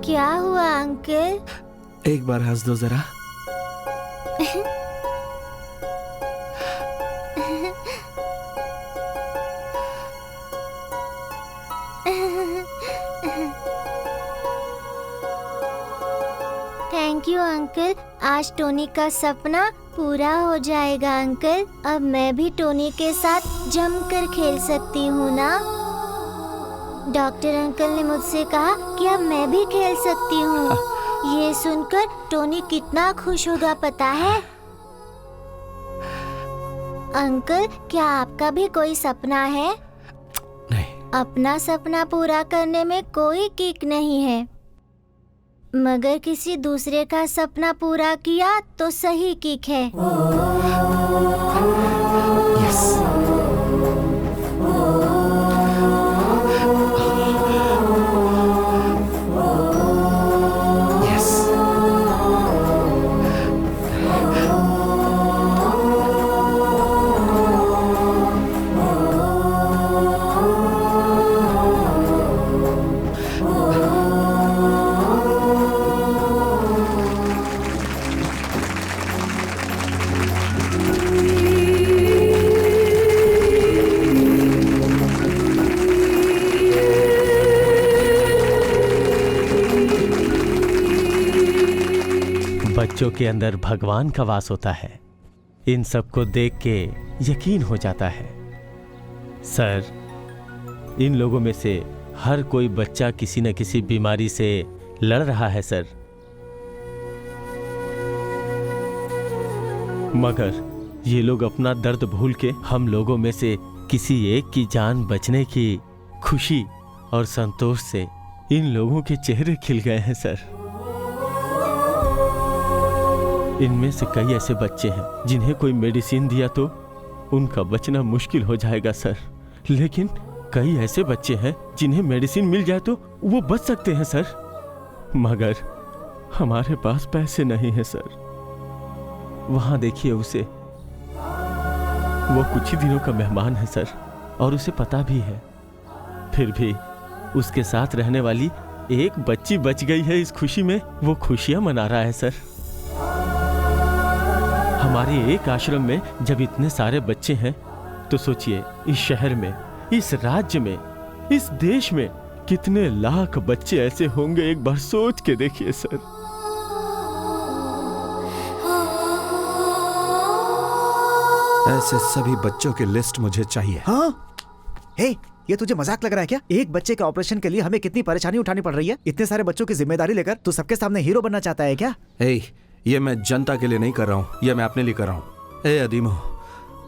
क्या हुआ अंकल? एक बार हंस दो जरा। थैंक यू अंकल, आज टोनी का सपना पूरा हो जाएगा अंकल। अब मैं भी टोनी के साथ जमकर खेल सकती हूँ ना? डॉक्टर अंकल ने मुझसे कहा कि अब मैं भी खेल सकती हूँ। ये सुनकर टोनी कितना खुश होगा पता है? अंकल क्या आपका भी कोई सपना है? नहीं। अपना सपना पूरा करने में कोई किक नहीं है, मगर किसी दूसरे का सपना पूरा किया तो सही किक है। बच्चों के अंदर भगवान का वास होता है। इन सबको देख के यकीन हो जाता है। सर, इन लोगों में से हर कोई बच्चा किसी न किसी बीमारी से लड़ रहा है सर, मगर ये लोग अपना दर्द भूल के हम लोगों में से किसी एक की जान बचने की खुशी और संतोष से इन लोगों के चेहरे खिल गए हैं सर। इनमें से कई ऐसे बच्चे हैं जिन्हें कोई मेडिसिन दिया तो उनका बचना मुश्किल हो जाएगा सर, लेकिन कई ऐसे बच्चे हैं जिन्हें मेडिसिन मिल जाए तो वो बच सकते हैं सर, मगर हमारे पास पैसे नहीं है सर। वहां देखिए उसे, वो कुछ ही दिनों का मेहमान है सर, और उसे पता भी है, फिर भी उसके साथ रहने वाली एक बच्ची बच गई है। इस खुशी में वो खुशियां मना रहा है सर। हमारे एक आश्रम में जब इतने सारे बच्चे हैं तो सोचिए इस शहर में, इस राज्य में, इस देश में कितने लाख बच्चे ऐसे होंगे, एक बार सोच के देखिए सर। ऐसे सभी बच्चों की लिस्ट मुझे चाहिए। हाँ? हे, ये तुझे मजाक लग रहा है क्या? एक बच्चे के ऑपरेशन के लिए हमें कितनी परेशानी उठानी पड़ रही है। इतने सारे बच्चों की जिम्मेदारी लेकर तू सबके सामने हीरो बनना चाहता है क्या? ये मैं जनता के लिए नहीं कर रहा हूँ, ये मैं अपने लिए कर रहा हूँ। अदीमो,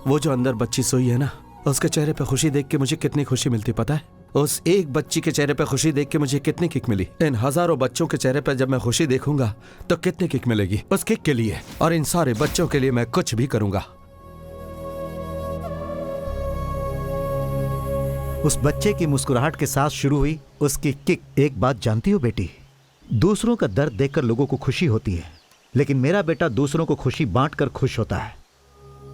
वो जो अंदर बच्ची सोई है ना, उसके चेहरे पे खुशी देख के मुझे कितनी खुशी मिलती पता है? उस एक बच्ची के चेहरे पे खुशी देख के मुझे कितनी किक मिली। इन हजारों बच्चों के चेहरे पे जब मैं खुशी देखूंगा तो कितनी किक मिलेगी उस किक के लिए, और इन सारे बच्चों के लिए मैं कुछ भी करूंगा। उस बच्चे की मुस्कुराहट के साथ शुरू हुई उसकी किक। एक बात जानती हो बेटी, दूसरों का दर्द देखकर लोगों को खुशी होती है, लेकिन मेरा बेटा दूसरों को खुशी बांटकर खुश होता है।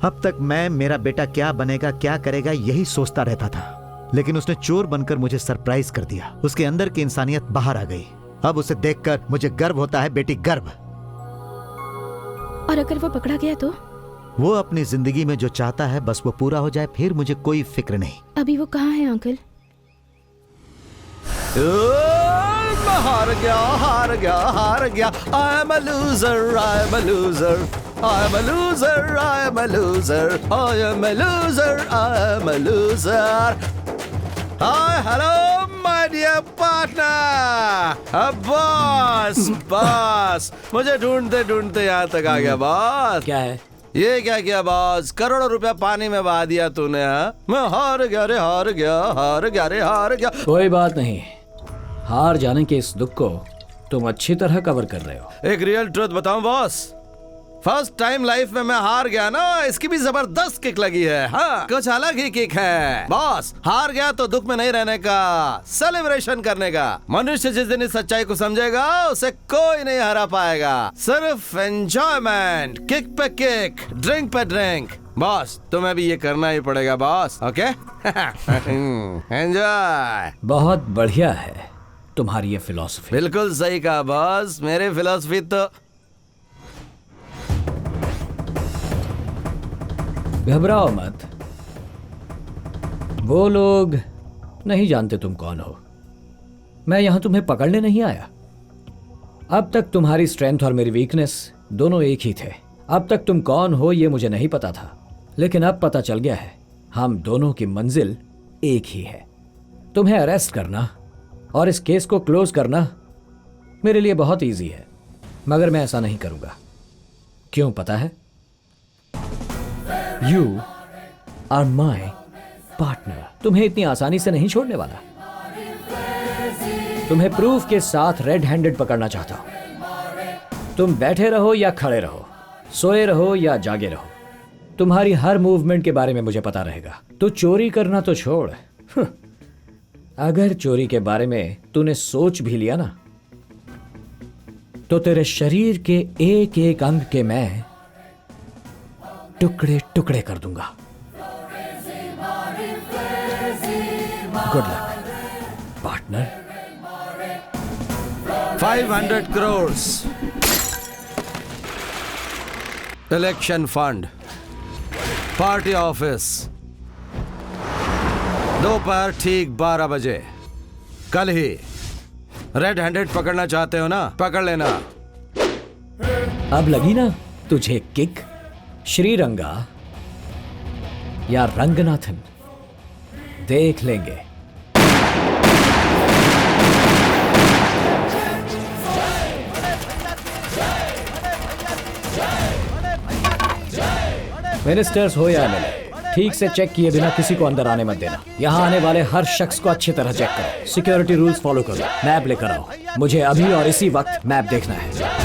अब तक मैं मेरा बेटा क्या बनेगा, क्या करेगा, यही सोचता रहता था, लेकिन उसने चोर बनकर मुझे सरप्राइज कर दिया। उसके अंदर की इंसानियत बाहर आ गई। अब उसे देखकर मुझे गर्व होता है बेटी, गर्व। और अगर वो पकड़ा गया तो? वो अपनी जिंदगी में जो चाहता है बस वो पूरा हो जाए, फिर मुझे कोई फिक्र नहीं। अभी वो कहाँ है अंकल? हार गया, हार गया, हार गया। I am a loser, I am a loser, I am a loser, I am a loser, I am a loser, I am a loser. Hi, hello, my dear partner. Boss, boss, मुझे ढूंढते ढूंढते यहाँ तक आ गया बॉस। क्या है ये? क्या किया बॉस? करोड़ों रुपया पानी में बहा दिया तूने। मैं हार गया रे, हार गया, हार गया रे, हार गया। कोई बात नहीं, हार जाने के इस दुख को तुम अच्छी तरह कवर कर रहे हो। एक रियल ट्रुथ बताऊं बॉस, फर्स्ट टाइम लाइफ में मैं हार गया ना, इसकी भी जबरदस्त किक लगी है। हाँ, कुछ अलग ही किक है बॉस। हार गया तो दुख में नहीं रहने का, सेलिब्रेशन करने का। मनुष्य जिस दिन इस सच्चाई को समझेगा उसे कोई नहीं हरा पाएगा। सिर्फ एंजॉयमेंट, किक पे किक, ड्रिंक पे ड्रिंक। बॉस तुम्हें भी ये करना ही पड़ेगा बॉस, ओके? एंजॉय। बहुत बढ़िया है तुम्हारी ये फिलॉसफी। बिल्कुल सही कहा बॉस, मेरी फिलॉसफी तो। घबराओ मत, वो लोग नहीं जानते तुम कौन हो। मैं यहां तुम्हें पकड़ने नहीं आया। अब तक तुम्हारी स्ट्रेंथ और मेरी वीकनेस दोनों एक ही थे। अब तक तुम कौन हो ये मुझे नहीं पता था, लेकिन अब पता चल गया है। हम दोनों की मंजिल एक ही है। तुम्हें अरेस्ट करना और इस केस को क्लोज करना मेरे लिए बहुत इजी है, मगर मैं ऐसा नहीं करूंगा। क्यों पता है? You are my partner. तुम्हें इतनी आसानी से नहीं छोड़ने वाला। तुम्हें प्रूफ के साथ रेड हैंडेड पकड़ना चाहता हूं। तुम बैठे रहो या खड़े रहो, सोए रहो या जागे रहो, तुम्हारी हर मूवमेंट के बारे में मुझे पता रहेगा। तू चोरी करना तो छोड़, अगर चोरी के बारे में तूने सोच भी लिया ना, तो तेरे शरीर के एक एक अंग के मैं टुकड़े टुकड़े कर दूंगा। Good luck partner. 500 crores election fund, party office, दोपहर ठीक 12 बजे। कल ही रेड हैंडेड पकड़ना चाहते हो ना? पकड़ लेना। अब लगी ना तुझे किक? श्रीरंगा या रंगनाथन, देख लेंगे। मिनिस्टर्स हो या एमएलए, ठीक से चेक किए बिना किसी को अंदर आने मत देना। यहाँ आने वाले हर शख्स को अच्छी तरह चेक करो। सिक्योरिटी रूल्स फॉलो करो। मैप लेकर आओ, मुझे अभी और इसी वक्त मैप देखना है।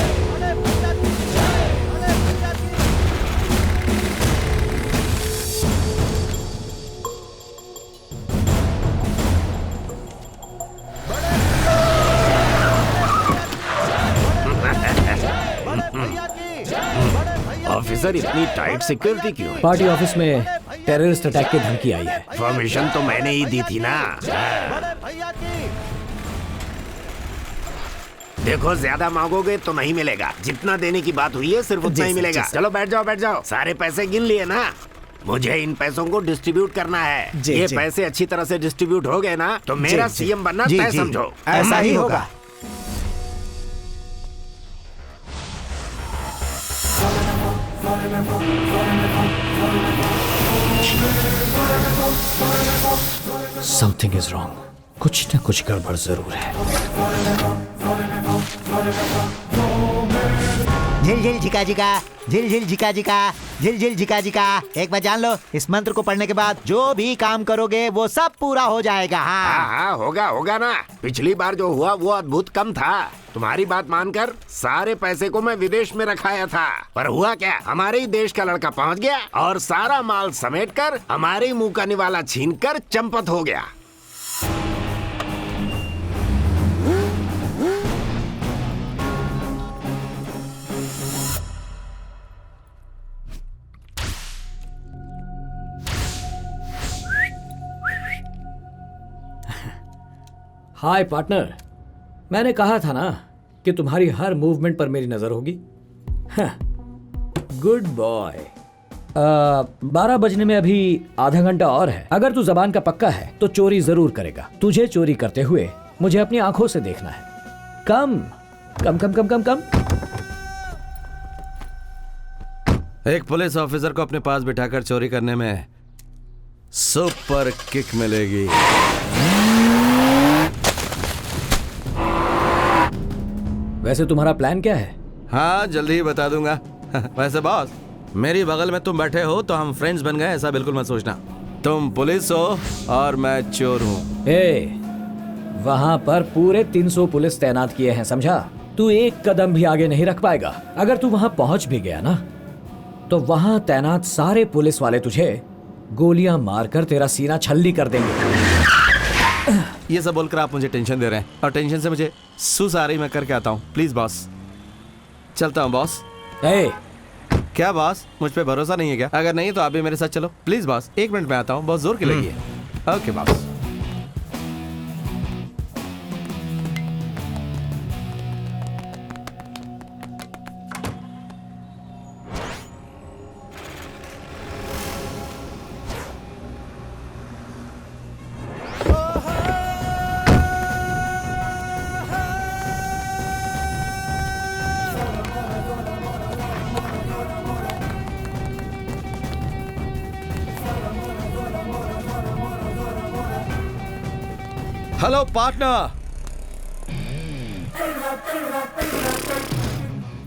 ऑफिसर, इतनी टाइट सिक्योरिटी क्यों है? पार्टी ऑफिस में टेररिस्ट अटैक की धमकी आई है। परमिशन तो मैंने ही दी थी ना। देखो, ज्यादा मांगोगे तो नहीं मिलेगा। जितना देने की बात हुई है सिर्फ उतना ही मिलेगा। चलो बैठ जाओ, बैठ जाओ। सारे पैसे गिन लिए ना? मुझे इन पैसों को डिस्ट्रीब्यूट करना है। ये पैसे अच्छी तरह से डिस्ट्रीब्यूट हो गए ना तो मेरा सीएम बनना तय समझो। ऐसा ही होगा। Something is wrong. कुछ न कुछ गड़बड़ जरूर है। झिल झिल झिका झिका, झिल झिल झिका झिका, झिल झिल झिका झिका। एक बार जान लो, इस मंत्र को पढ़ने के बाद जो भी काम करोगे वो सब पूरा हो जाएगा। हाँ, होगा होगा ना। पिछली बार जो हुआ वो अद्भुत कम था। तुम्हारी बात मानकर सारे पैसे को मैं विदेश में रखाया था, पर हुआ क्या, हमारे ही देश का लड़का पहुंच गया और सारा माल समेटकर हमारे ही मुंह का निवाला छीनकर चंपत हो गया। हाय पार्टनर, मैंने कहा था ना कि तुम्हारी हर मूवमेंट पर मेरी नजर होगी। Good boy. 12 बजने में अभी आधा घंटा और है। अगर तू जबान का पक्का है तो चोरी जरूर करेगा। तुझे चोरी करते हुए मुझे अपनी आंखों से देखना है। कम कम कम कम कम कम। एक पुलिस ऑफिसर को अपने पास बिठाकर चोरी करने में सुपर किक मिलेगी। वैसे तुम्हारा प्लान क्या है? हाँ, जल्दी ही बता दूंगा। वैसे बॉस, मेरी बगल में तुम बैठे हो तो हम फ्रेंड्स बन गए, ऐसा बिल्कुल मत सोचना। तुम पुलिस हो और मैं चोर हूँ। वहां पर पूरे 300 पुलिस तैनात किए हैं, समझा? तू एक कदम भी आगे नहीं रख पाएगा। अगर तू वहां पहुंच भी गया ना तो वहां तैनात सारे पुलिस वाले तुझे गोलियां मारकर तेरा सीना छल्ली कर देंगे। ये सब बोलकर आप मुझे टेंशन दे रहे हैं और टेंशन से मुझे सुस आ रही। मैं करके आता हूँ, प्लीज बॉस। चलता हूँ बॉस। क्या बॉस, मुझ पे भरोसा नहीं है क्या? अगर नहीं तो आप भी मेरे साथ चलो प्लीज बॉस। 1 मिनट में आता हूँ, बहुत जोर की लगी है। Okay boss. Hello partner.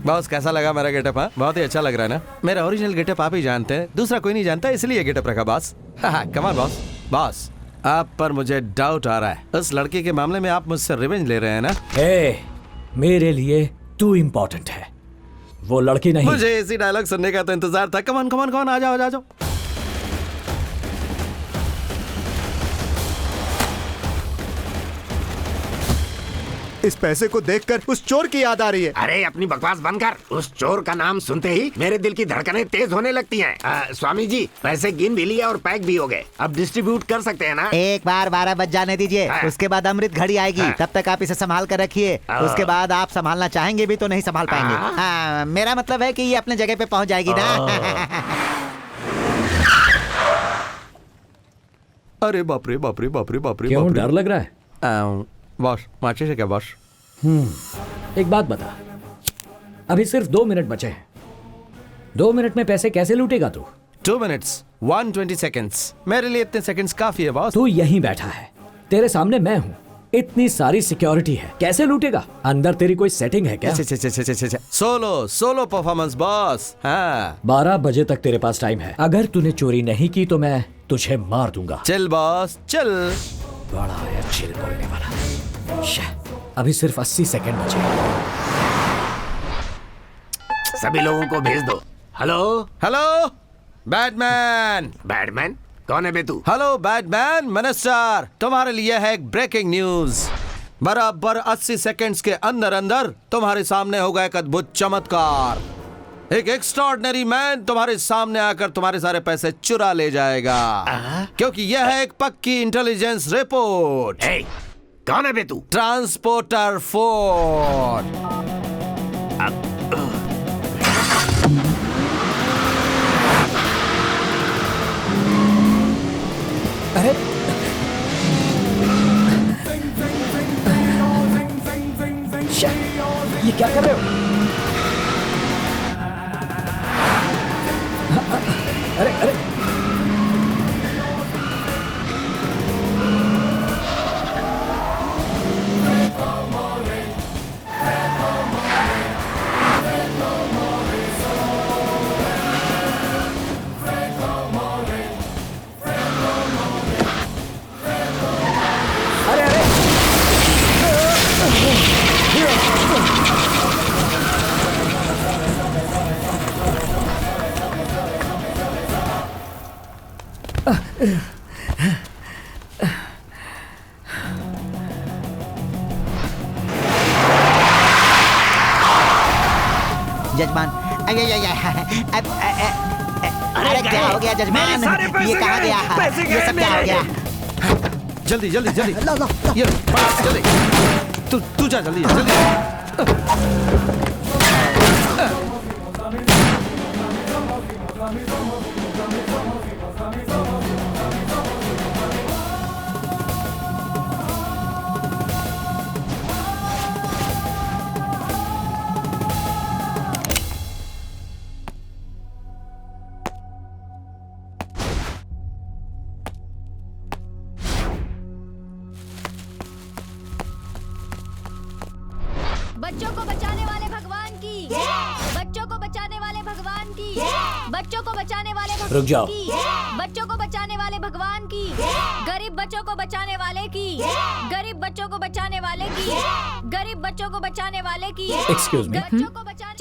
Boss, कैसा लगा मेरा गेटअप? हाँ, बहुत ही अच्छा लग रहा है ना? मेरा ओरिजिनल गेटअप आप ही जानते हैं, दूसरा कोई नहीं जानता, इसलिए गेटअप रखा boss. Come on boss. Boss, आप पर मुझे डाउट आ रहा है। उस लड़की के मामले में आप मुझसे रिवेंज ले रहे हैं ना? मेरे लिए तू इम्पोर्टेंट है, वो लड़की नहीं। मुझे इसी डायलॉग सुनने का तो इंतजार था। कम ऑन, आ जाओ आ जाओ। इस पैसे को देखकर उस चोर की याद आ रही है। अरे अपनी बकवास बंद कर। उस चोर का नाम सुनते ही मेरे दिल की धड़कनें तेज होने लगती हैं। स्वामी जी, पैसे गिन भी लिए और पैक भी हो गए, अब डिस्ट्रीब्यूट कर सकते हैं ना? एक बार 12 बज जाने दीजिए, उसके बाद अमृत घड़ी आएगी। तब तक आप इसे संभाल कर रखिए। उसके बाद आप संभालना चाहेंगे भी तो नहीं संभाल पाएंगे। मेरा मतलब है कि ये अपने जगह पे पहुंच जाएगी ना। अरे बाप रे बाप रे बाप रे बाप रे। क्यों डर लग रहा है? बॉस, माचिस है क्या बॉस? एक बात बता, अभी सिर्फ 2 मिनट बचे हैं। 2 मिनट में पैसे कैसे लूटेगा तू? 2 minutes 120 seconds। मेरे लिए इतने सेकंड्स काफी है बॉस। तू यहीं बैठा है, तेरे सामने मैं हूँ, इतनी सारी सिक्योरिटी है, कैसे लूटेगा? अंदर तेरी कोई सेटिंग है क्या? Solo performance boss. हाँ 12 बजे तक तेरे पास टाइम है। अगर तूने चोरी नहीं की तो मैं तुझे मार दूंगा। चल बॉस चल। बड़ा है चिल बोलने वाला। अभी सिर्फ 80 सेकंड बचे। सभी लोगों को भेज दो। Hello hello Batman. बैटमैन कौन है बे तू? हेलो बैटमैन मिनिस्टर, तुम्हारे लिए है एक ब्रेकिंग न्यूज। बराबर 80 सेकंड्स के अंदर अंदर तुम्हारे सामने होगा एक अद्भुत चमत्कार। एक एक्स्ट्राऑर्डिनरी मैन तुम्हारे सामने आकर तुम्हारे सारे पैसे चुरा ले जाएगा, क्योंकि यह है एक पक्की इंटेलिजेंस रिपोर्ट। कौन है बे तू? Transporter Ford. अरे ये क्या कर रहे हो? अरे अरे जजमान अरे क्या हो गया जजमान? ये कहाँ गया? ये सब क्या हो गया? जल्दी जल्दी जल्दी ये जल्दी तू जा जल्दी जल्दी। बच्चों को बचाने वाले भगवान की, बच्चों को बचाने वाले भगवान की, बच्चों को बचाने वाले रुक जाओ। की, बच्चों को बचाने वाले भगवान की, गरीब बच्चों को बचाने वाले की, गरीब बच्चों को बचाने वाले की, गरीब बच्चों को बचाने वाले की। एक्सक्यूज मी,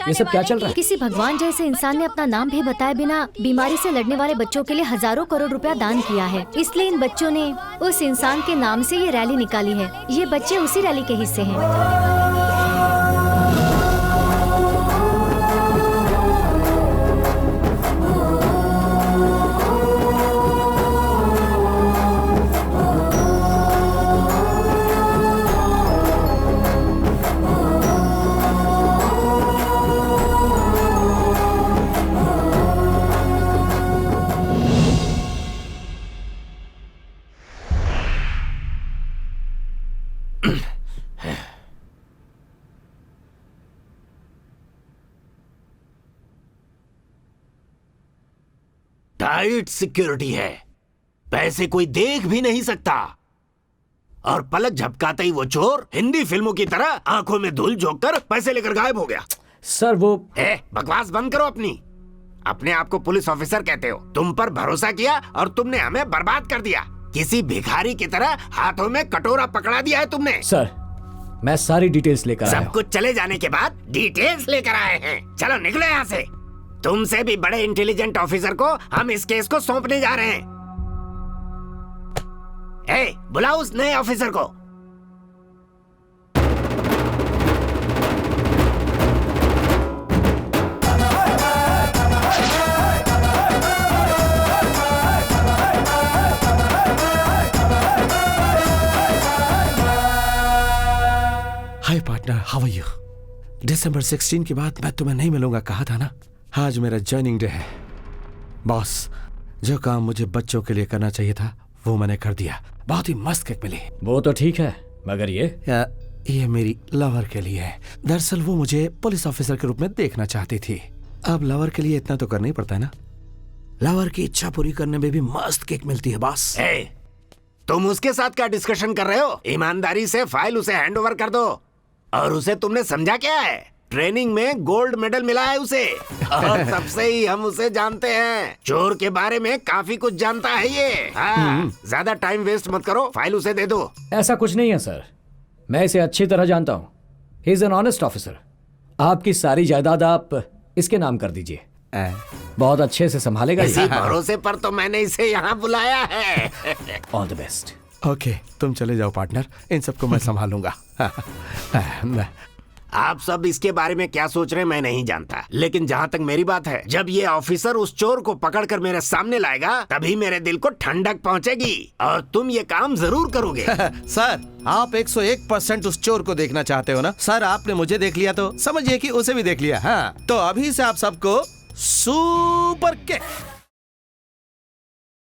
ये सब क्या चल रहा है? किसी भगवान जैसे इंसान ने अपना नाम भी बताए बिना बीमारी से लड़ने वाले बच्चों के लिए हजारों करोड़ रुपया दान किया है, इसलिए इन बच्चों ने उस इंसान के नाम से ये रैली निकाली है। ये बच्चे उसी रैली के हिस्से हैं। टाइट सिक्योरिटी है, पैसे कोई देख भी नहीं सकता, और पलक झपकाते ही वो चोर हिंदी फिल्मों की तरह आंखों में धूल झोंककर पैसे लेकर गायब हो गया। सर वो बकवास बंद करो अपने आप को पुलिस ऑफिसर कहते हो। तुम पर भरोसा किया और तुमने हमें बर्बाद कर दिया। किसी भिखारी की तरह हाथों में कटोरा पकड़ा दिया है तुमने। सर मैं सारी डिटेल्स लेकर आया हूं। सब कुछ चले जाने के बाद डिटेल्स लेकर आए हैं। चलो निकलो यहाँ से। तुमसे भी बड़े इंटेलिजेंट ऑफिसर को हम इस केस को सौंपने जा रहे हैं। बुलाओ उस नए ऑफिसर को। हाय पार्टनर, हाउ आर यू? दिसंबर 16 के बाद मैं तुम्हें नहीं मिलूंगा, कहा था ना। आज मेरा जॉइनिंग डे है। बॉस, जो काम मुझे बच्चों के लिए करना चाहिए था वो मैंने कर दिया। बहुत ही मस्त किक मिली। वो तो ठीक है, मगर ये ये मेरी लवर के लिए है। दरअसल वो मुझे पुलिस ऑफिसर के रूप में देखना चाहती थी। अब लवर के लिए इतना तो करना ही पड़ता है ना। लवर की इच्छा पूरी करने में भी मस्त किक मिलती है बॉस। तुम उसके साथ क्या डिस्कशन कर रहे हो? ईमानदारी से फाइल उसे हैंड ओवर कर दो। और उसे तुमने समझा क्या है? ट्रेनिंग में गोल्ड मेडल मिला है उसे, और तब से ही हम उसे जानते हैं। चोर के बारे में काफी कुछ जानता है ये। हाँ, ज्यादा टाइम वेस्ट मत करो, फाइल उसे दे दो। ऐसा कुछ नहीं है सर, मैं इसे अच्छी तरह जानता हूँ। He is an honest officer. आपकी सारी जायदाद आप इसके नाम कर दीजिए, बहुत अच्छे से संभालेगा। इसी भरोसे पर तो मैंने इसे यहाँ बुलाया है। All the best. ओके, तुम चले जाओ पार्टनर, इन सबको मैं संभालूंगा। आप सब इसके बारे में क्या सोच रहे हैं मैं नहीं जानता, लेकिन जहाँ तक मेरी बात है, जब ये ऑफिसर उस चोर को पकड़कर मेरे सामने लाएगा तभी मेरे दिल को ठंडक पहुँचेगी और तुम ये काम जरूर करोगे। सर, आप 101% उस चोर को देखना चाहते हो ना? सर, आपने मुझे देख लिया तो समझिए कि उसे भी देख लिया। हाँ, तो अभी से आप सबको सुपर किक